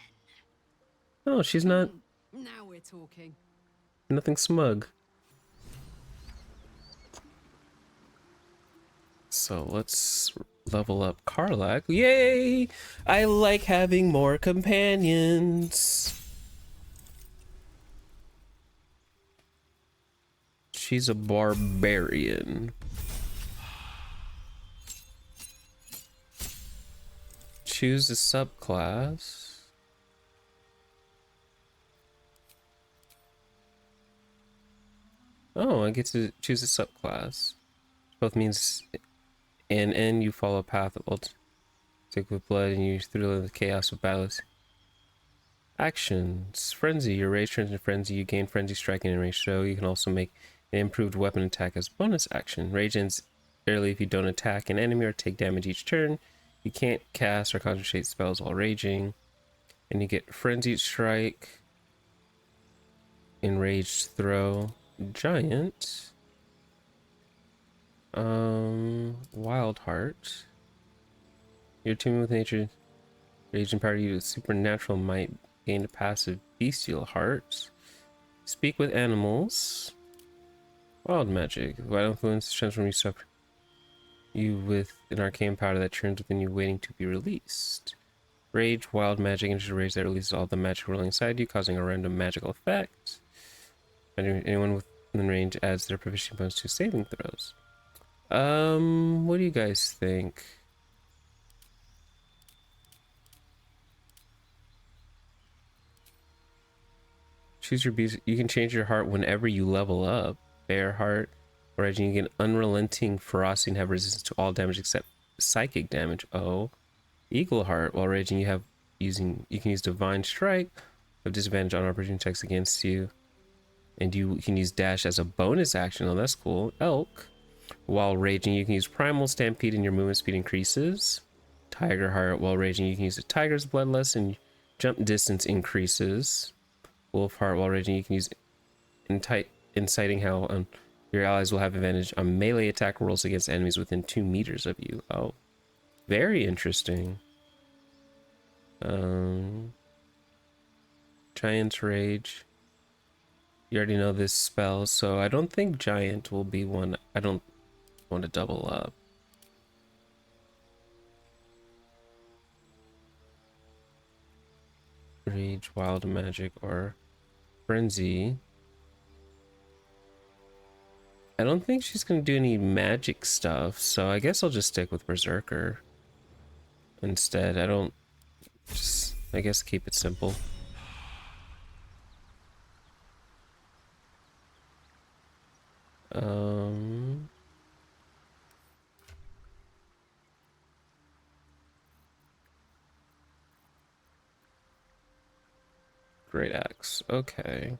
No, she's not. Now we're talking. Nothing smug. So let's level up Karlach. Yay! I like having more companions. She's a barbarian. Choose a subclass. Oh, I get to choose a subclass. Both means and you follow a path of ultimate with blood and you thrill the chaos of battles. Actions. Frenzy. Your rage turns into frenzy. You gain frenzy striking and range, so you can also make an improved weapon attack as bonus action. Rage ends early if you don't attack an enemy or take damage each turn. You can't cast or concentrate spells while raging. And you get frenzied strike, enraged throw, giant, wild heart. You're tuned with nature. Rage empowered you with supernatural might. Gain a passive bestial heart. Speak with animals. Wild magic. Wild influence transform you with an arcane power that turns within you, waiting to be released. Rage, wild magic, enters rage that releases all the magic rolling inside you, causing a random magical effect. Anyone within range adds their proficiency bonus to saving throws. What do you guys think? Choose your beast. You can change your heart whenever you level up. Bear heart, or raging, you get unrelenting ferocity and have resistance to all damage except psychic damage. Oh, eagle heart. While raging, you can use divine strike, have disadvantage on opportunity checks against you, and you can use dash as a bonus action. Oh, that's cool. Elk. While raging, you can use primal stampede and your movement speed increases. Tiger heart. While raging, you can use a tiger's bloodlust and jump distance increases. Wolf heart. While raging, you can use inciting howl. Your allies will have advantage on melee attack rolls against enemies within 2 meters of you. Oh, very interesting. Giant's rage. You already know this spell, so I don't think giant will be one. I don't want to double up. Rage, wild magic, or frenzy. I don't think she's gonna do any magic stuff, so I guess I'll just stick with Berserker instead. I guess keep it simple. Great axe. Okay.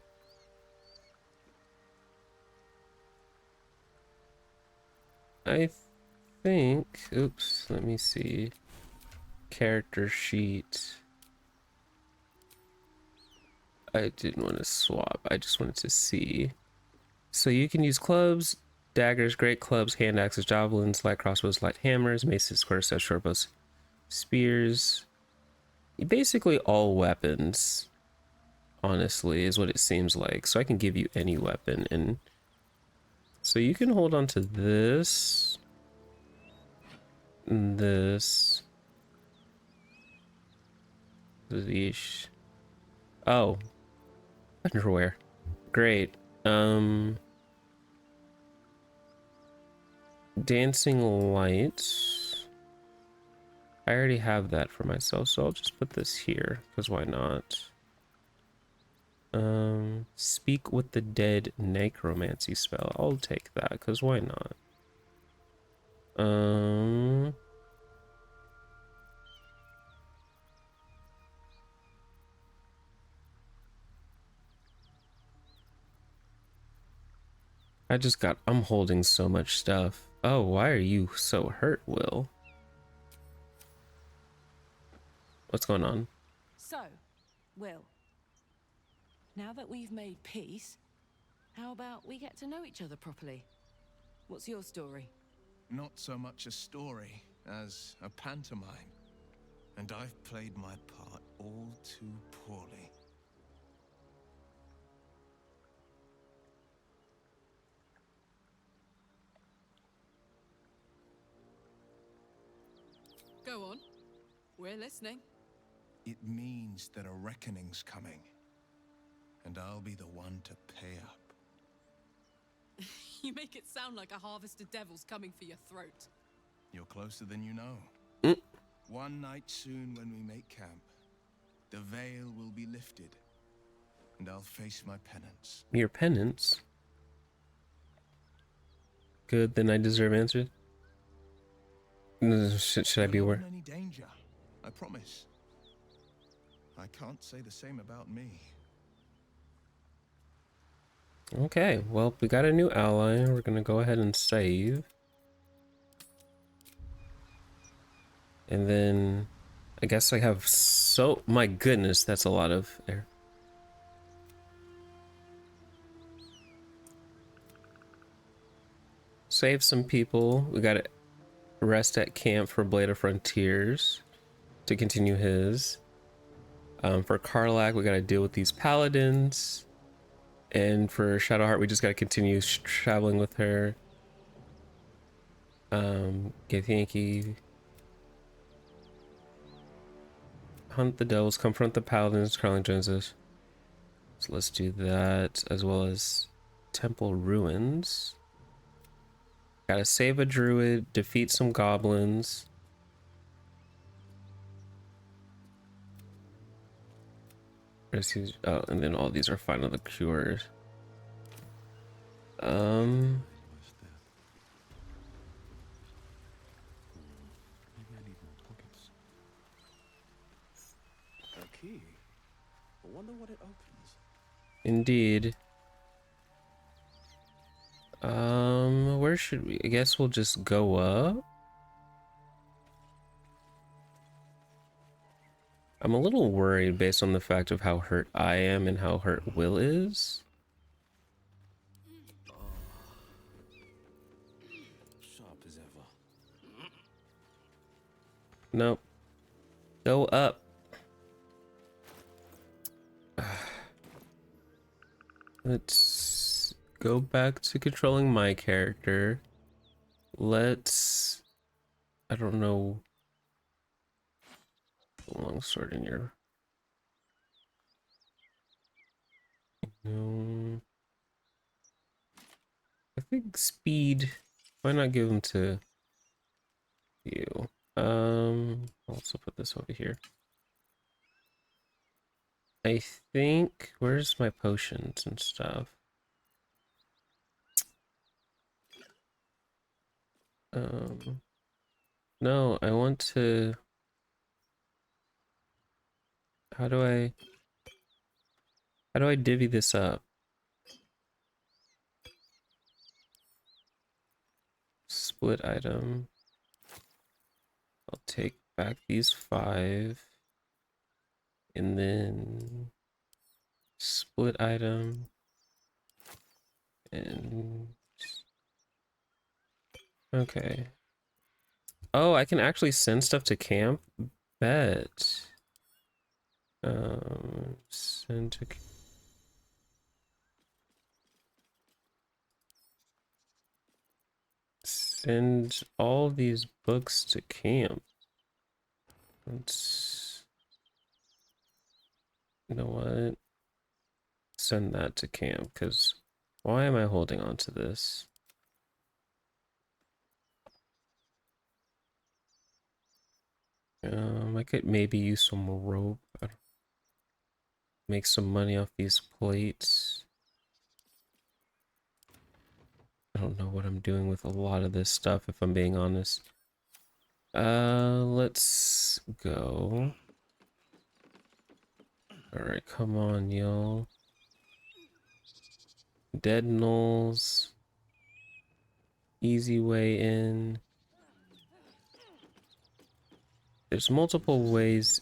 I think, oops, let me see. Character sheet. I didn't want to swap, I just wanted to see. So you can use clubs, daggers, great clubs, hand axes, javelins, light crossbows, light hammers, maces, quarterstaffs, shortbows, spears. Basically all weapons, honestly, is what it seems like. So I can give you any weapon, and so you can hold on to this, this, these. Oh, underwear. Great. Dancing lights. I already have that for myself, so I'll just put this here, because why not? Speak with the dead necromancy spell. I'll take that, because why not? I'm holding so much stuff. Oh, why are you so hurt, Will? What's going on? So, Will, now that we've made peace, how about we get to know each other properly? What's your story? Not so much a story as a pantomime. And I've played my part all too poorly. Go on. We're listening. It means that a reckoning's coming. And I'll be the one to pay up. You make it sound like a harvest of devils coming for your throat. You're closer than you know. One night soon when we make camp, the veil will be lifted. And I'll face my penance. Your penance? Good, then I deserve answers. Should I be aware? Any danger, I promise. I can't say the same about me. Okay, well, we got a new ally. We're gonna go ahead and save. And then I guess I have my goodness, that's a lot of air. Save some people. We gotta rest at camp for Blade of Frontiers to continue his. For Karlak, we gotta deal with these paladins. And for Shadowheart, we just gotta continue traveling with her. Get Yankee. Hunt the devils, confront the paladins, Carling Joneses. So let's do that, as well as Temple Ruins. Gotta save a druid, defeat some goblins. Oh, and then all these are final the cures. Key. I wonder what it opens. Indeed. Where should we? I guess we'll just go up. I'm a little worried based on the fact of how hurt I am and how hurt Will is. Sharp as ever. Nope. Go up. Let's go back to controlling my character. Let's... I don't know... Long sword in your... No... I think speed... Why not give him to you? I'll also put this over here. I think... Where's my potions and stuff? No, I want to... How do I divvy this up? Split item. I'll take back these 5. And then split item. And okay. Oh, I can actually send stuff to camp? Bet. Send to... Send all these books to camp. Let's... You know what? Send that to camp, because why am I holding on to this? I could maybe use some rope. Make some money off these plates. I don't know what I'm doing with a lot of this stuff, if I'm being honest. Let's go. Alright, come on, y'all. Dead gnolls. Easy way in. There's multiple ways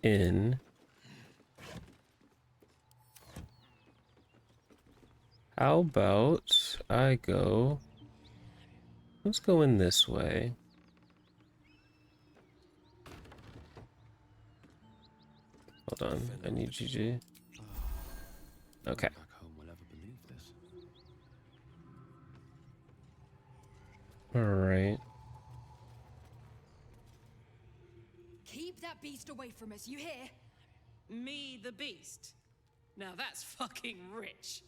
in. How about I go... Let's go in this way. Hold on, I need you to... Okay. Alright. Keep that beast away from us, you hear? Me, the beast? Now that's fucking rich.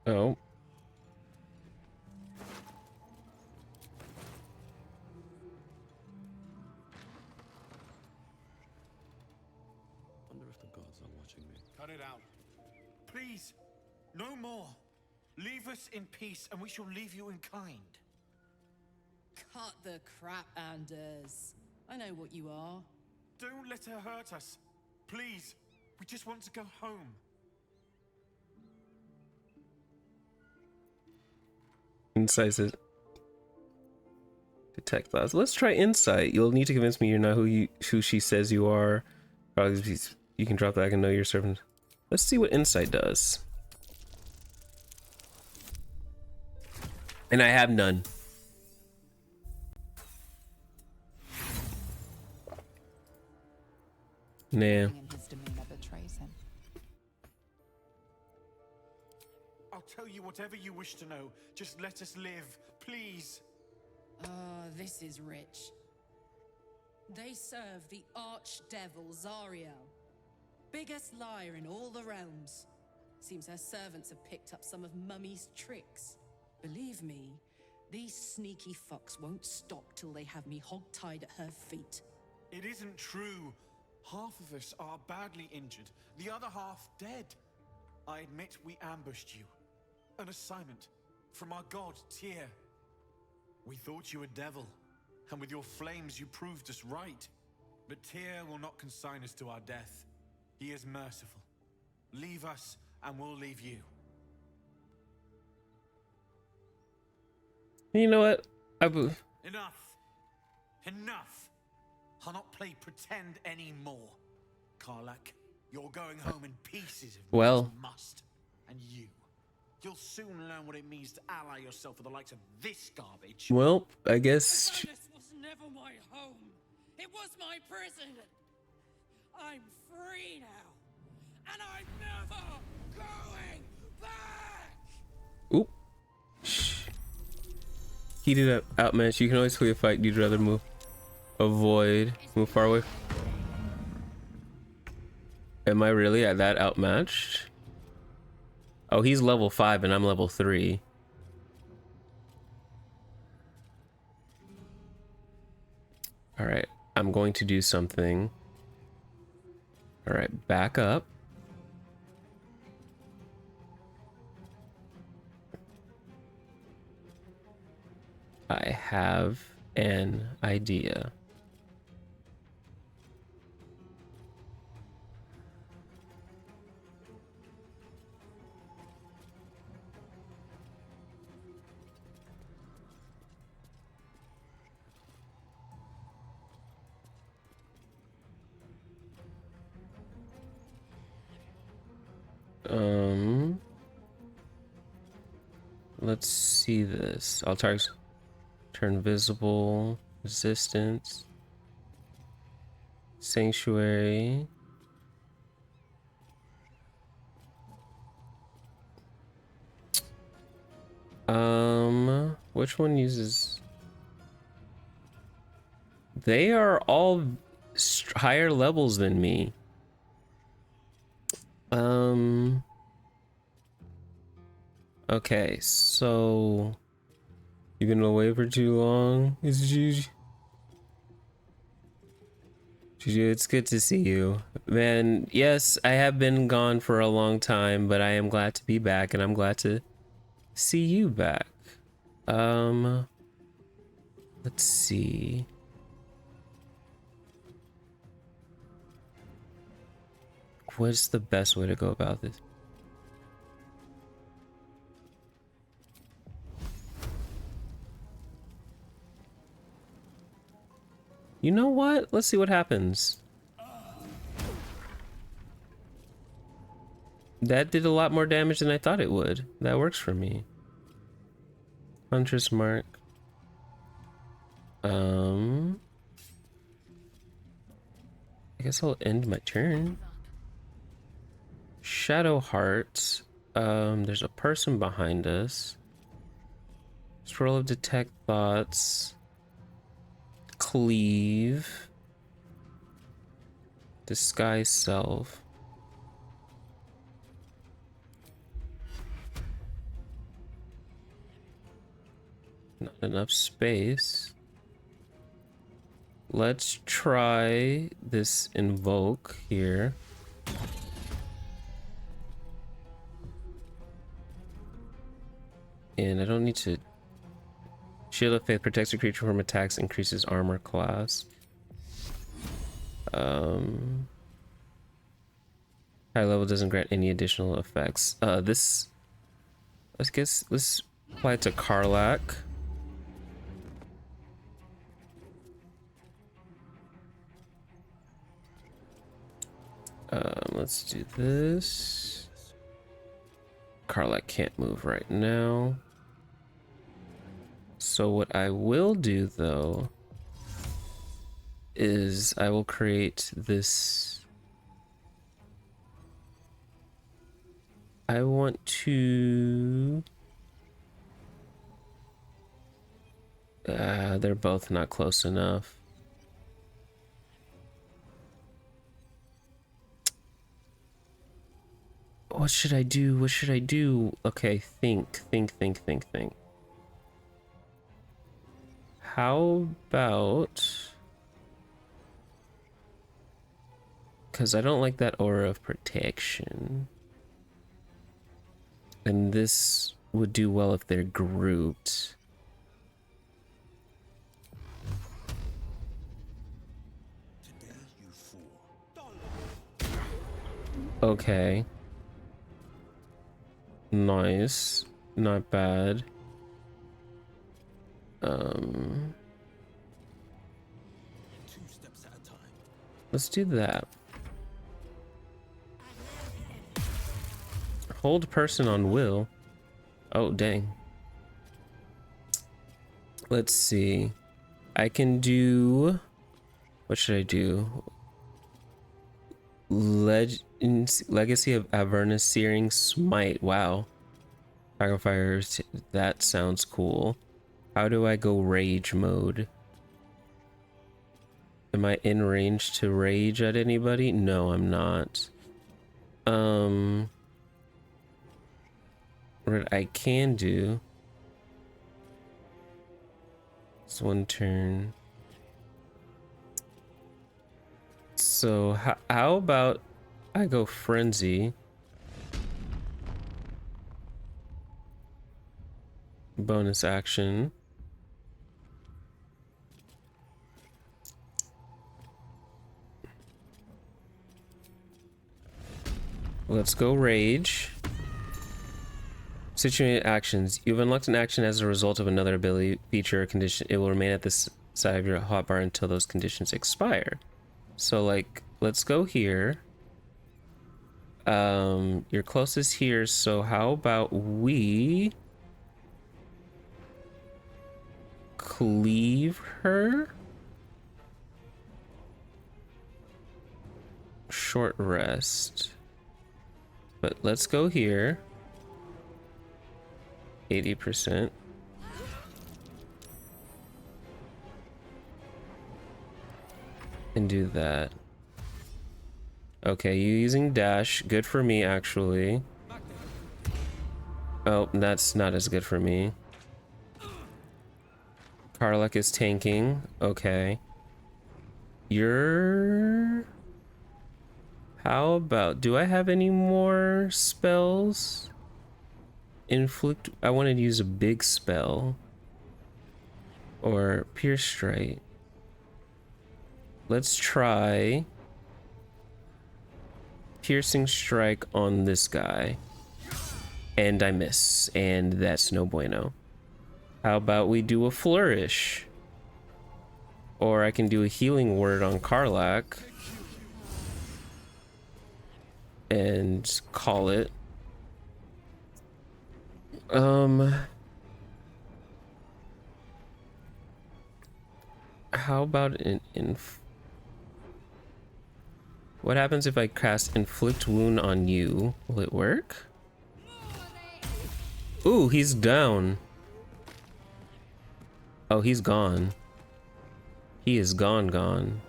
Oh. Wonder if the gods are watching me. Cut it out. Please, no more. Leave us in peace, and we shall leave you in kind. Cut the crap, Anders. I know what you are. Don't let her hurt us. Please, we just want to go home. Insight says detect thoughts. Let's try insight. You'll need to convince me you're not who she says you are. Probably you can drop that. I can know your servant. Let's see what insight does. And I have none. Nah. His demeanor betrays him. I'll tell you whatever you wish to know. Just let us live, please. Ah, this is rich. They serve the archdevil Zariel. Biggest liar in all the realms. Seems her servants have picked up some of Mummy's tricks. Believe me, these sneaky fucks won't stop till they have me hog-tied at her feet. It isn't true. Half of us are badly injured, the other half dead. I admit we ambushed you. An assignment from our god, Tyr. We thought you a devil, and with your flames you proved us right. But Tyr will not consign us to our death. He is merciful. Leave us, and we'll leave you. You know what? Enough! Enough! I'll not play pretend anymore. Karlak, you're going home in pieces if well, you must. And you'll soon learn what it means to ally yourself with the likes of this garbage. Well, I guess... This was never my home. It was my prison. I'm free now. And I'm never going back! Oop. Shh. Heated up, outmatched. You can always flee a fight. You'd rather move. Avoid. Move far away. Am I really at that outmatched? Oh, he's level 5 and I'm level 3. Alright, I'm going to do something. Alright, back up. I have an idea. Let's see this. I'll turn visible, resistance, sanctuary. Which one uses? They are all higher levels than me. Okay, so you've been away for too long. Juju, it's good to see you. Man, yes, I have been gone for a long time, but I am glad to be back, and I'm glad to see you back. Let's see. What's the best way to go about this? You know what? Let's see what happens. That did a lot more damage than I thought it would. That works for me. Huntress Mark. I guess I'll end my turn. Shadow Heart. There's a person behind us. Scroll of Detect Thoughts. Cleave. Disguise Self. Not enough space. Let's try this Invoke here. And I don't need to... Shield of Faith protects a creature from attacks, increases armor class. High level doesn't grant any additional effects. Let's apply it to Karlak. Let's do this. Karlak can't move right now. So what I will do though is I will create this. I want to... they're both not close enough. What should I do? What should I do? Okay, think. How about... Because I don't like that aura of protection. And this would do well if they're grouped. Okay. Nice. Not bad. Let's do that. Hold person on will. Oh, dang. Let's see. I can do... What should I do? Legacy of Avernus Searing Smite. Wow. Fire. That sounds cool. How do I go rage mode? Am I in range to rage at anybody? No, I'm not. What I can do... It's one turn. So how about I go Frenzy? Bonus action. Let's go Rage. Situated actions. You've unlocked an action as a result of another ability, feature, or condition. It will remain at this side of your hotbar until those conditions expire. So, like, let's go here. You're closest here, so how about we cleave her? Short rest. But let's go here. 80%. And do that. Okay, you using dash. Good for me, actually. Oh, that's not as good for me. Karlak is tanking. Okay. You're... How about... Do I have any more spells? Inflict... I wanted to use a big spell. Or Pierce Strike. Let's try... Piercing Strike on this guy. And I miss. And that's no bueno. How about we do a Flourish? Or I can do a Healing Word on Karlach. And call it. How about an what happens if I cast Inflict Wound on you? Will it work? Ooh, he's down. Oh, he's gone. He is gone.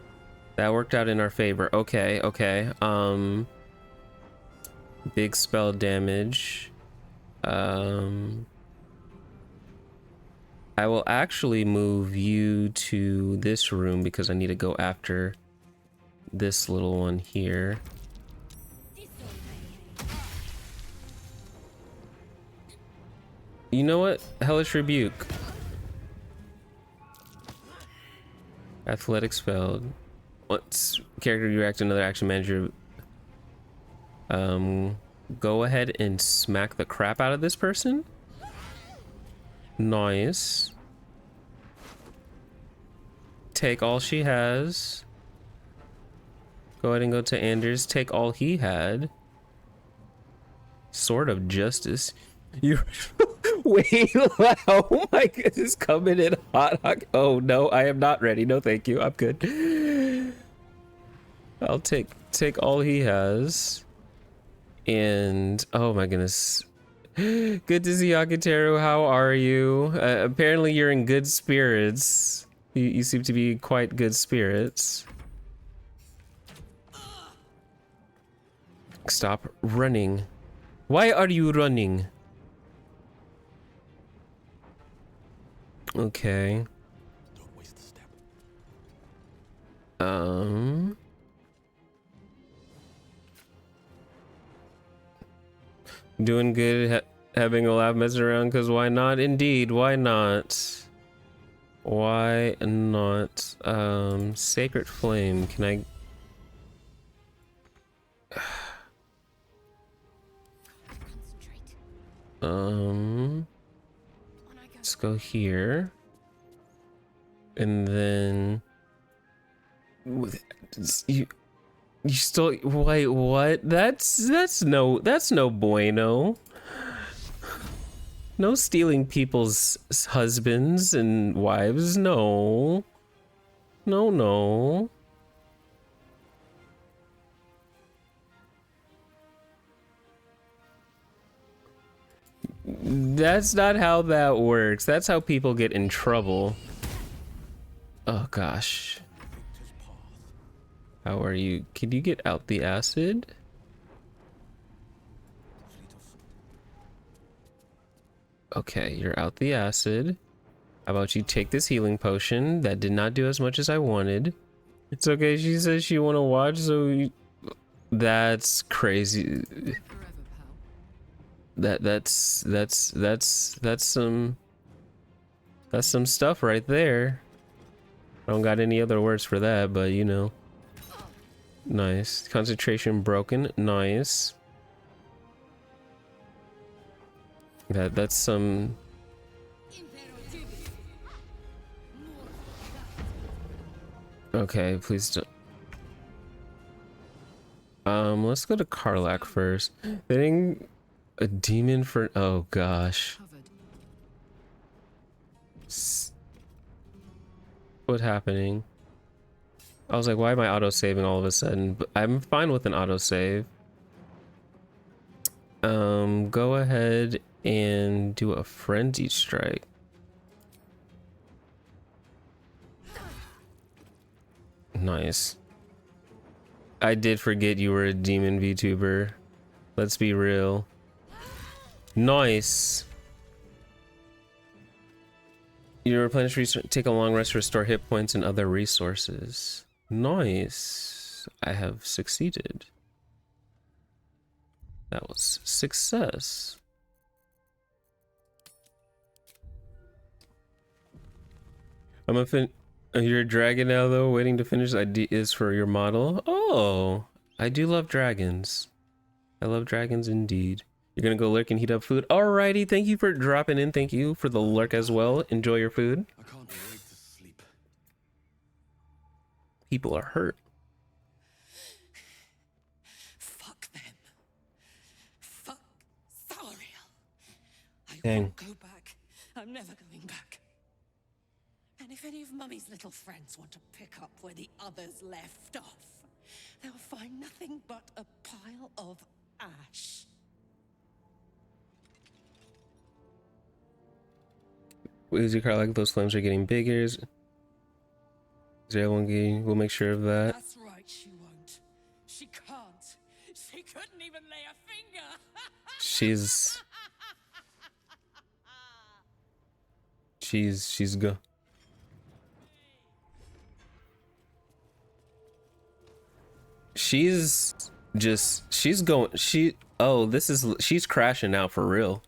That worked out in our favor. Okay, okay. Big spell damage. I will actually move you to this room because I need to go after this little one here. You know what? Hellish Rebuke. Athletic spell. Once character react to another action manager. Go ahead and smack the crap out of this person. Nice. Take all she has. Go ahead and go to Anders. Take all he had. Sword of Justice. You wait. Oh my goodness, coming in hot. Oh no, I am not ready. No, thank you. I'm good. I'll take all he has. And oh my goodness. Good to see Akiteru. How are you? Apparently you're in good spirits. You seem to be quite good spirits. Stop running. Why are you running? Okay. Don't waste a step. Doing good, having a laugh, messing around, because why not? Indeed, why not? Why not? Sacred Flame, can I... Let's go here. And then... You still wait, what? That's no bueno. No stealing people's husbands and wives, no. No. That's not how that works. That's how people get in trouble. Oh gosh. How are you? Can you get out the acid? Okay, you're out the acid. How about you take this healing potion? That did not do as much as I wanted. It's okay, she says she want to watch, so that's crazy. That's some stuff right there. I don't got any other words for that, but you know. Nice. Concentration broken. Nice. That's some... Okay, please don't... let's go to Karlach first. They didn't... A demon for... Oh gosh. What's happening? I was like, why am I auto-saving all of a sudden? But I'm fine with an auto-save. Go ahead and do a frenzy strike. Nice. I did forget you were a demon VTuber. Let's be real. Nice. You replenish, take a long rest to restore hit points and other resources. Nice. I have succeeded. That was success. I'm a you're a dragon now though, waiting to finish ideas for your model. Oh, I do love dragons. I love dragons indeed. You're gonna go lurk and heat up food. Alrighty, thank you for dropping in. Thank you for the lurk as well. Enjoy your food. I can't wait to sleep. People are hurt. Fuck them. Fuck Thariel. I Dang. won't go back. I'm never going back. And if any of Mummy's little friends want to pick up where the others left off, they'll find nothing but a pile of ash. Is your car like those flames are getting bigger? Is there one game? We'll make sure of that. That's right, she won't. She can't. She couldn't even lay a finger. She's go. She's going. She's crashing out for real.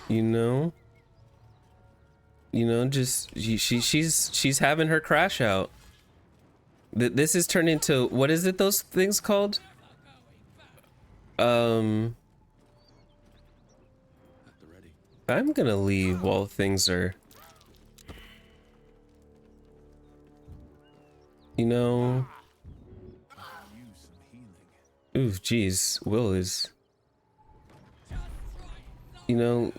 You know, she's having her crash out. This is turned into, what is it, those things called? I'm gonna leave while things are, you know. Ooh, geez, Will is, you know,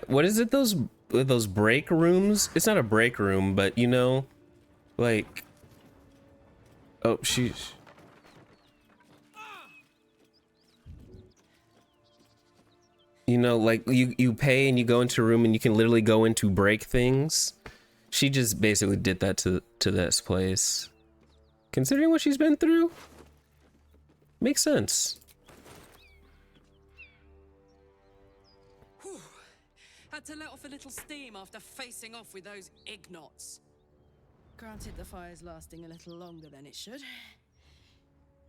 what is it, those break rooms? It's not a break room, but you know, like, oh, you know, like you pay and you go into a room and you can literally go in to break things. She just basically did that to this place. Considering what she's been through, makes sense. Had to let off a little steam after facing off with those ignots. Granted, the fire's lasting a little longer than it should.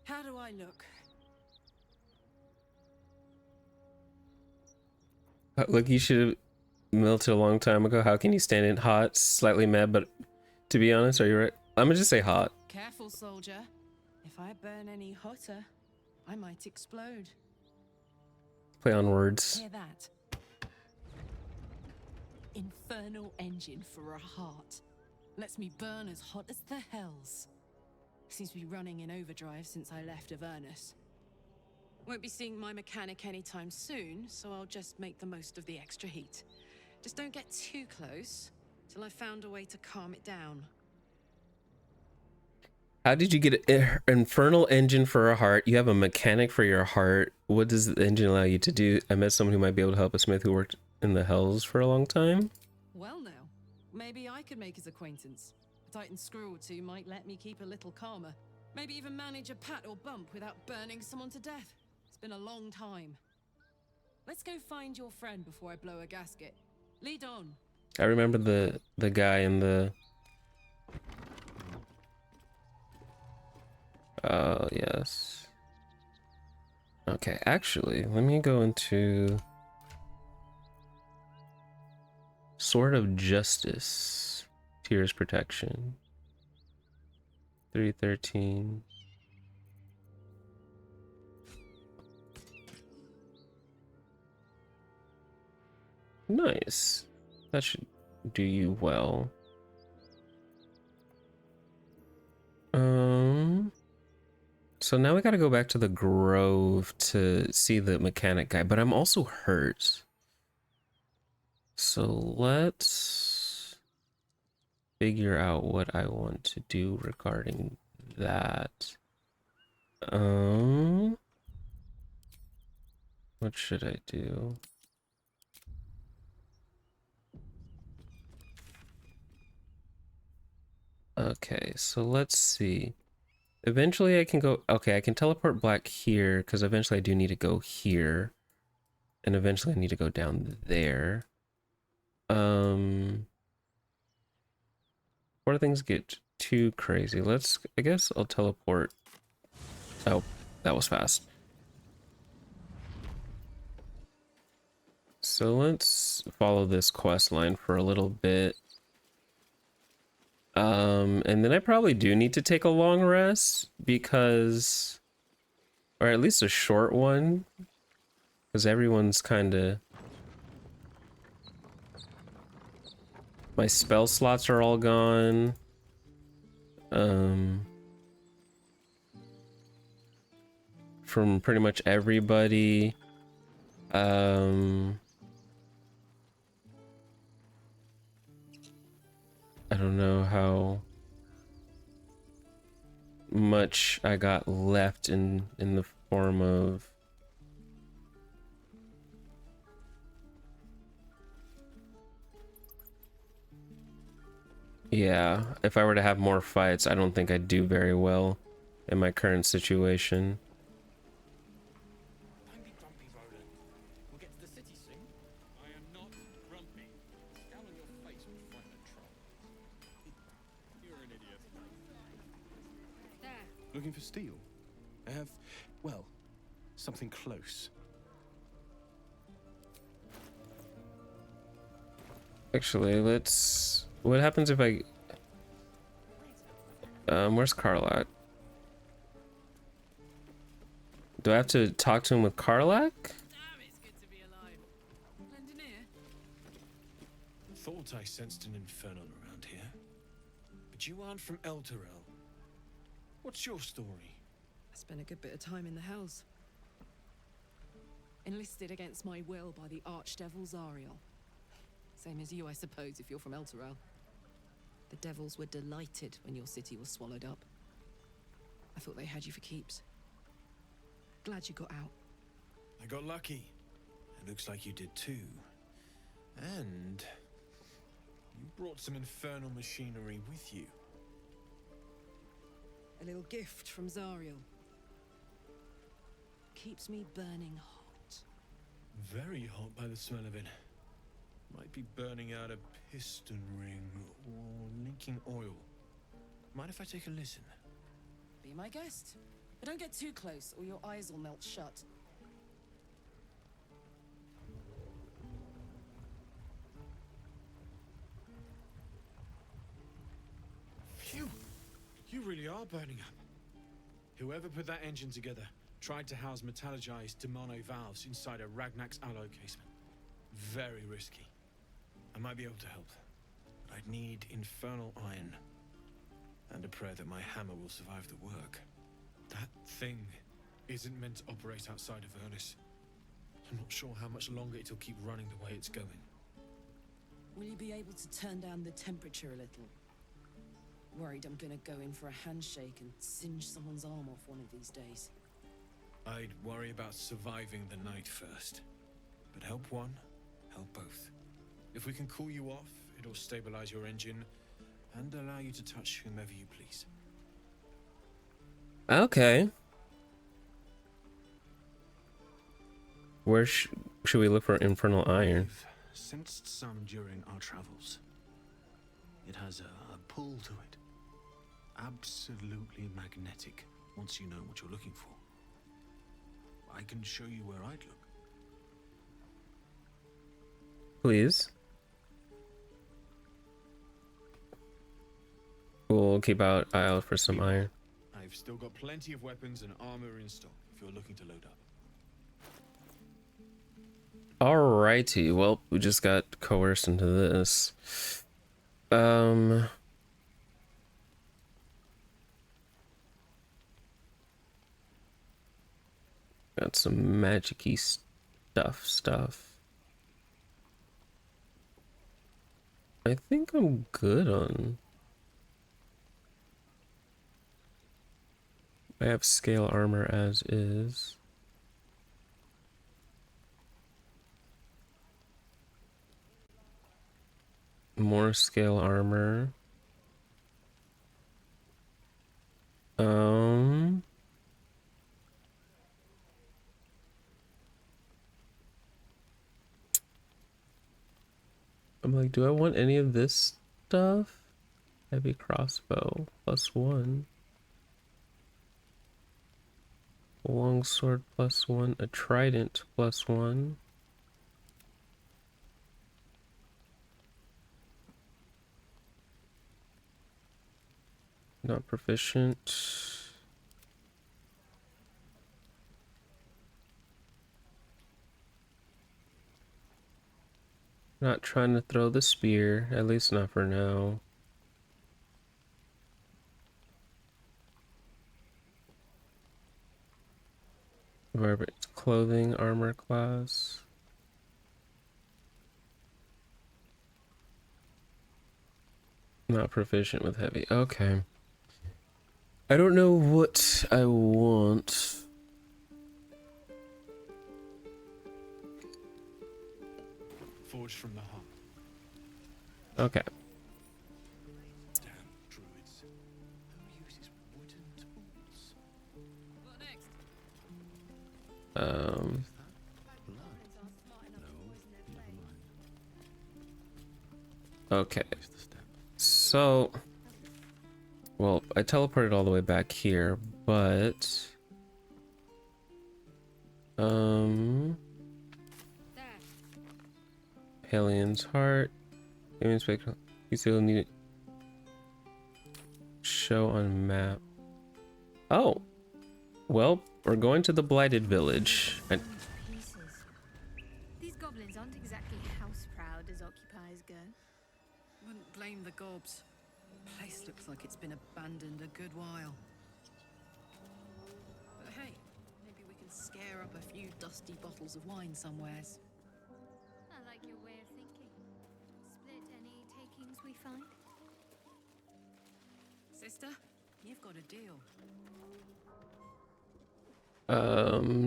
How do I look? Look, you should have melted a long time ago. How can you stand it hot? Slightly mad, but to be honest, are you right? I'm gonna just say hot. Careful, soldier. If I burn any hotter, I might explode. Play on words. Hear that? Infernal engine for a heart. Lets me burn as hot as the hells. Seems to be running in overdrive since I left Avernus. Won't be seeing my mechanic anytime soon, so I'll just make the most of the extra heat. Just don't get too close till I've found a way to calm it down. How did you get an infernal engine for a heart? You have a mechanic for your heart. What does the engine allow you to do? I met someone who might be able to help a smith who worked in the hells for a long time. Well now, maybe I could make his acquaintance. A tighten screw or two might let me keep a little calmer. Maybe even manage a pat or bump without burning someone to death. It's been a long time. Let's go find your friend before I blow a gasket. Lead on. I remember the guy in the... Oh, yes. Okay, actually, let me go into... Sword of Justice. Tears Protection. 313. Nice. That should do you well. So now we gotta go back to the grove to see the mechanic guy, but I'm also hurt. So let's figure out what I want to do regarding that. What should I do? Okay, so let's see. Eventually I can go, okay, I can teleport back here because eventually I do need to go here. And eventually I need to go down there. Before things get too crazy, I guess I'll teleport. Oh, that was fast. So let's follow this quest line for a little bit. And then I probably do need to take a long rest because, or at least a short one, because everyone's kind of, my spell slots are all gone. From pretty much everybody. I don't know how much I got left in the form of yeah, if I were to have more fights, I don't think I'd do very well in my current situation. Don't be grumpy, Roland. We'll get to the city soon. I am not grumpy. Scowl on your face when you find a troll. You're an idiot. There. Looking for steel? I have, well, something close. Actually, let's... What happens if I... where's Karlak? Do I have to talk to him with Karlak? Thought I sensed an infernal around here. But you aren't from Elturel. What's your story? I spent a good bit of time in the Hells. Enlisted against my will by the Archdevil Zariel. Same as you, I suppose, if you're from Elturel. The devils were delighted when your city was swallowed up. I thought they had you for keeps. Glad you got out. I got lucky. It looks like you did too. And you brought some infernal machinery with you. A little gift from Zariel. Keeps me burning hot. Very hot by the smell of it. Might be burning out a piston ring or leaking oil. Mind if I take a listen? Be my guest. But don't get too close or your eyes will melt shut. Phew! You really are burning up. Whoever put that engine together tried to house metallurgized Demono valves inside a Ragnak's alloy casement. Very risky. I might be able to help, but I'd need infernal iron and a prayer that my hammer will survive the work. That thing isn't meant to operate outside of Vernus. I'm not sure how much longer it'll keep running the way it's going. Will you be able to turn down the temperature a little? Worried I'm gonna go in for a handshake and singe someone's arm off one of these days. I'd worry about surviving the night first. But help one, help both. If we can cool you off, it'll stabilize your engine and allow you to touch whomever you please. Okay. Where should we look for infernal iron? I've sensed some during our travels. It has a pull to it. Absolutely magnetic once you know what you're looking for. I can show you where I'd look. Please. We'll keep eye out for some iron. I've still got plenty of weapons and armor in stock if you're looking to load up. Alrighty, well, we just got coerced into this. Got some magic-y stuff. I think I'm good on... I have scale armor as is. More scale armor. Like, do I want any of this stuff? Heavy crossbow, +1. Longsword, +1. A trident, +1. Not proficient. Not trying to throw the spear, at least not for now. It's clothing, armor class. Not proficient with heavy. Okay. I don't know what I want. Forged from the heart. Okay. Damn druids. Who uses wooden tools? What next? Okay. So, well, I teleported all the way back here, but Helion's heart. You still need it. Show on map. Oh, well, we're going to the Blighted Village. These goblins aren't exactly house proud as occupiers go. Wouldn't blame the gobs. Place looks like it's been abandoned a good while. But hey, maybe we can scare up a few dusty bottles of wine somewheres. I like your way of thinking. Split any takings we find? Sister, you've got a deal.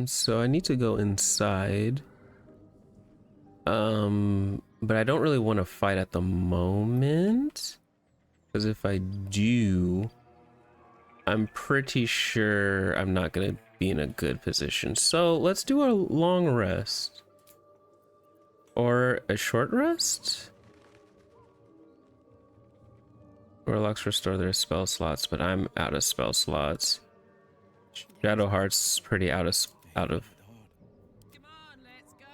So I need to go inside. But I don't really want to fight at the moment. Because if I do, I'm pretty sure I'm not going to be in a good position. So let's do a long rest. Or a short rest? Warlocks restore their spell slots, but I'm out of spell slots. Shadowheart's pretty out of. Come on, let's go.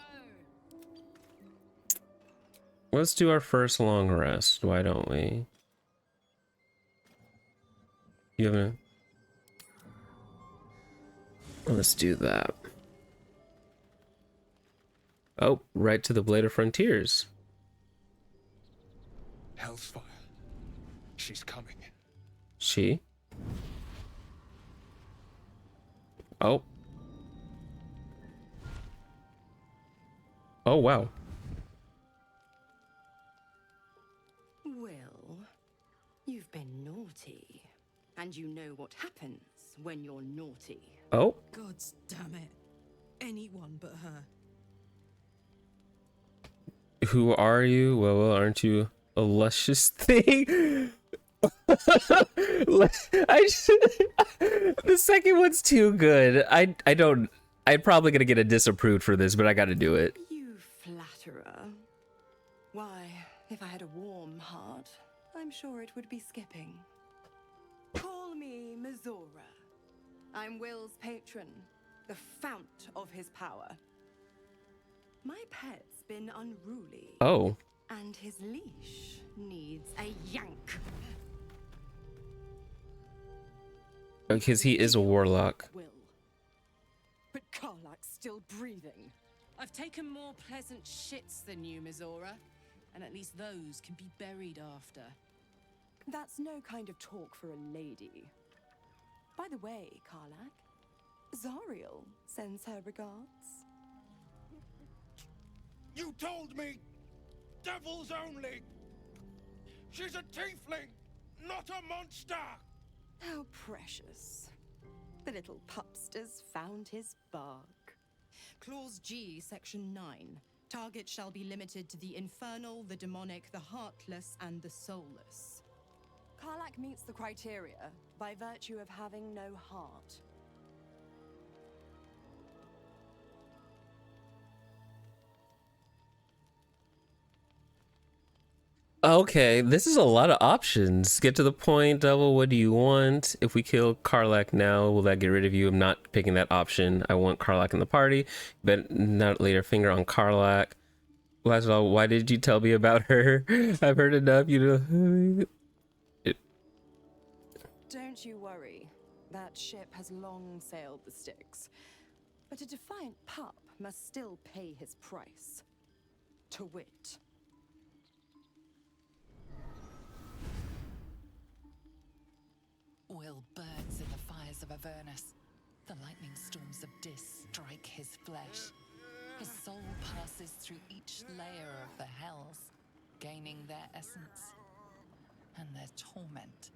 Let's do our first long rest. Why don't we? You haven't. Let's do that. Oh, right to the Blade of Frontiers. Hellsfire. She's coming. She? Oh. Oh, wow. Well, you've been naughty. And you know what happens when you're naughty. Oh. Gods damn it. Anyone but her. Who are you? Well, aren't you a luscious thing? The second one's too good. I'm probably gonna get a disapproved for this, but I gotta do it. You flatterer. Why, if I had a warm heart, I'm sure it would be skipping. Call me Mizora. I'm Will's patron, the fount of his power. My pet's been unruly. Oh. And his leash needs a yank. Because he is a warlock. Will. But Karlak's still breathing. I've taken more pleasant shits than you, Mizora. And at least those can be buried after. That's no kind of talk for a lady. By the way, Karlak, Zariel sends her regards. You told me devils only. She's a tiefling, not a monster. How precious. The little pupster's found his bark. Clause G, Section 9. Target shall be limited to the infernal, the demonic, the heartless, and the soulless. Karlak meets the criteria by virtue of having no heart. Okay, this is a lot of options. Get to the point, double. What do you want? If we kill Karlach now, will that get rid of you? I'm not picking that option. I want Karlach in the party, but not lay your finger on Karlach. Last of all, why did you tell me about her? I've heard enough, you know. Don't you worry. That ship has long sailed the Styx. But a defiant pup must still pay his price. To wit. Will burns in the fires of Avernus. The lightning storms of Dis strike his flesh. His soul passes through each layer of the hells, gaining their essence and their torment.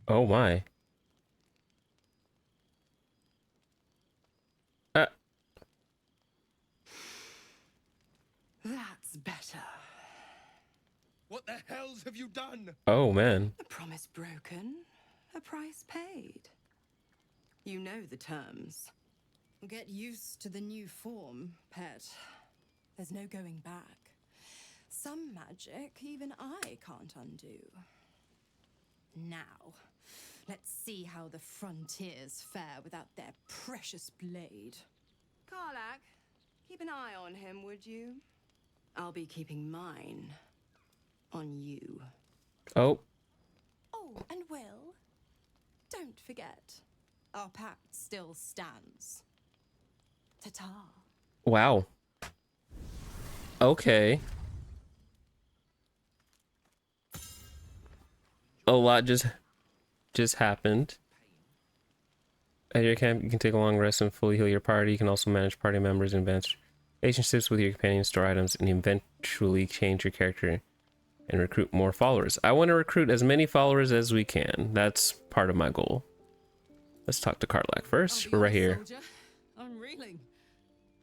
Oh my. That's better. What the hells have you done? Oh man. A promise broken, a price paid. You know the terms. Get used to the new form, pet. There's no going back. Some magic even I can't undo. Now, let's see how the frontiers fare without their precious blade. Karlach, keep an eye on him, would you? I'll be keeping mine on you. Oh. Oh, and Will, don't forget, our pact still stands. Ta-ta. Wow. Okay. A lot just happened. At your camp, you can take a long rest and fully heal your party. You can also manage party members and advance relationships with your companions, store items, and eventually change your character and recruit more followers. I want to recruit as many followers as we can. That's part of my goal. Let's talk to Karlach first. We're right here. Soldier. I'm reeling.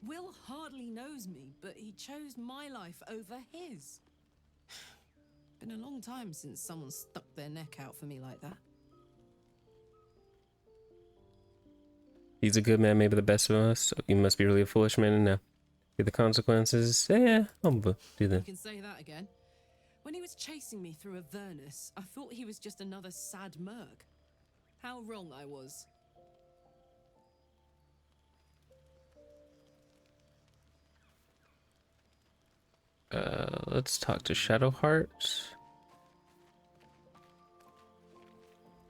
Will hardly knows me, but he chose my life over his. Been a long time since someone stuck their neck out for me like that. He's a good man, maybe the best of us. So you must be really a foolish man and get the consequences. Yeah, I'll do that. You can say that again. When he was chasing me through Avernus, I thought he was just another sad merc. How wrong I was. Let's talk to Shadowheart.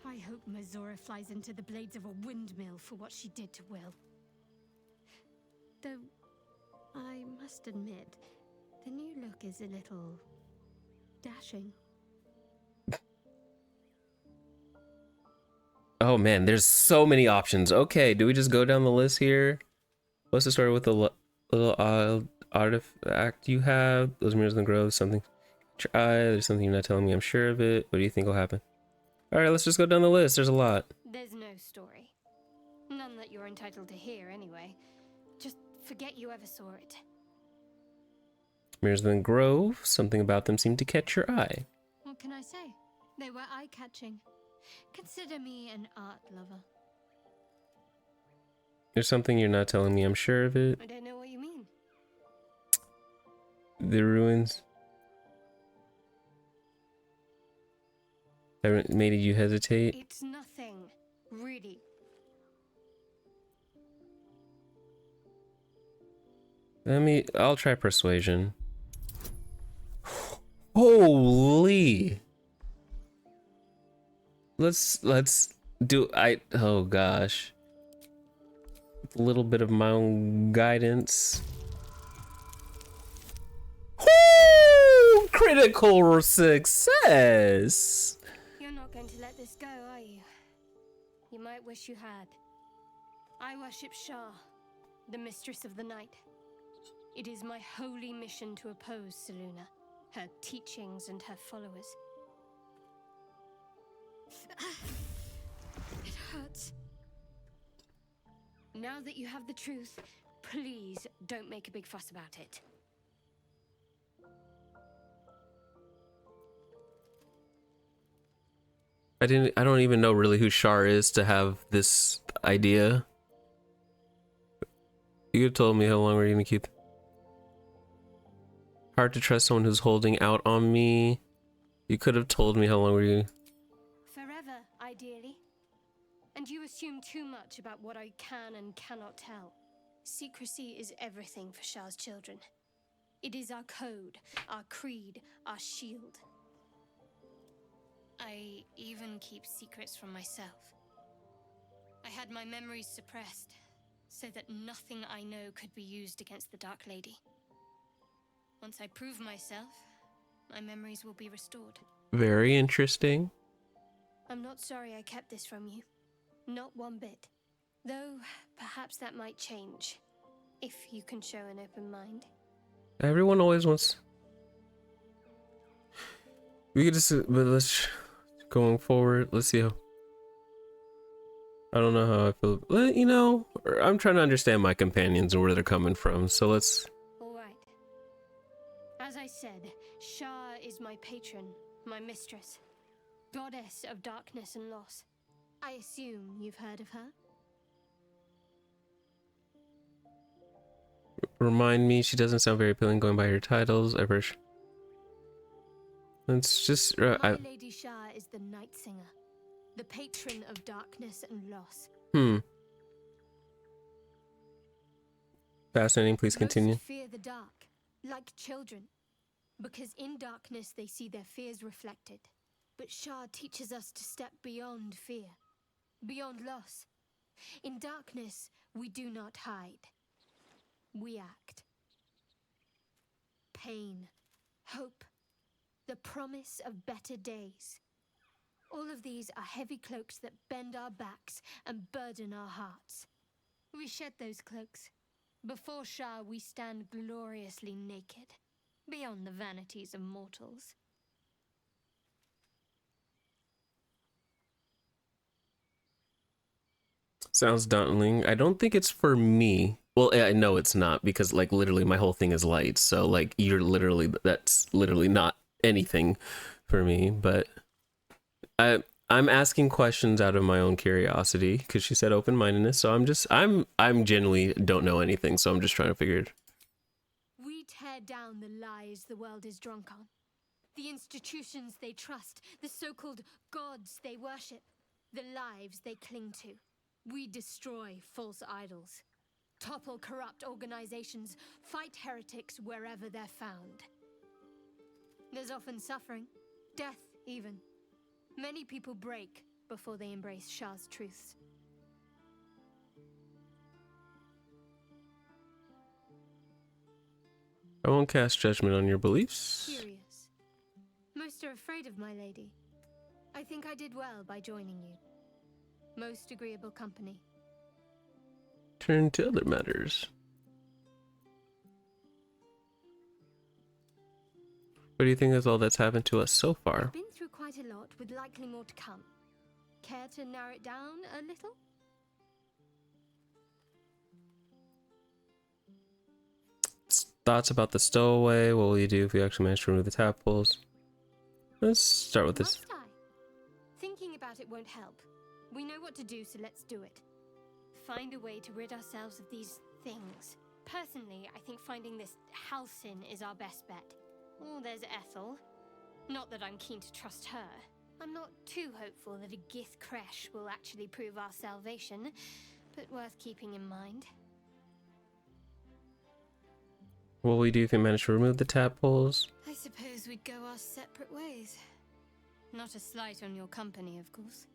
I hope Mazora flies into the blades of a windmill for what she did to Will. Though, I must admit, the new look is a little dashing. Oh man, there's so many options. Okay, do we just go down the list here? What's the story with the little artifact you have? Those mirrors in the grove, something. There's something you're not telling me. I'm sure of it. What do you think will happen? All right, let's just go down the list. There's a lot. There's no story. None that you're entitled to hear, anyway. Just forget you ever saw it. Mirrors in the grove. Something about them seemed to catch your eye. What can I say? They were eye-catching. Consider me an art lover. There's something you're not telling me. I'm sure of it. I don't know what you mean. The ruins. That made you hesitate? It's nothing, really. I'll try persuasion. Holy! Let's do, oh gosh. A little bit of my own guidance. Woo! Critical success! You're not going to let this go, are you? You might wish you had. I worship Shah, the mistress of the night. It is my holy mission to oppose Selûne, her teachings and her followers. It hurts. Now that you have the truth, please don't make a big fuss about it. I don't even know really who Shar is to have this idea. You could have told me how long we're gonna keep. Hard to trust someone who's holding out on me. You could have told me how long we're gonna. Forever, ideally. And you assume too much about what I can and cannot tell. Secrecy is everything for Shah's children. It is our code, our creed, our shield. I even keep secrets from myself. I had my memories suppressed, so that nothing I know could be used against the Dark Lady. Once I prove myself, my memories will be restored. Very interesting. I'm not sorry I kept this from you. Not one bit. Though, perhaps that might change, if you can show an open mind. Everyone always wants. We could just, but let's going forward. Let's see how. I don't know how I feel. Well, you know, I'm trying to understand my companions and where they're coming from. So let's. All right. As I said, Shah is my patron, my mistress, goddess of darkness and loss. I assume you've heard of her? Remind me, she doesn't sound very appealing going by her titles. It's just. My Lady Shah is the Night Singer, the patron of darkness and loss. Fascinating. Please continue. Most fear the dark, like children, because in darkness they see their fears reflected. But Shah teaches us to step beyond fear, beyond loss. In darkness, we do not hide. We act. Pain, hope, the promise of better days. All of these are heavy cloaks that bend our backs and burden our hearts. We shed those cloaks. Before Shah, we stand gloriously naked, beyond the vanities of mortals. Sounds daunting. I don't think it's for me. Well, I know it's not, because like literally my whole thing is light. So like that's literally not anything for me. But I'm asking questions out of my own curiosity, because she said open-mindedness. So I'm genuinely don't know anything. So I'm just trying to figure it. We tear down the lies the world is drunk on, the institutions they trust, the so-called gods they worship, the lives they cling to. We destroy false idols, topple corrupt organizations, fight heretics wherever they're found. There's often suffering, death even. Many people break before they embrace Shah's truths. I won't cast judgment on your beliefs. Curious. Most are afraid of my lady. I think I did well by joining you. Most agreeable company. Turn to other matters. What do you think is all that's happened to us so far? I've been through quite a lot, with likely more to come. Care to narrow it down a little? Thoughts about the stowaway. What will you do if you actually manage to remove the tadpoles? Let's start with this. Must I? Thinking about it won't help. We know what to do, so let's do it. Find a way to rid ourselves of these things. Personally, I think finding this Halcyon is our best bet. Oh, there's Ethel. Not that I'm keen to trust her. I'm not too hopeful that a Gith crash will actually prove our salvation, but worth keeping in mind. What will we do if you manage to remove the tadpoles? I suppose we'd go our separate ways. Not a slight on your company, of course.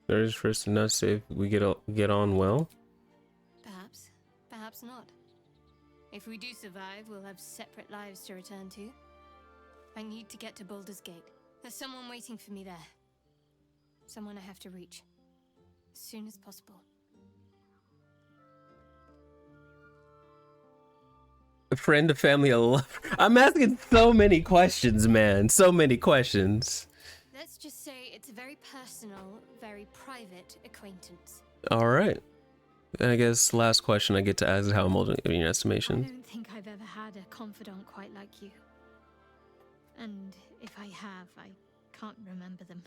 There is first to know if we get on well. Perhaps. Perhaps not. If we do survive, we'll have separate lives to return to. I need to get to Baldur's Gate. There's someone waiting for me there. Someone I have to reach. As soon as possible. A friend, a family, a lover. I'm asking so many questions, man. So many questions. Let's just say it's a very personal, very private acquaintance. All right. I guess last question I get to ask is how I'm old in your estimation. I don't think I've ever had a confidant quite like you. And if I have, I can't remember them.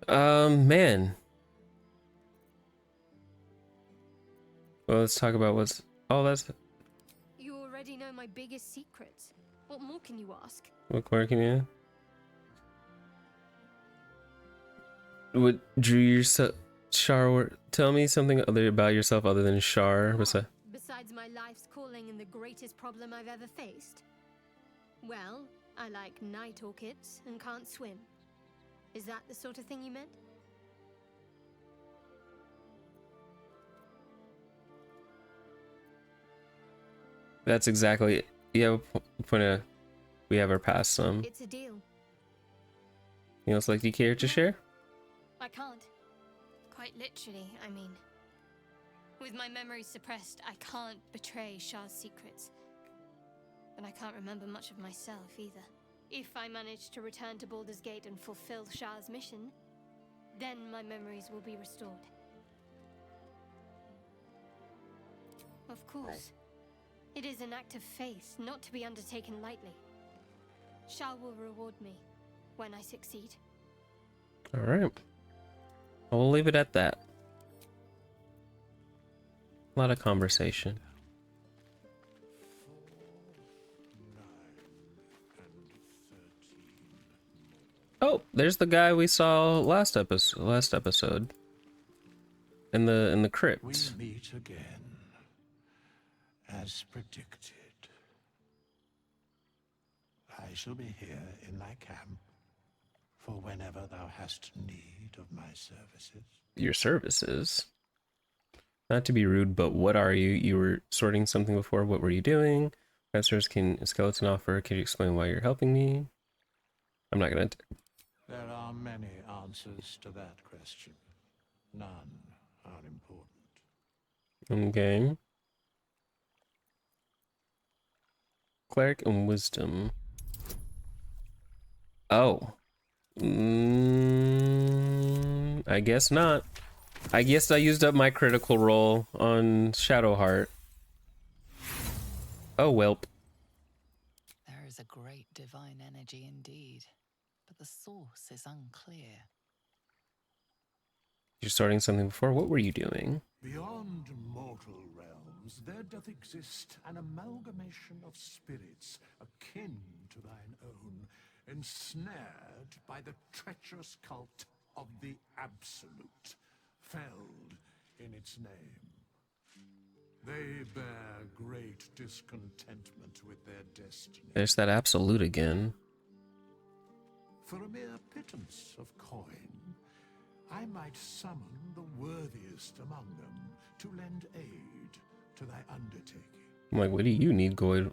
Man. Well, let's talk about what's... Oh, that's... You already know my biggest secrets. What more can you ask? What more can you... What drew yourself... Shar, tell me something other about yourself other than Shar. Besides my life's calling and the greatest problem I've ever faced? Well, I like night orchids and can't swim. Is that the sort of thing you meant? That's exactly... Yeah, point of... We have our past some. It's a deal. Anything else like you care to share? I can't. Quite literally, I mean. With my memories suppressed, I can't betray Shah's secrets. But I can't remember much of myself either. If I manage to return to Baldur's Gate and fulfill Shah's mission, then my memories will be restored. Of course. It is an act of faith, not to be undertaken lightly. Shah will reward me when I succeed. Alright. I'll leave it at that. A lot of conversation. Oh, there's the guy we saw last episode. In the crypt. We meet again, as predicted. I shall be here in thy camp for whenever thou hast need of my services. Your services? Not to be rude, but what are you? You were sorting something before. What were you doing? Professors, can a skeleton offer? Can you explain why you're helping me? I'm not gonna... There are many answers to that question. None are important. Okay. Cleric and wisdom. Oh. I guess not. I guess I used up my critical roll on Shadowheart. Oh, welp. There is a great divine energy indeed, but the source is unclear. You're starting something before? What were you doing? Beyond mortal realms, there doth exist an amalgamation of spirits akin to thine own, ensnared by the treacherous cult of the Absolute, felled in its name. They bear great discontentment with their destiny. There's that Absolute again. For a mere pittance of coin, I might summon the worthiest among them to lend aid to thy undertaking. I'm like, what do you need, Goyd?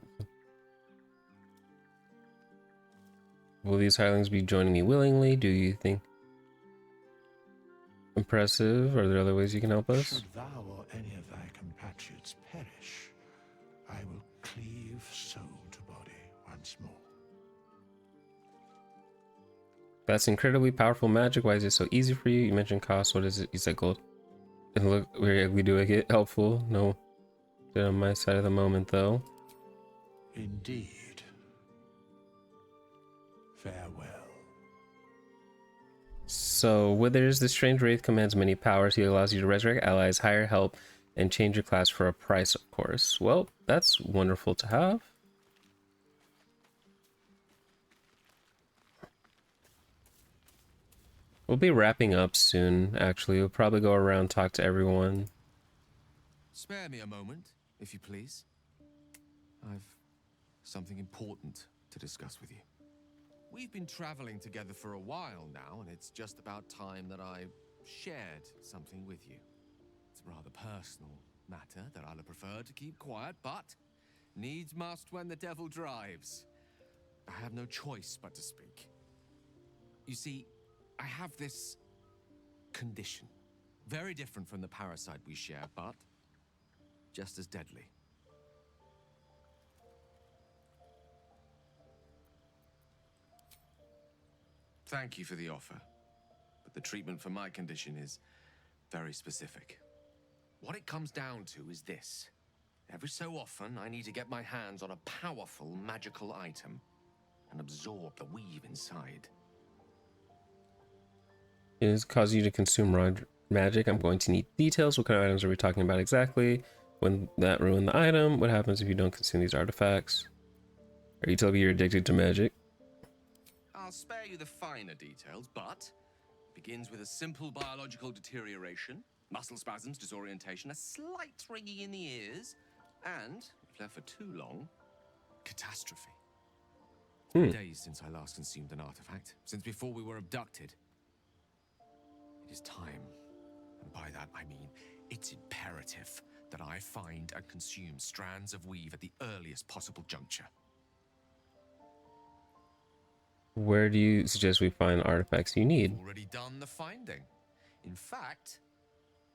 Will these hirelings be joining me willingly? Do you think? Impressive. Are there other ways you can help us? Should thou or any of thy compatriots perish, I will cleave soul to body once more. That's incredibly powerful magic. Why is it so easy for you? You mentioned cost. What is it? You said gold. And look, very ugly. Do I get helpful? No. They're on my side of the moment, though. Indeed. Farewell. So, Withers, the strange wraith commands many powers. He allows you to resurrect allies, hire help, and change your class for a price, of course. Well, that's wonderful to have. We'll be wrapping up soon, actually. We'll probably go around, talk to everyone. Spare me a moment, if you please. I've something important to discuss with you. We've been traveling together for a while now, and it's just about time that I shared something with you. It's a rather personal matter that I'd have preferred to keep quiet, but needs must when the devil drives. I have no choice but to speak. You see, I have this condition. Very different from the parasite we share, but just as deadly. Thank you for the offer, but the treatment for my condition is very specific. What it comes down to is this. Every so often, I need to get my hands on a powerful magical item and absorb the weave inside. is cause you to consume raw magic. I'm going to need details. What kind of items are we talking about exactly? When that ruin the item? What happens if you don't consume these artifacts? Are you telling me you're addicted to magic? I'll spare you the finer details, but it begins with a simple biological deterioration, muscle spasms, disorientation, a slight ringing in the ears, and, if left for too long, catastrophe. Days since I last consumed an artifact, since before we were abducted. It is time, and by that I mean it's imperative that I find and consume strands of weave at the earliest possible juncture. Where do you suggest we find artifacts you need? Already done the finding. In fact,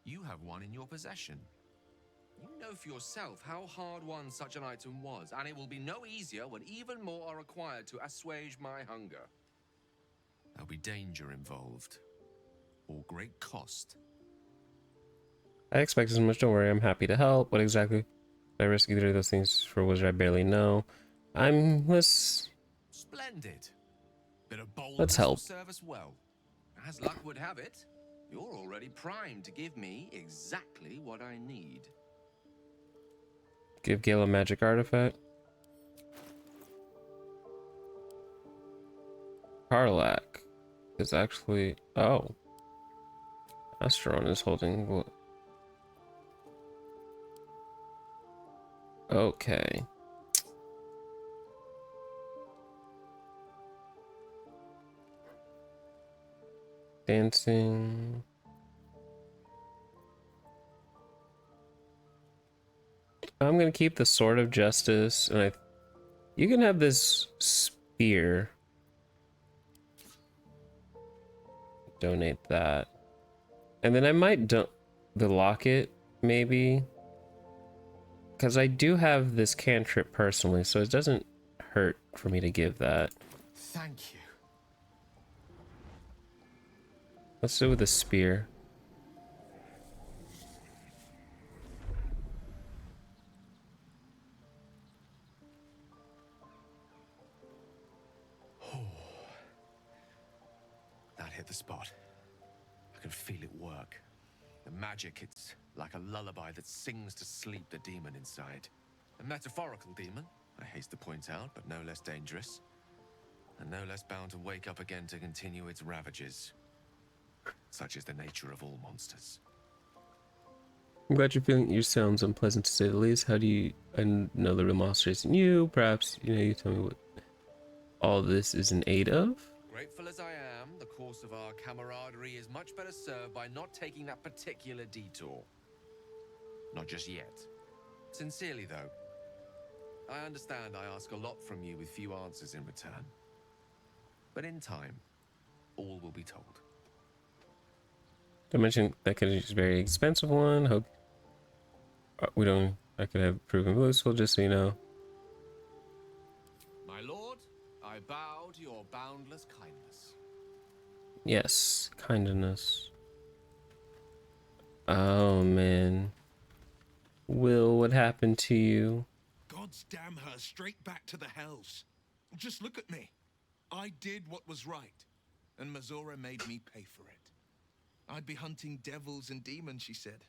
you have one in your possession. You know for yourself how hard won such an item was, and it will be no easier when even more are required to assuage my hunger. There'll be danger involved, or great cost. I expect as much. Don't worry, I'm happy to help. What exactly? I risk either of those things for which I barely know. Splendid. Bit of boldness Let's help. will serve us well. As luck would have it, you're already primed to give me exactly what I need. Give Gale a magic artifact. Karlak is actually... Oh. Astron is holding... What? Okay. Dancing... I'm gonna keep the Sword of Justice, and you can have this spear. Donate that. And then I might the locket, maybe. Because I do have this cantrip personally, so it doesn't hurt for me to give that. Thank you. Let's do it with the spear. That hit the spot. I can feel it work. The magic, it's like a lullaby that sings to sleep the demon inside. A metaphorical demon, I haste to point out, but no less dangerous. And no less bound to wake up again to continue its ravages. Such is the nature of all monsters. I'm glad you're feeling your sounds unpleasant to say the least. How do you... I know the real monster isn't you. Perhaps, you tell me what all this is in aid of? Grateful as I am, the course of our camaraderie is much better served by not taking that particular detour. Not just yet. Sincerely, though. I understand I ask a lot from you with few answers in return. But in time, all will be told. I mentioned that could be a very expensive one. Hope we don't... I could have proven useful, just so you know. My lord, I bow to your boundless kindness. Yes, kindness. Oh, man. Will, what happened to you? Gods damn her, straight back to the hells. Just look at me. I did what was right, and Mazora made me pay for it. I'd be hunting devils and demons, she said.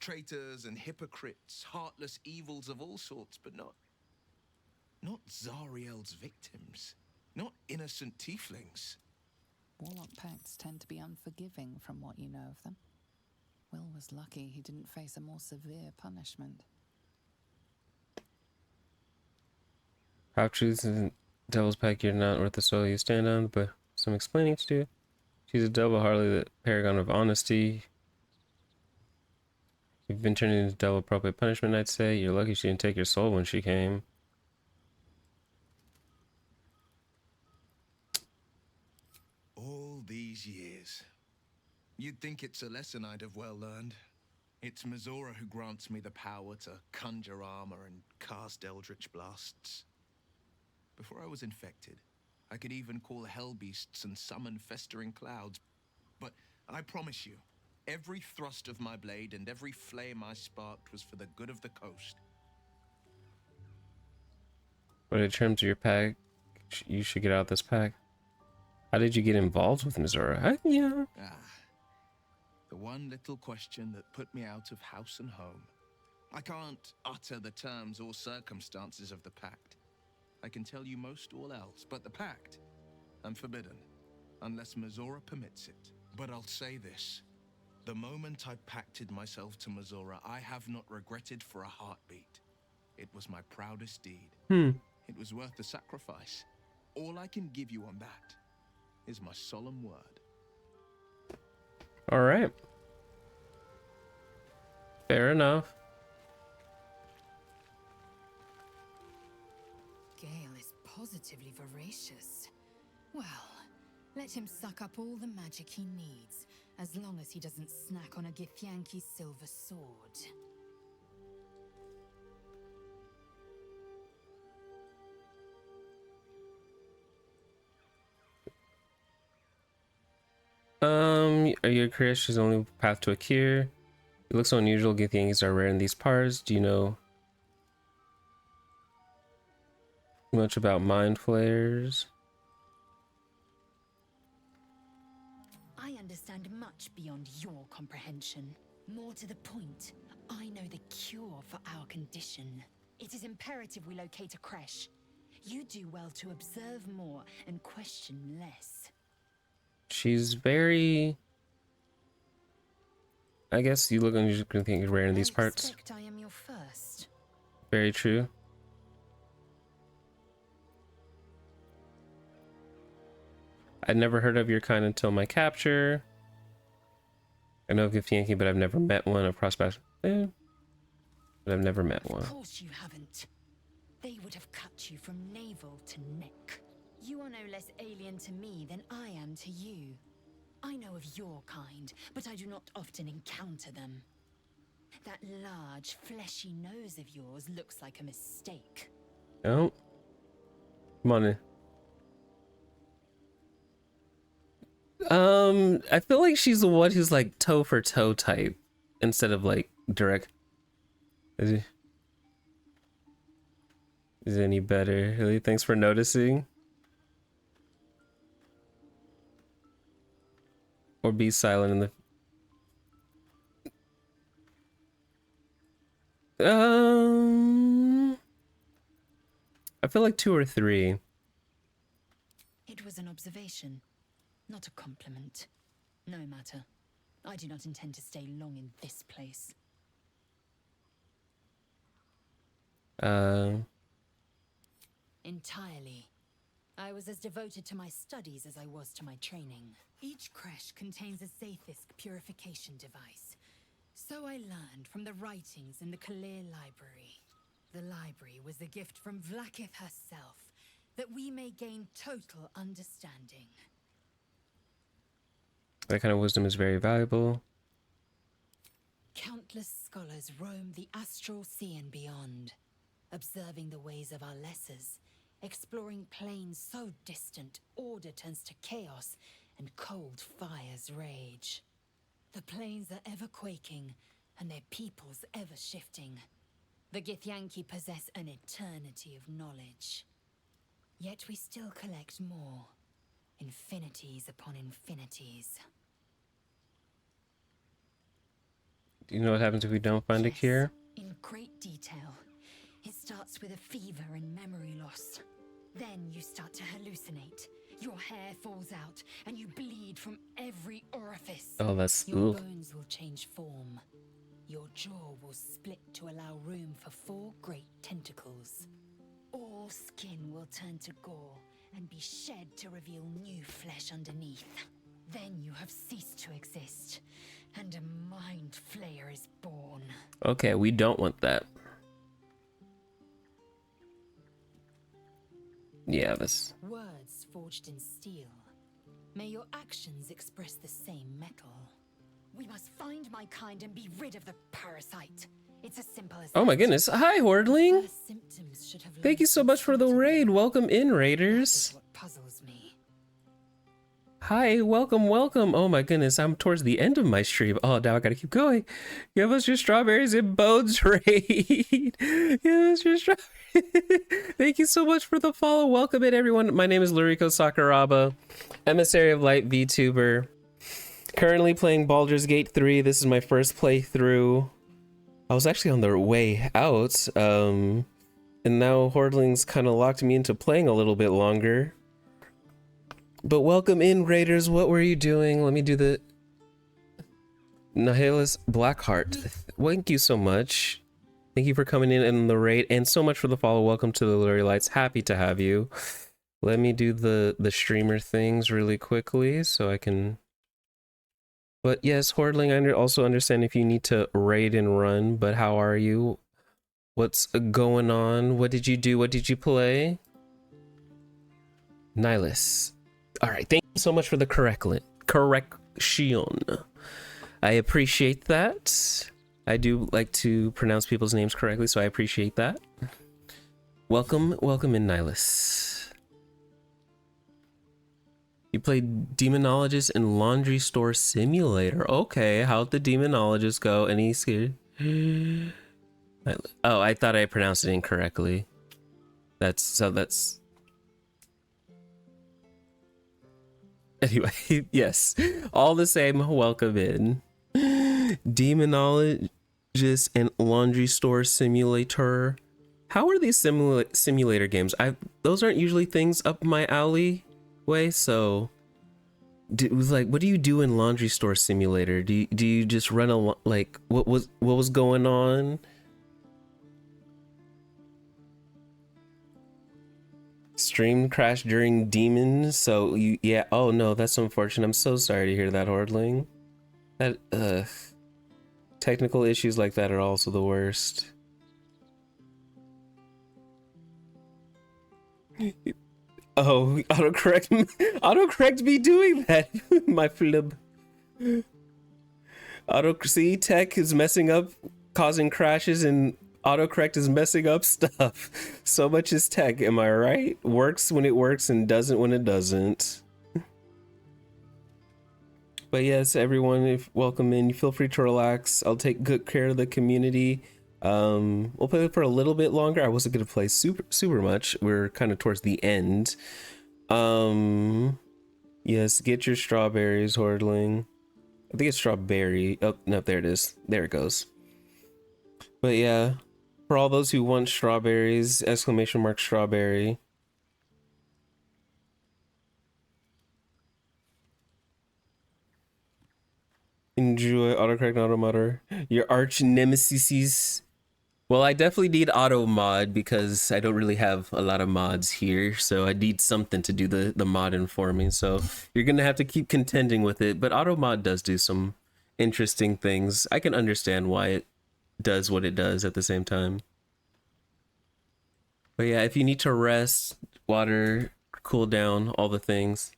Traitors and hypocrites, heartless evils of all sorts, but not Zariel's victims. Not innocent tieflings. Warlock pacts tend to be unforgiving from what you know of them. Will was lucky he didn't face a more severe punishment. Half truths and devil's pack, you're not worth the soil you stand on, but some explaining to do. She's a double Harley, the paragon of honesty. You've been turned into double appropriate punishment, I'd say. You're lucky she didn't take your soul when she came. All these years. You'd think it's a lesson I'd have well learned. It's Mazora who grants me the power to conjure armor and cast eldritch blasts. Before I was infected, I could even call hell beasts and summon festering clouds. But I promise you, every thrust of my blade and every flame I sparked was for the good of the coast. But in terms of your pack, you should get out this pack. How did you get involved with Mizora? Yeah. The one little question that put me out of house and home. I can't utter the terms or circumstances of the pact. I can tell you most all else, but the pact, I'm forbidden, unless Mizora permits it. But I'll say this. The moment I pacted myself to Mizora, I have not regretted for a heartbeat. It was my proudest deed. It was worth the sacrifice. All I can give you on that is my solemn word. All right. Fair enough. Gale is positively voracious. Well, let him suck up all the magic he needs, as long as he doesn't snack on a Githyanki's silver sword. Are you curious? She's the only path to a cure. It looks so unusual. Githyankis are rare in these parts. Do you know much about mind flayers? I understand much beyond your comprehension. More to the point, I know the cure for our condition. It is imperative we locate a creche. You do well to observe more and question less. She's very... I guess you look unusual. Githyanki is rare in these parts. I expect I am your first. Very true. I'd never heard of your kind until my capture. I know of Githyanki, but I've never met one. Of prospects, but I've never met one. Of course you haven't. They would have cut you from navel to neck. You are no less alien to me than I am to you. I know of your kind, but I do not often encounter them. That large, fleshy nose of yours looks like a mistake. Oh. Come on in. I feel like she's the one who's like toe for toe type instead of like direct. Is it any better? Really? Thanks for noticing. Or be silent in the... I feel like 2 or 3. It was an observation, not a compliment. No matter. I do not intend to stay long in this place. Entirely. I was as devoted to my studies as I was to my training. Each creche contains a Zaithisk purification device. So I learned from the writings in the Kalir library. The library was a gift from Vlaakith herself, that we may gain total understanding. That kind of wisdom is very valuable. Countless scholars roam the astral sea and beyond, observing the ways of our lessers, exploring planes so distant order turns to chaos and cold fires rage. The planes are ever quaking and their peoples ever shifting. The Githyanki possess an eternity of knowledge. Yet we still collect more. Infinities upon infinities. Do you know what happens if we don't find a cure? In great detail. It starts with a fever and memory loss. Then you start to hallucinate. Your hair falls out, and you bleed from every orifice. Oh, that's... Your bones will change form. Your jaw will split to allow room for 4 great tentacles. All skin will turn to gore and be shed to reveal new flesh underneath. Then you have ceased to exist, and a mind flayer is born. Okay, we don't want that. Yeah, this... Words forged in steel. May your actions express the same metal. We must find my kind and be rid of the parasite. It's as simple as Oh my goodness. Hi, Hordling. Thank you so much for the raid. Welcome in, Raiders. What puzzles me. Hi, welcome, welcome. Oh my goodness, I'm towards the end of my stream. Oh, now I gotta keep going. Give us your strawberries in Bones Raid. Give us your strawberries. Thank you so much for the follow. Welcome in, everyone. My name is Luriko Sakuraba, Emissary of Light VTuber. Currently playing Baldur's Gate 3. This is my first playthrough. I was actually on the way out, and now Hordlings kind of locked me into playing a little bit longer. But welcome in, Raiders. What were you doing? Let me do the Nihilus Blackheart. Thank you so much. Thank you for coming in the raid, and so much for the follow. Welcome to the Blurry Lights. Happy to have you. Let me do the streamer things really quickly so I can. But yes, Hordling, I also understand if you need to raid and run. But how are you? What's going on? What did you do? What did you play? Nihilus. All right, thank you so much for the correction. I appreciate that. I do like to pronounce people's names correctly, so I appreciate that. Welcome, welcome in, Nihilus. You played Demonologist and Laundry Store Simulator. Okay, how'd the Demonologist go? Any scared? Oh, I thought I pronounced it incorrectly. That's. Anyway, yes, all the same, welcome in. Demonologist and Laundry Store Simulator. How are these simulator games? Those aren't usually things up my alley way, so it was like, what do you do in Laundry Store Simulator? Do you just run like what was going on? Stream crash during demons, so you, yeah, oh no, that's unfortunate. I'm so sorry to hear that, Hordling. That technical issues like that are also the worst. Oh, autocorrect me doing that. My flib. See, tech is messing up, causing crashes, and autocorrect is messing up stuff. So much is tech, am I right? Works when it works and doesn't when it doesn't. But yes, everyone, welcome in. Feel free to relax. I'll take good care of the community. We'll play for a little bit longer. I wasn't gonna play super much. We're kind of towards the end. Yes, get your strawberries, Hordling. I think it's strawberry. Oh no, there it is. There it goes. But yeah, for all those who want strawberries, ! strawberry. Enjoy autocorrect and automodder. Your arch nemesis. Well, I definitely need auto mod because I don't really have a lot of mods here, so I need something to do the modding for me. So you're gonna have to keep contending with it, but auto mod does do some interesting things. I can understand why it does what it does at the same time. But yeah, if you need to rest, water, cool down, all the things.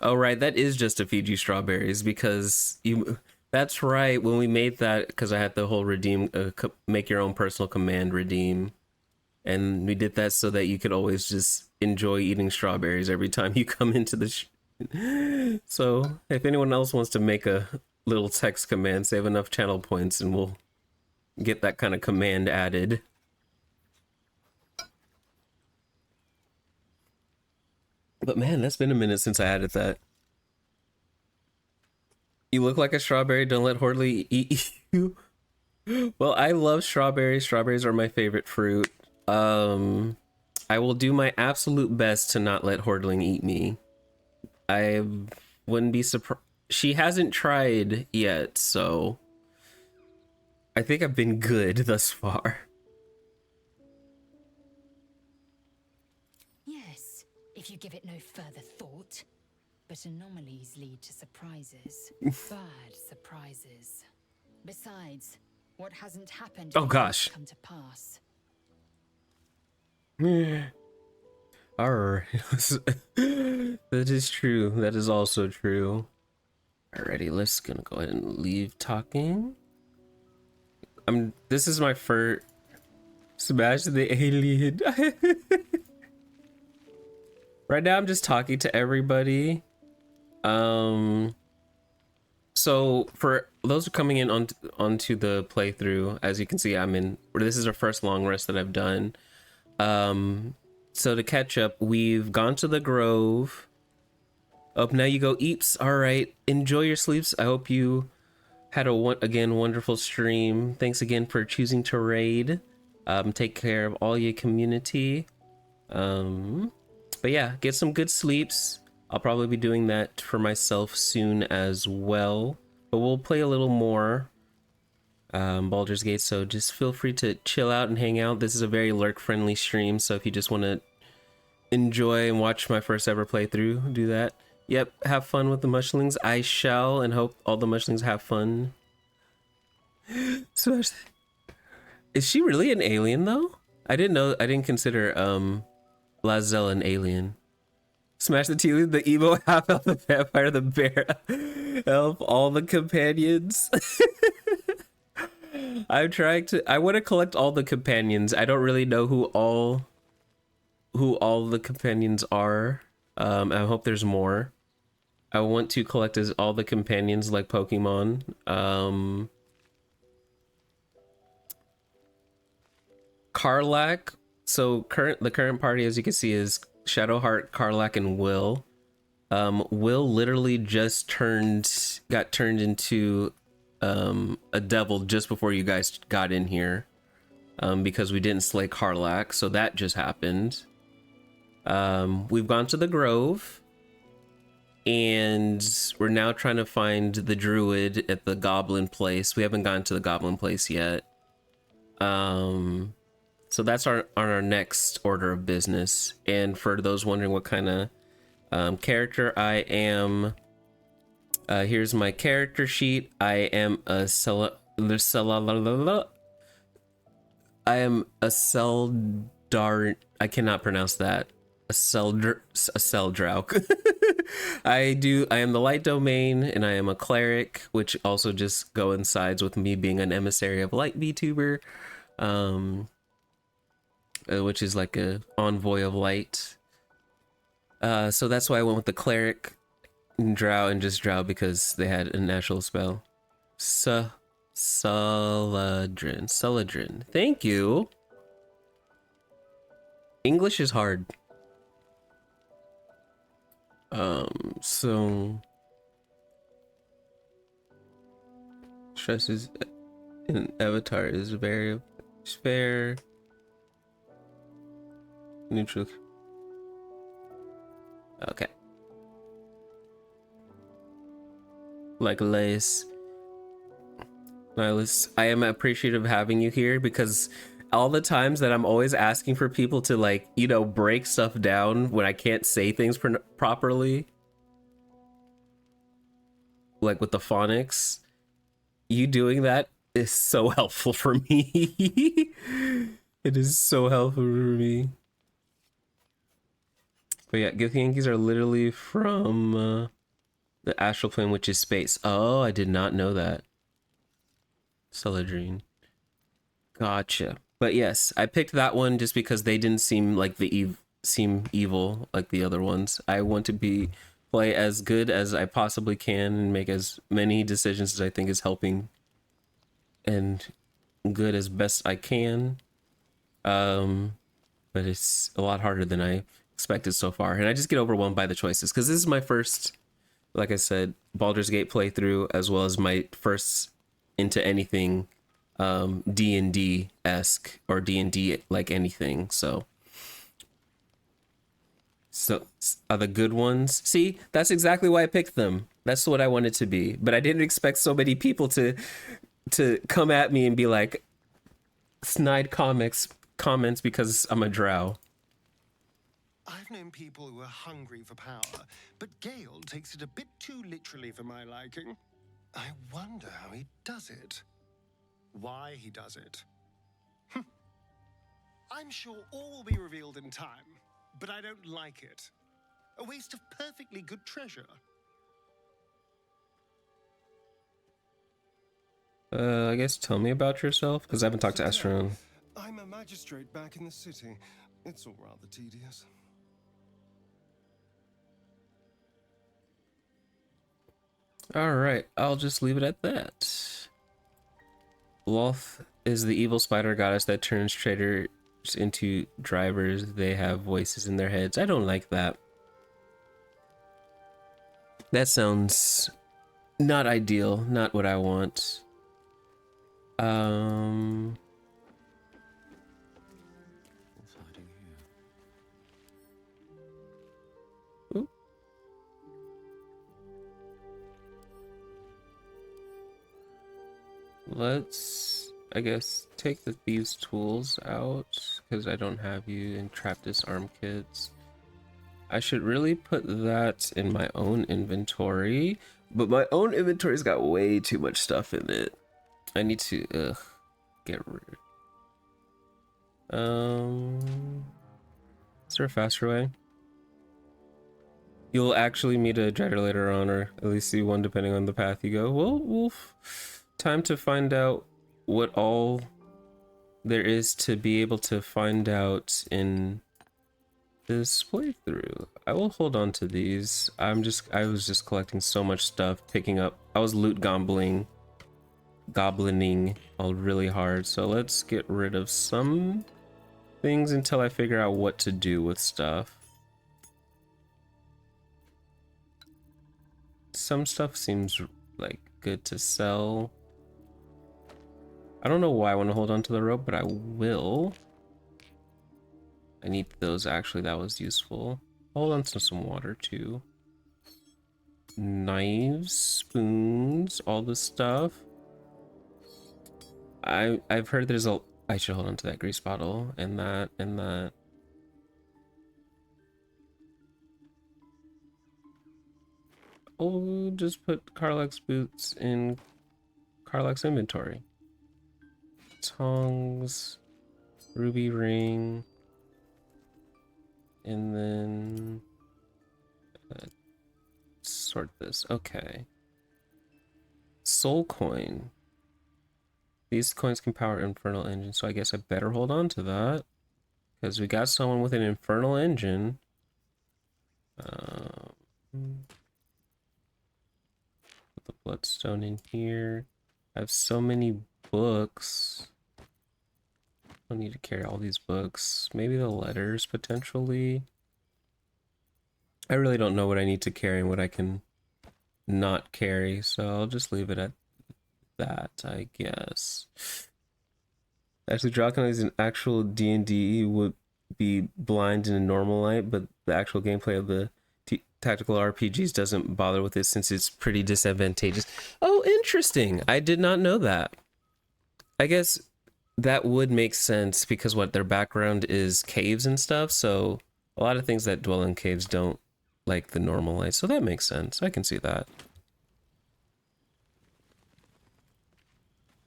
Oh right, that is just to feed you strawberries because you. That's right. When we made that, because I had the whole redeem, make your own personal command redeem, and we did that so that you could always just enjoy eating strawberries every time you come into the. So if anyone else wants to make a little text command, save enough channel points, and we'll get that kind of command added. But man, that's been a minute since I added that. You look like a strawberry, don't let Hordley eat you. Well, I love strawberries. Strawberries are my favorite fruit. I will do my absolute best to not let Hordling eat me. I wouldn't be surprised. She hasn't tried yet, so I think I've been good thus far. Yes, if you give it no further thought. But anomalies lead to surprises. Bad surprises. Besides, what hasn't happened oh gosh come to pass. Alright. That is true. That is also true. Alrighty, let's gonna go ahead and leave talking. This is my first smash the alien. Right now I'm just talking to everybody. So for those coming in onto the playthrough, as you can see, this is our first long rest that I've done. So to catch up, we've gone to the Grove. Up now you go, Eeps. All right, enjoy your sleeps. I hope you had a wonderful stream. Thanks again for choosing to raid. Take care of all your community. But yeah, get some good sleeps. I'll probably be doing that for myself soon as well. But we'll play a little more Baldur's Gate, so just feel free to chill out and hang out. This is a very lurk-friendly stream, so if you just want to enjoy and watch my first ever playthrough, do that. Yep, have fun with the mushlings. I shall, and hope all the mushlings have fun. Smash. Is she really an alien, though? I didn't consider Lazel an alien. Smash the tea, the emo half-elf, the vampire, the bear elf, all the companions. I want to collect all the companions. I don't really know who all the companions are. I hope there's more. I want to collect all the companions like Pokemon. Karlach. So the current party, as you can see, is Shadowheart, Karlach, and Will. Will literally just got turned into a devil just before you guys got in here, because we didn't slay Karlach, so that just happened. We've gone to the Grove, and we're now trying to find the druid at the goblin place. We haven't gotten to the goblin place yet. So that's our next order of business. And for those wondering what kind of character I am, here's my character sheet. I am a Seldar. I cannot pronounce that. A Seldrauk. I am the light domain, and I am a cleric, which also just coincides with me being an emissary of light VTuber, which is like a envoy of light. So that's why I went with the cleric and drow, and just drow because they had a natural spell. Saladrin. Thank you. English is hard. So stresses in Avatar is very fair, neutral. Okay. Like Lace. Nihilus, I am appreciative of having you here, because all the times that I'm always asking for people to, like, you know, break stuff down when I can't say things properly, like with the phonics, you doing that is so helpful for me. It is so helpful for me. But yeah, Githyankies are literally from the astral plane, which is space. Oh, I did not know that. Celadrine. Gotcha. But yes, I picked that one just because they didn't seem like seem evil like the other ones. I want to play as good as I possibly can and make as many decisions as I think is helping and good as best I can. But it's a lot harder than I expected so far, and I just get overwhelmed by the choices because this is my first, like I said, Baldur's Gate playthrough, as well as my first into anything D&D-esque or D&D like anything. So are the good ones. See, that's exactly why I picked them. That's what I wanted to be, but I didn't expect so many people to come at me and be like snide comments because I'm a drow. I've known people who are hungry for power, but Gale takes it a bit too literally for my liking. I wonder how he does it. Why he does it. I'm sure all will be revealed in time, but I don't like it. A waste of perfectly good treasure. I guess tell me about yourself, because I haven't talked to Astron. I'm a magistrate back in the city. It's all rather tedious. Alright, I'll just leave it at that. Lolth is the evil spider goddess that turns traders into drivers. They have voices in their heads. I don't like that. That sounds not ideal, not what I want. Ooh. Let's, I guess, take the thieves' tools out because I don't have you in trap disarm kits. I should really put that in my own inventory, but my own inventory's got way too much stuff in it. I need to get rid. Is there a faster way? You'll actually meet a dreader later on, or at least see one depending on the path you go. Well, time to find out what all there is to be able to find out in this playthrough. I will hold on to these. I was just collecting so much stuff, picking up. I was loot goblining all really hard. So let's get rid of some things until I figure out what to do with stuff. Some stuff seems like good to sell. I don't know why I want to hold on to the rope, but I will. I need those, actually. That was useful. Hold on to some water too. Knives, spoons, all this stuff. I've heard there's a, I should hold on to that grease bottle and that and that. Oh, just put Carlex boots in Carlex inventory. Tongs, ruby ring, and then sort this. Okay. Soul coin. These coins can power infernal engine, so I guess I better hold on to that because we got someone with an infernal engine. Put the bloodstone in here. I have so many books. I don't need to carry all these books. Maybe the letters potentially. I really don't know what I need to carry and what I can not carry, so I'll just leave it at that, I guess. Actually, Drakon is an actual D&D would be blind in a normal light, but the actual gameplay of the tactical RPGs doesn't bother with it since it's pretty disadvantageous. Oh, interesting. I did not know that. I guess that would make sense because what their background is caves and stuff, so a lot of things that dwell in caves don't like the normal light, so that makes sense. I can see that.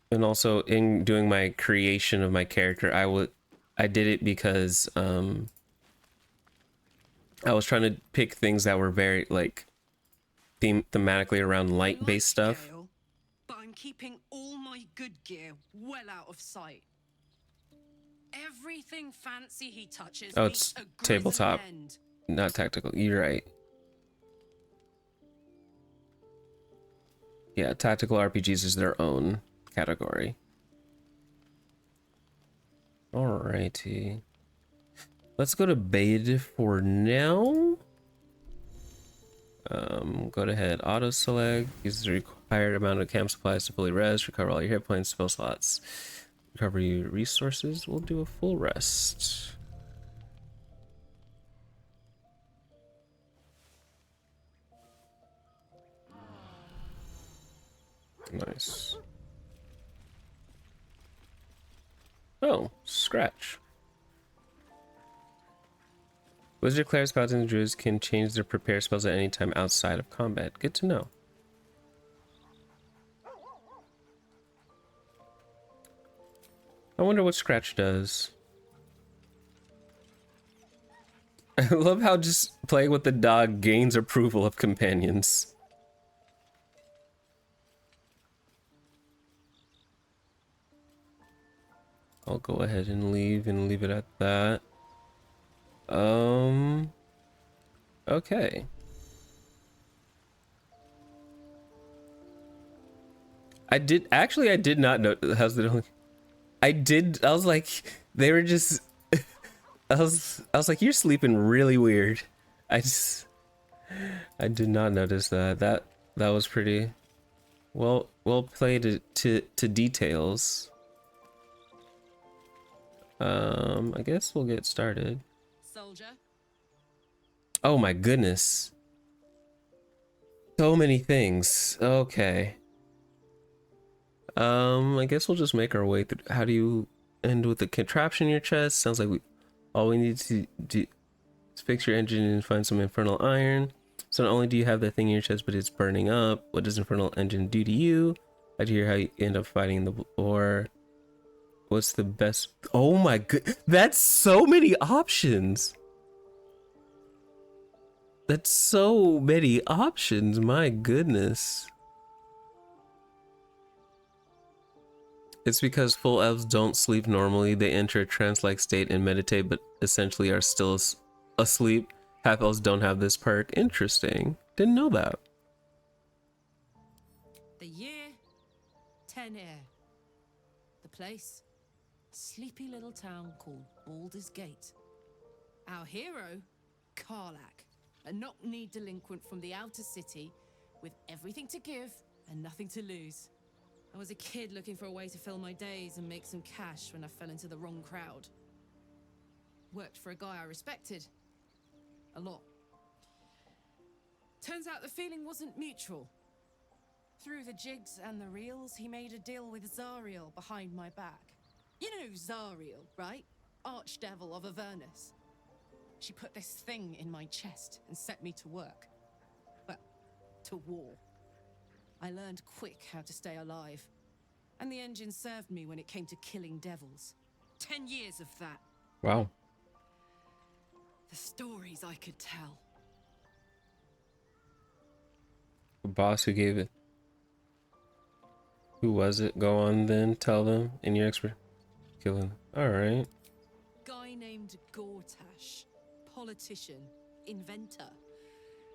And also in doing my creation of my character, I did it because I was trying to pick things that were very like thematically around light-based stuff. Gale, but I'm keeping all my good gear well out of sight. Everything fancy he touches Oh, it's tabletop, not tactical. You're right. Yeah, tactical RPGs is their own category. Alrighty. Let's go to bed for now. Go ahead, auto select. Use the required amount of camp supplies to fully rest. Recover all your hit points, spell slots. Recover your resources. We'll do a full rest. Nice. Oh, scratch. Wizard, clerics, paladins, and druids can change their prepare spells at any time outside of combat. Good to know. I wonder what scratch does. I love how just playing with the dog gains approval of companions. I'll go ahead and leave it at that. Okay. I did not know. How's the only? I was like, they were just. I was like, you're sleeping really weird. I did not notice that. That was pretty well played to details. I guess we'll get started. Soldier. Oh my goodness. So many things. Okay. I guess we'll just make our way through. How do you end with the contraption in your chest? Sounds like all we need to do is fix your engine and find some infernal iron. So not only do you have that thing in your chest, but it's burning up. What does infernal engine do to you? I'd like to hear how you end up fighting the war. What's the best? Oh my god, that's so many options. That's so many options. My goodness. It's because full elves don't sleep normally. They enter a trance-like state and meditate, but essentially are still asleep. Half elves don't have this perk. Interesting. Didn't know that. The year, 10 air. The place, a sleepy little town called Baldur's Gate. Our hero, Karlak, a knock-kneed delinquent from the outer city with everything to give and nothing to lose. I was a kid looking for a way to fill my days and make some cash when I fell into the wrong crowd. Worked for a guy I respected. A lot. Turns out the feeling wasn't mutual. Through the jigs and the reels, he made a deal with Zariel behind my back. You know Zariel, right? Archdevil of Avernus. She put this thing in my chest and set me to work. Well, to war. I learned quick how to stay alive. And the engine served me when it came to killing devils. 10 years of that. Wow. The stories I could tell. The boss who gave it. Who was it? Go on then, tell them in your expert. Killing. Alright. Guy named Gortash. Politician. Inventor.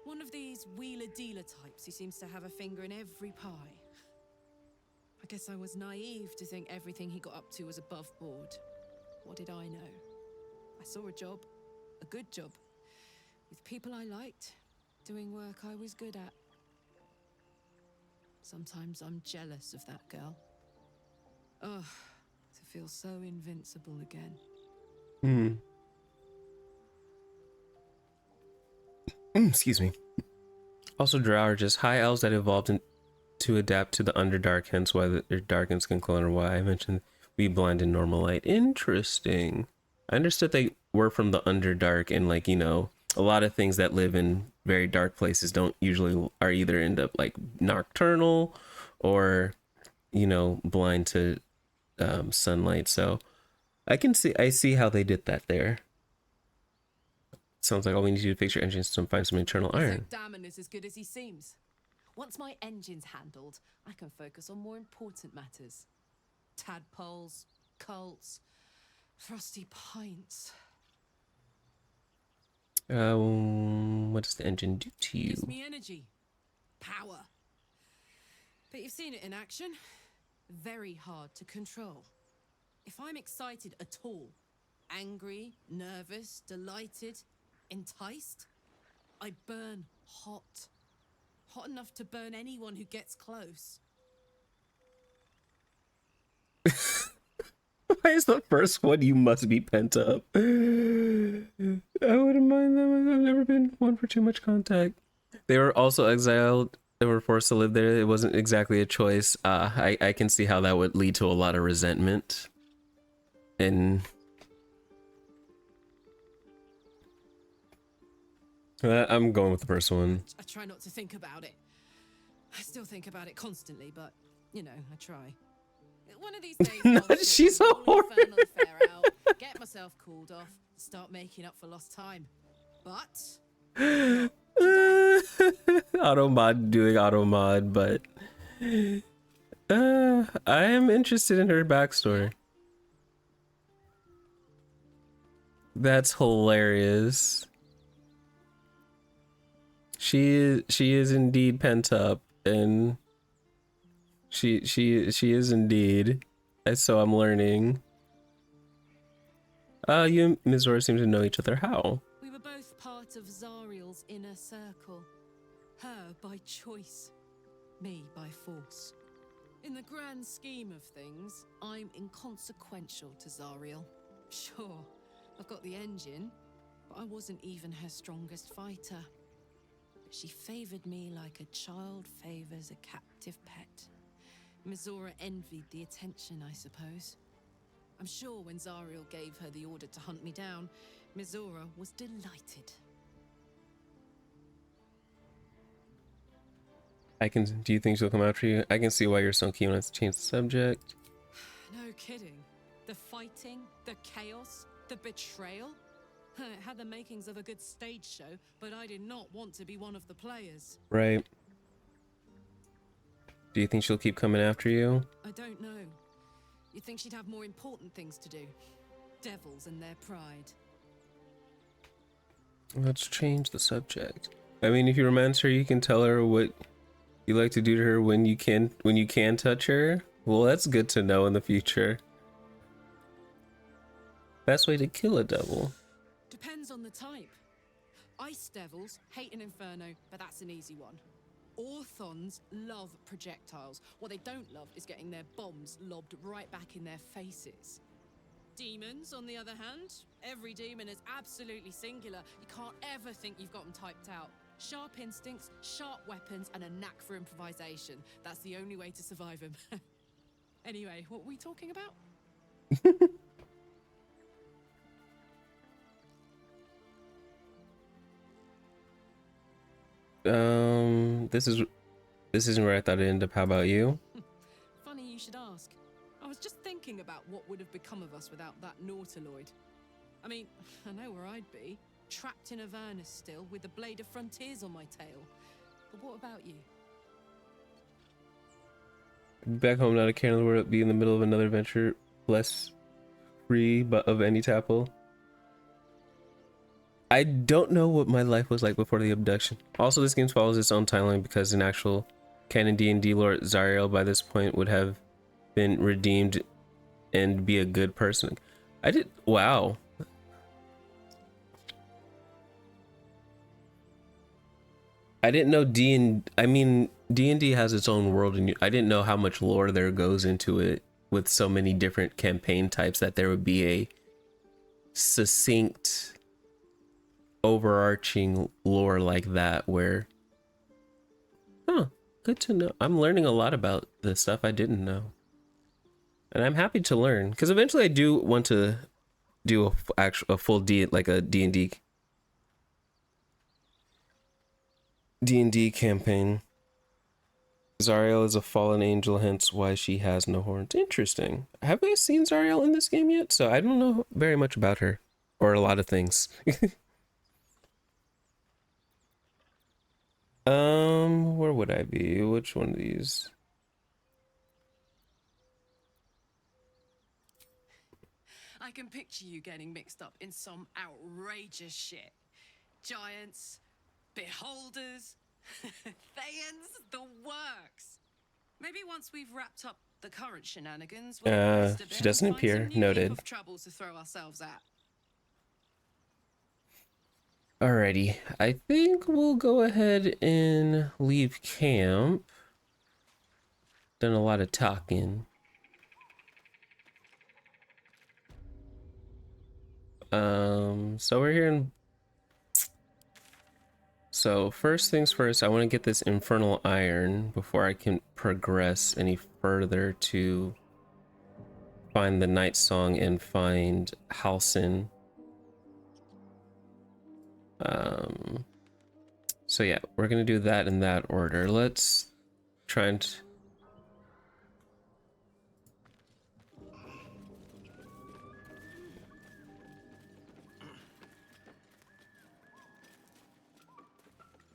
One of these wheeler-dealer types who seems to have a finger in every pie. I guess I was naive to think everything he got up to was above board. What did I know? I saw a job. A good job. With people I liked. Doing work I was good at. Sometimes I'm jealous of that girl. Ugh, to feel so invincible again. Excuse me. Also, Drow are just high elves that evolved to adapt to the Underdark, hence why their darkens can clone, or why I mentioned be blind in normal light. Interesting. I understood they were from the Underdark, and like, you know, a lot of things that live in very dark places don't usually are either end up like nocturnal or, you know, blind to sunlight. So I see how they did that there. Sounds like all we need to do to fix your engines is to find some internal iron. Damon is as good as he seems. Once my engine's handled, I can focus on more important matters. Tadpoles, cults, frosty pints. What does the engine do to you? Gives me energy. Power. But you've seen it in action. Very hard to control. If I'm excited at all, angry, nervous, delighted, enticed, I burn hot. Hot enough to burn anyone who gets close. Why is the first one you must be pent up? I wouldn't mind them. I've never been one for too much contact. They were also exiled. They were forced to live there. It wasn't exactly a choice. I can see how that would lead to a lot of resentment. And I'm going with the first one. I try not to think about it. I still think about it constantly, but, you know, I try. One of these days, she's a whore. Get myself cooled off, start making up for lost time. But auto mod doing auto mod, but I am interested in her backstory. That's hilarious. She is indeed pent up, and She is indeed. And so I'm learning. You and Ms. Zora seem to know each other. How? We were both part of Zariel's inner circle. Her by choice, me by force. In the grand scheme of things, I'm inconsequential to Zariel. Sure, I've got the engine, but I wasn't even her strongest fighter. But she favored me like a child favors a captive pet. Mizora envied the attention, I suppose. I'm sure when Zariel gave her the order to hunt me down, Mizora was delighted. Do you think she'll come after you? I can see why you're so keen on to change the subject. No kidding. The fighting, the chaos, the betrayal. It had the makings of a good stage show, but I did not want to be one of the players. Right. Do you think she'll keep coming after you? I don't know. You'd think she'd have more important things to do. Devils and their pride. Let's change the subject. I mean, if you romance her, you can tell her what you like to do to her when you can touch her. Well, that's good to know in the future. Best way to kill a devil. Depends on the type. Ice devils hate an inferno, but that's an easy one. Orthons love projectiles. What they don't love is getting their bombs lobbed right back in their faces. Demons, on the other hand, every demon is absolutely singular. You can't ever think you've got them typed out. Sharp instincts, sharp weapons, and a knack for improvisation. That's the only way to survive them. Anyway, what were we talking about? This isn't where I thought it'd end up. How about you? Funny you should ask. I was just thinking about what would have become of us without that Nautiloid. I mean, I know where I'd be. Trapped in Avernus still, with the Blade of Frontiers on my tail. But what about you? Back home, not a care in the world, be in the middle of another adventure, less free but of any tapple. I don't know what my life was like before the abduction. Also, this game follows its own timeline because in actual canon D&D lore, Zariel by this point would have been redeemed and be a good person. Wow. I didn't know D&D has its own world, and I didn't know how much lore there goes into it with so many different campaign types that there would be a succinct overarching lore like that where, good to know. I'm learning a lot about the stuff I didn't know, and I'm happy to learn because eventually I do want to do a full D&D campaign. Zariel is a fallen angel, hence why she has no horns. Interesting. Have we seen Zariel in this game yet? So I don't know very much about her or a lot of things. Where would I be? Which one of these? I can picture you getting mixed up in some outrageous shit. Giants, beholders, Thayans, the works. Maybe once we've wrapped up the current shenanigans, we'll rest a bit she doesn't and find appear. some new Noted. heap of troubles to throw ourselves at. Alrighty, I think we'll go ahead and leave camp. Done a lot of talking. So we're here in... So first things first, I want to get this infernal iron before I can progress any further to find the night song and find Halsin. So yeah, we're gonna do that in that order. Let's try and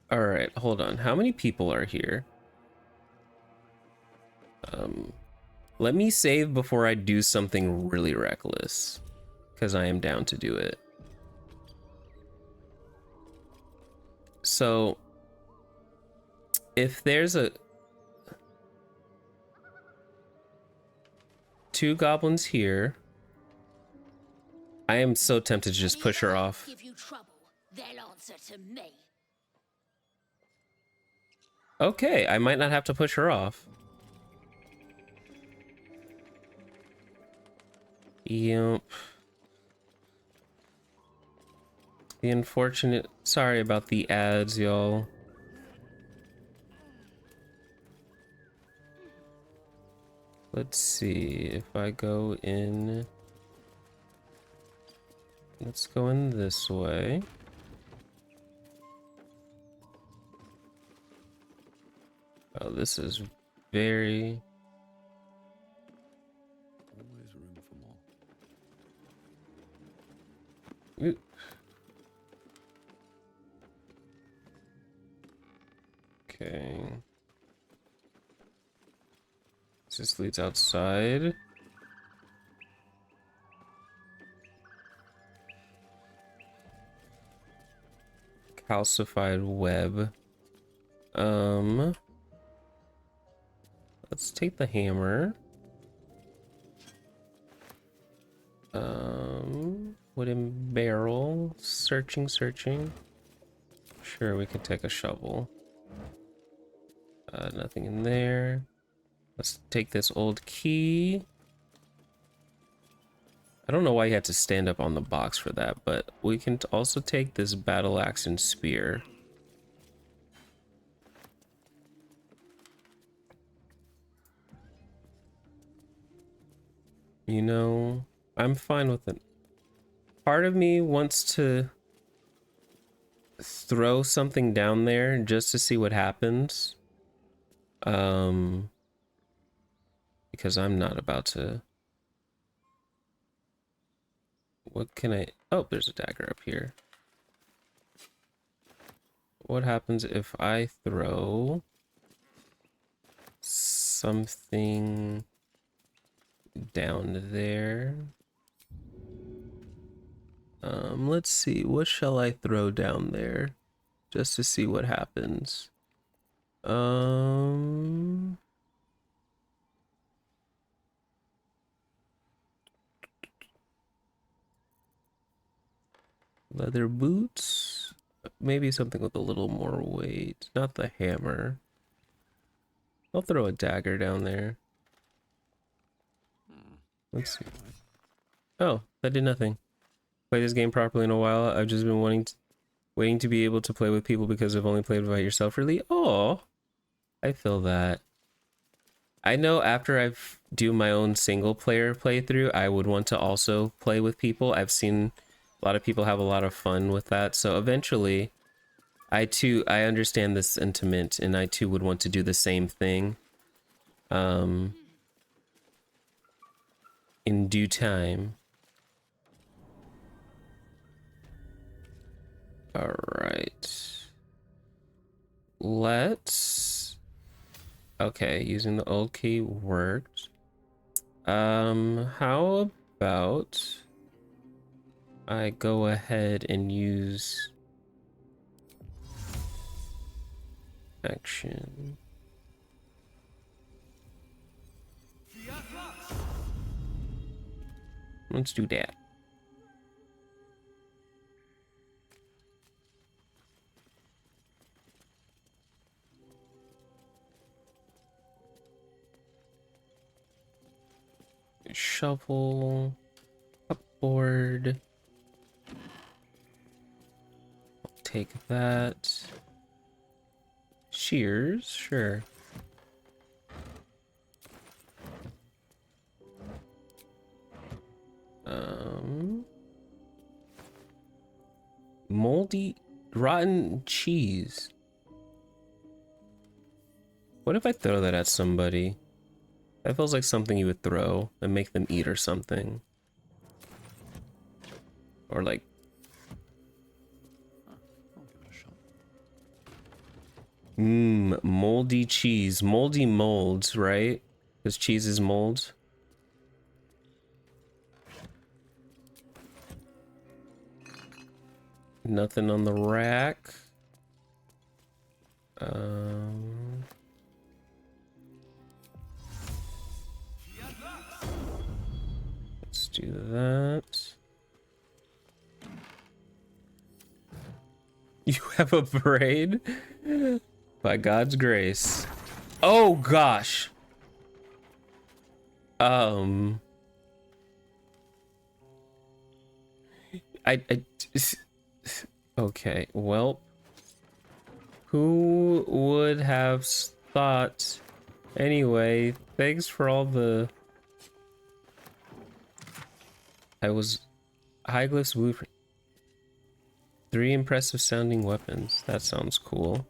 all right, hold on. How many people are here? Let me save before I do something really reckless, because I am down to do it. So if there's a... 2 goblins here. I am so tempted to just push her off. Give you trouble, they'll answer to me. Okay, I might not have to push her off. Yep. The unfortunate... Sorry about the ads, y'all. Let's see if I go in... Let's go in this way. Oh, this is very... Always room for more. Ooh. Okay. This leads outside. Calcified web. Let's take the hammer. Wooden barrel. Searching. Sure, we could take a shovel. Nothing in there. Let's take this old key. I don't know why you had to stand up on the box for that, but we can also take this battle axe and spear. You know, I'm fine with it. Part of me wants to throw something down there just to see what happens. Because I'm not about to... What can I... Oh, there's a dagger up here. What happens if I throw something down there? Let's see. What shall I throw down there? Just to see what happens. Leather boots? Maybe something with a little more weight. Not the hammer. I'll throw a dagger down there. Let's see. Oh, that did nothing. Play this game properly in a while. I've just been waiting to be able to play with people because I've only played by yourself really. Oh, I feel that. I know after I've do my own single player playthrough, I would want to also play with people. I've seen a lot of people have a lot of fun with that. So eventually, I understand this sentiment, and I too would want to do the same thing. In due time. All right. Okay, using the old key worked. How about I go ahead and use action. Let's do that. Shovel, cupboard. I'll take that. Shears, sure. Moldy, rotten cheese. What if I throw that at somebody? That feels like something you would throw and make them eat or something. Or like... I'll give it a shot. Moldy cheese. Moldy molds, right? Because cheese is mold. Nothing on the rack. do that. You have a braid? By God's grace. Oh gosh. I okay, well, who would have thought? Anyway, thanks for all the... Hieroglyphs blueprint. 3 impressive sounding weapons. That sounds cool.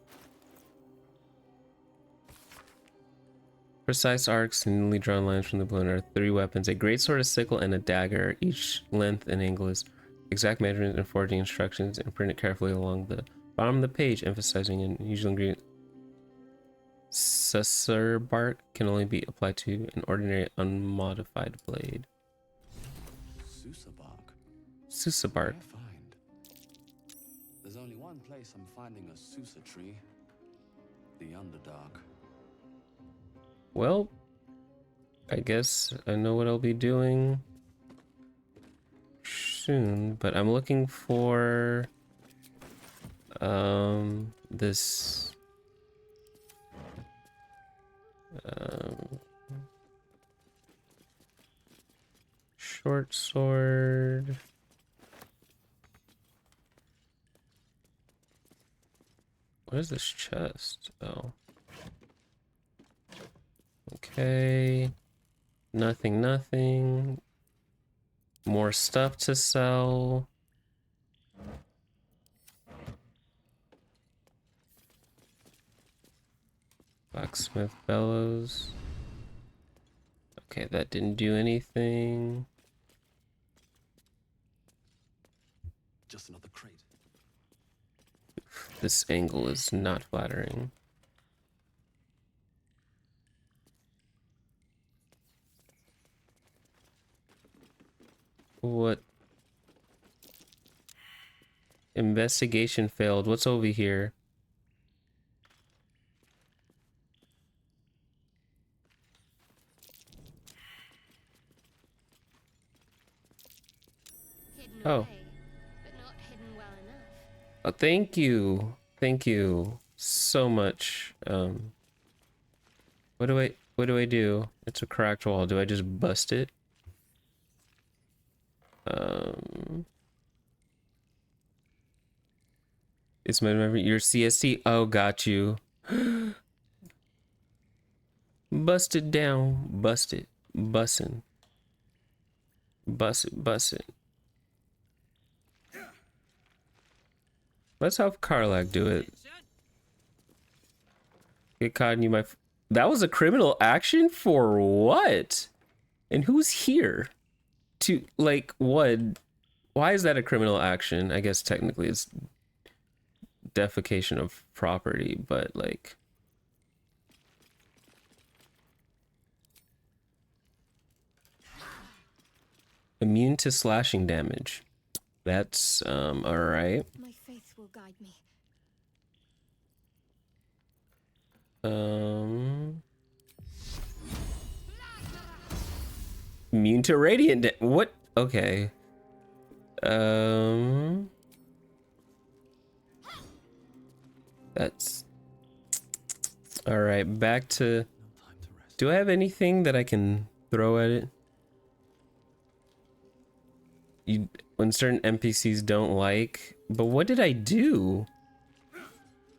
Precise arcs and neatly drawn lines from the blade are 3 weapons. A greatsword, a sickle, and a dagger. Each length and angle is exact measurements and forging instructions, and printed carefully along the bottom of the page, emphasizing an usual ingredient. Susur bark can only be applied to an ordinary unmodified blade. Susa bark. Susa bark. Rare find. There's only one place I'm finding a Susa tree. The Underdark. Well, I guess I know what I'll be doing soon, but I'm looking for this short sword. What is this chest? Oh. Okay. Nothing, nothing. More stuff to sell. Blacksmith bellows. Okay, that didn't do anything. Just another crate. This angle is not flattering. What? Investigation failed. What's over here? Hidden Oh. away, but not hidden well enough. Oh, thank you. Thank you so much. What do I do? It's a cracked wall. Do I just bust it? It's my memory. Your CST. Oh, got you. Bust it down. Bust it. Bussin'. Bust it. Bust it. Let's have Karlak do it. Get caught in you, my... That was a criminal action? For what? And who's here? To, like, what? Why is that a criminal action? I guess technically it's defecation of property, but, like... Immune to slashing damage. That's, alright. My faith will guide me. Immune to radiant what? Okay. That's... Alright, back to... Do I have anything that I can throw at it? When certain NPCs don't like... But what did I do?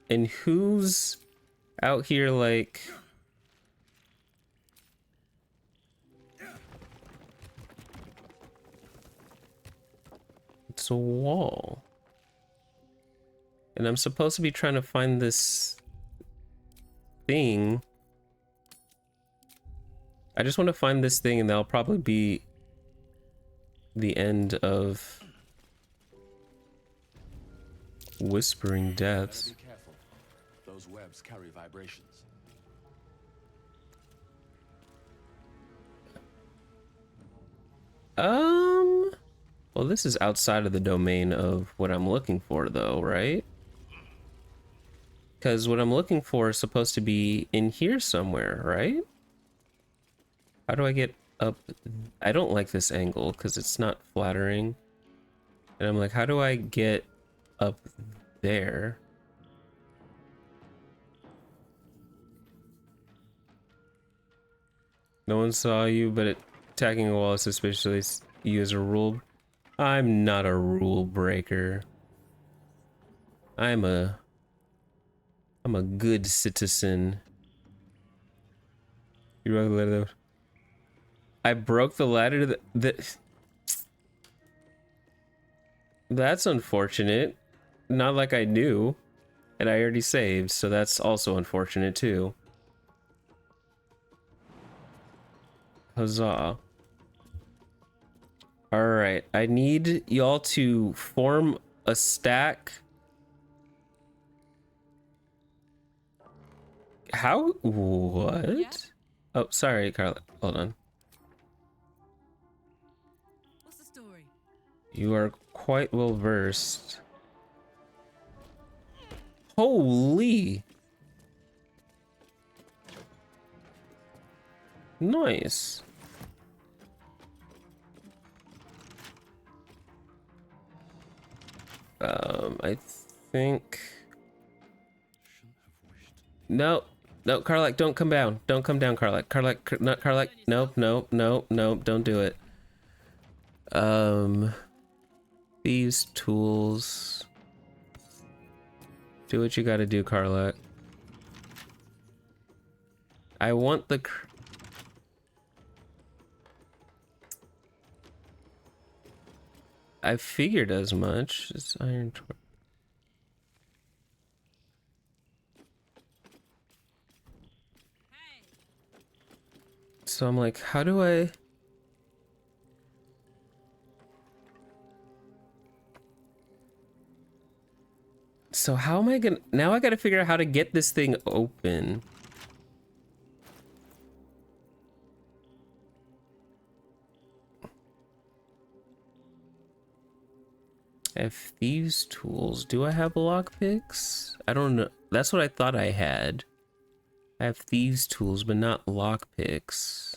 And who's out here like... It's a wall. And I'm supposed to be trying to find this thing. I just want to find this thing and that'll probably be the end of Whispering Depths. Be careful. Those webs carry vibrations. Well, this is outside of the domain of what I'm looking for, though, right? Because what I'm looking for is supposed to be in here somewhere, right? How do I get up? I don't like this angle because it's not flattering. And I'm like, how do I get up there? No one saw you, but attacking a wall is suspiciously you as a rule. I'm not a rule breaker. I'm a good citizen. You broke the ladder. I broke the ladder to the That's unfortunate. Not like I knew. And I already saved, so that's also unfortunate too. Huzzah. Alright, I need y'all to form a stack. How? What? Yeah? Oh, sorry, Carla. Hold on. What's the story? You are quite well versed. Holy! Nice. I think... No, no, Carlac, don't come down. Don't come down, Carlac. Carlac, not Carlac. Nope, nope, nope, nope, don't do it. These tools. Do what you gotta do, Carlac. I want the... I figured as much. It's iron torch. So I'm like, how do I... So how am I gonna... Now I gotta figure out how to get this thing open. I have thieves tools. Do I have lockpicks? I don't know. That's what I thought I had. I have thieves tools, but not lockpicks.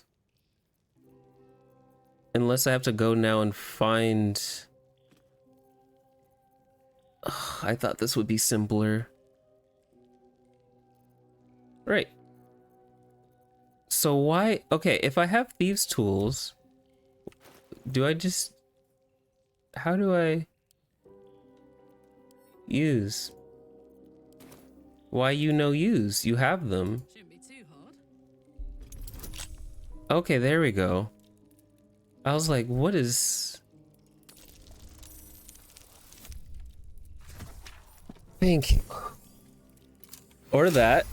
Unless I have to go now and find... Ugh, I thought this would be simpler. Right. So why... Okay, if I have thieves tools, do I just... How do I... use? Why you no use? You have them. Shouldn't be too hard. Okay, there we go. I was like, what is... Thank you. Or that.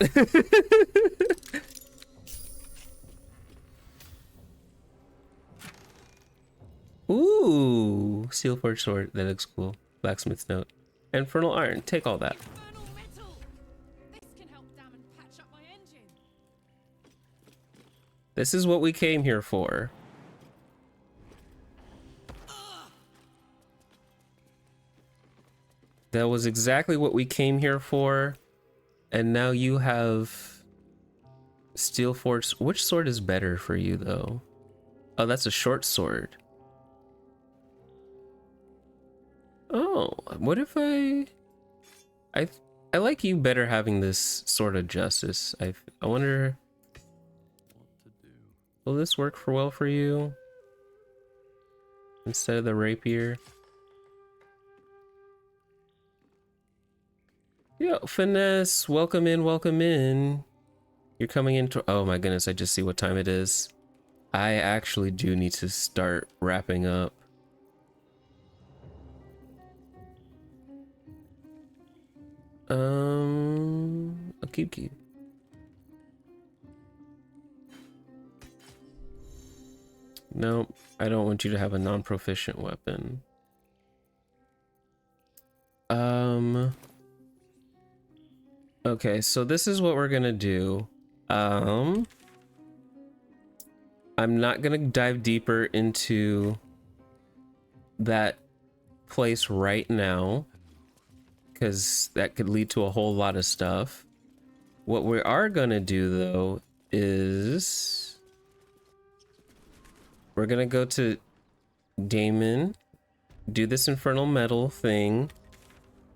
Ooh, steel forged sword. That looks cool. Blacksmith's note. Infernal iron. Take all that. Infernal metal. This can help dam and patch up my engine. This is what we came here for. That was exactly what we came here for. And now you have steel forged. Which sword is better for you though? Oh, that's a short sword. Oh, what if I like you better having this sword of justice. I wonder, will this work well for you instead of the rapier? Yo, Finesse, welcome in, welcome in. You're coming into... Oh my goodness, I just see what time it is. I actually do need to start wrapping up. I'll keep. Nope, I don't want you to have a non-proficient weapon. Okay, so this is what we're gonna do. I'm not gonna dive deeper into that place right now, because that could lead to a whole lot of stuff. What we are gonna do though is we're gonna go to Damon, do this Infernal Metal thing,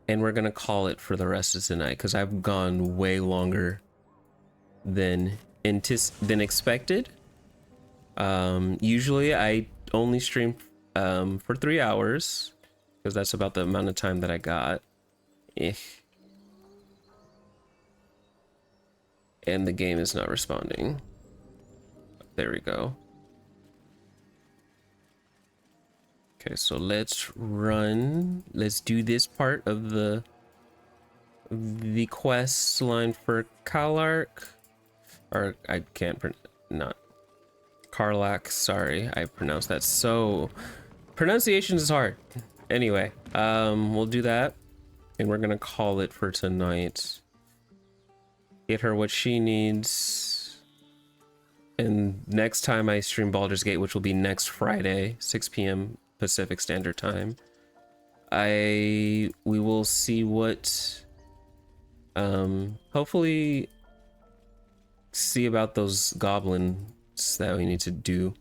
and we're gonna call it for the rest of tonight because I've gone way longer than expected. Usually I only stream for 3 hours because that's about the amount of time that I got. And the game is not responding. There we go. Okay, so let's run. Let's do this part of the quest line for Kalark. Or I can't not Karlak, sorry. I pronounced that so pronunciation is hard. Anyway, we'll do that and we're gonna call it for tonight. Get her what she needs. And next time I stream Baldur's Gate, which will be next Friday, 6 p.m. Pacific Standard Time, we will see what hopefully see about those goblins that we need to do.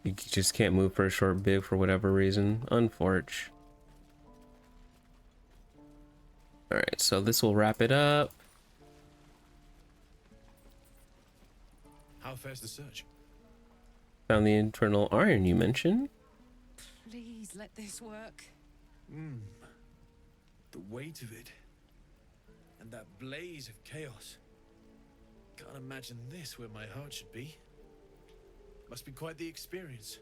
You just can't move for a short bit for whatever reason. Unfortunate. Alright, so this will wrap it up. How fares the search? Found the internal iron you mentioned. Please let this work. The weight of it. And that blaze of chaos. Can't imagine this where my heart should be. Must be quite the experience.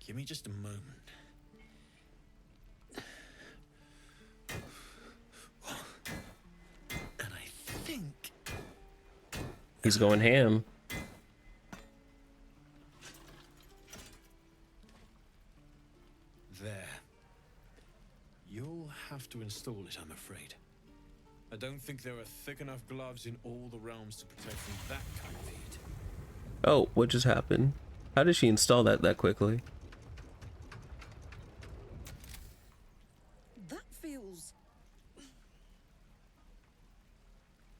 Give me just a moment. And I think he's going ham. There. You'll have to install it, I'm afraid. I don't think there are thick enough gloves in all the realms to protect from that kind of heat. Oh, what just happened? How did she install that quickly? That feels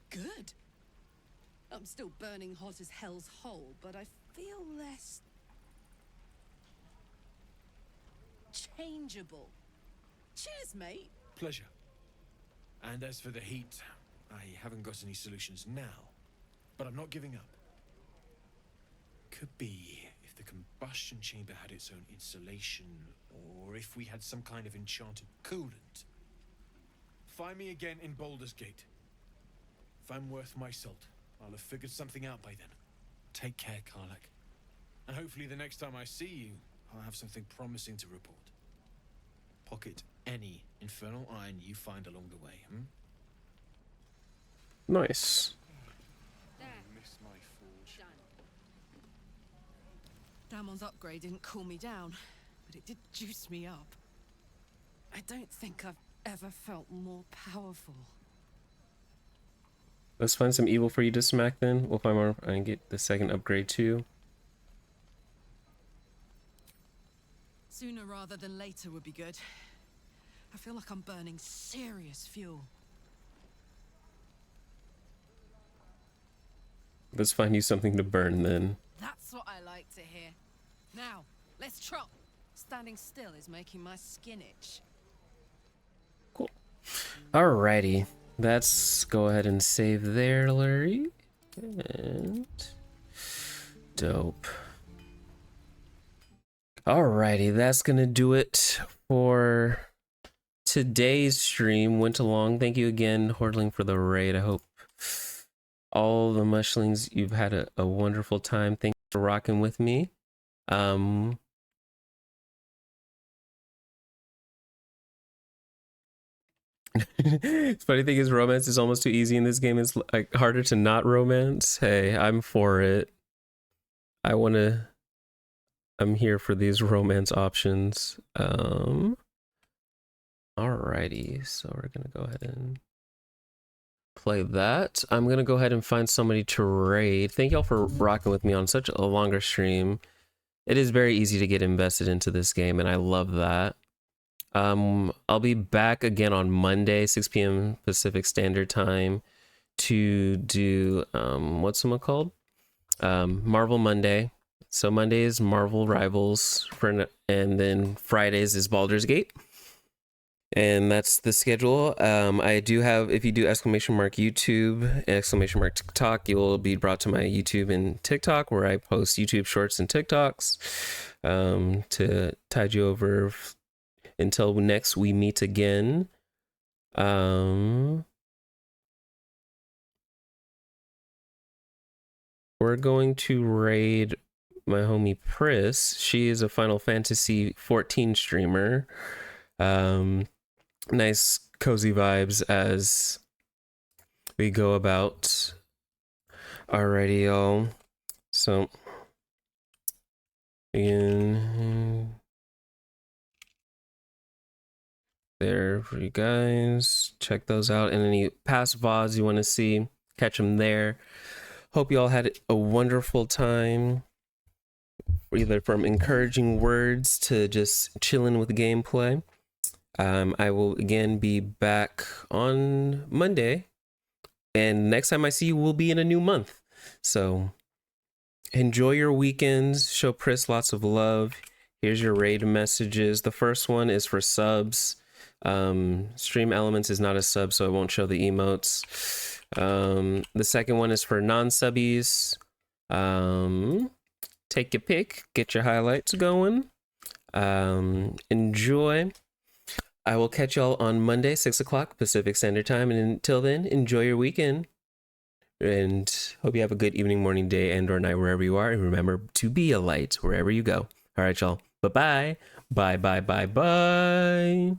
good. I'm still burning hot as hell's hole, but I feel less changeable. Cheers, mate. Pleasure. And as for the heat, I haven't got any solutions now, but I'm not giving up. Could be if the combustion chamber had its own insulation, or if we had some kind of enchanted coolant. Find me again in Baldur's Gate. If I'm worth my salt, I'll have figured something out by then. Take care, Karlak. And hopefully the next time I see you, I'll have something promising to report. Pocket any infernal iron you find along the way, Nice. Miss my forge. Damon's upgrade didn't cool me down, but it did juice me up. I don't think I've ever felt more powerful. Let's find some evil for you to smack then. We'll find more and get the second upgrade too. Sooner rather than later would be good. I feel like I'm burning serious fuel. Let's find you something to burn then. That's what I like to hear. Now, let's trot. Standing still is making my skin itch. Cool. Alrighty. Let's go ahead and save there, Larry. And dope. Alrighty, that's gonna do it for today's stream. Went along. Thank you again, Hordling, for the raid. I hope all the mushlings, you've had a wonderful time. Thanks for rocking with me. Funny thing is, romance is almost too easy in this game. It's like harder to not romance. Hey, I'm for it. I'm here for these romance options. Alrighty, so we're gonna go ahead and play that. I'm gonna go ahead and find somebody to raid. Thank y'all for rocking with me on such a longer stream. It is very easy to get invested into this game, and I love that. I'll be back again on Monday, 6 p.m. Pacific Standard Time, to do what's it called? Marvel Monday. So Monday is Marvel Rivals and then Fridays is Baldur's Gate. And that's the schedule. I do have, if you do !YouTube, TikTok, you'll be brought to my YouTube and TikTok, where I post YouTube shorts and TikToks to tide you over until next we meet again. We're going to raid my homie Pris. She is a Final Fantasy 14 streamer. Nice cozy vibes as we go about. Alrighty, y'all. So again, there for you guys. Check those out, and any past VODs you want to see, catch them there. Hope you all had a wonderful time, either from encouraging words to just chilling with gameplay. I will again be back on Monday, and next time I see you will be in a new month. So enjoy your weekends. Show Pris lots of love. Here's your raid messages. The first one is for subs. Stream Elements is not a sub, so I won't show the emotes. The second one is for non-subbies. Take your pick, get your highlights going. Enjoy. I will catch y'all on Monday, 6 o'clock Pacific Standard Time. And until then, enjoy your weekend. And hope you have a good evening, morning, day, and or night wherever you are. And remember to be a light wherever you go. All right, y'all. Bye-bye. Bye, bye, bye, bye.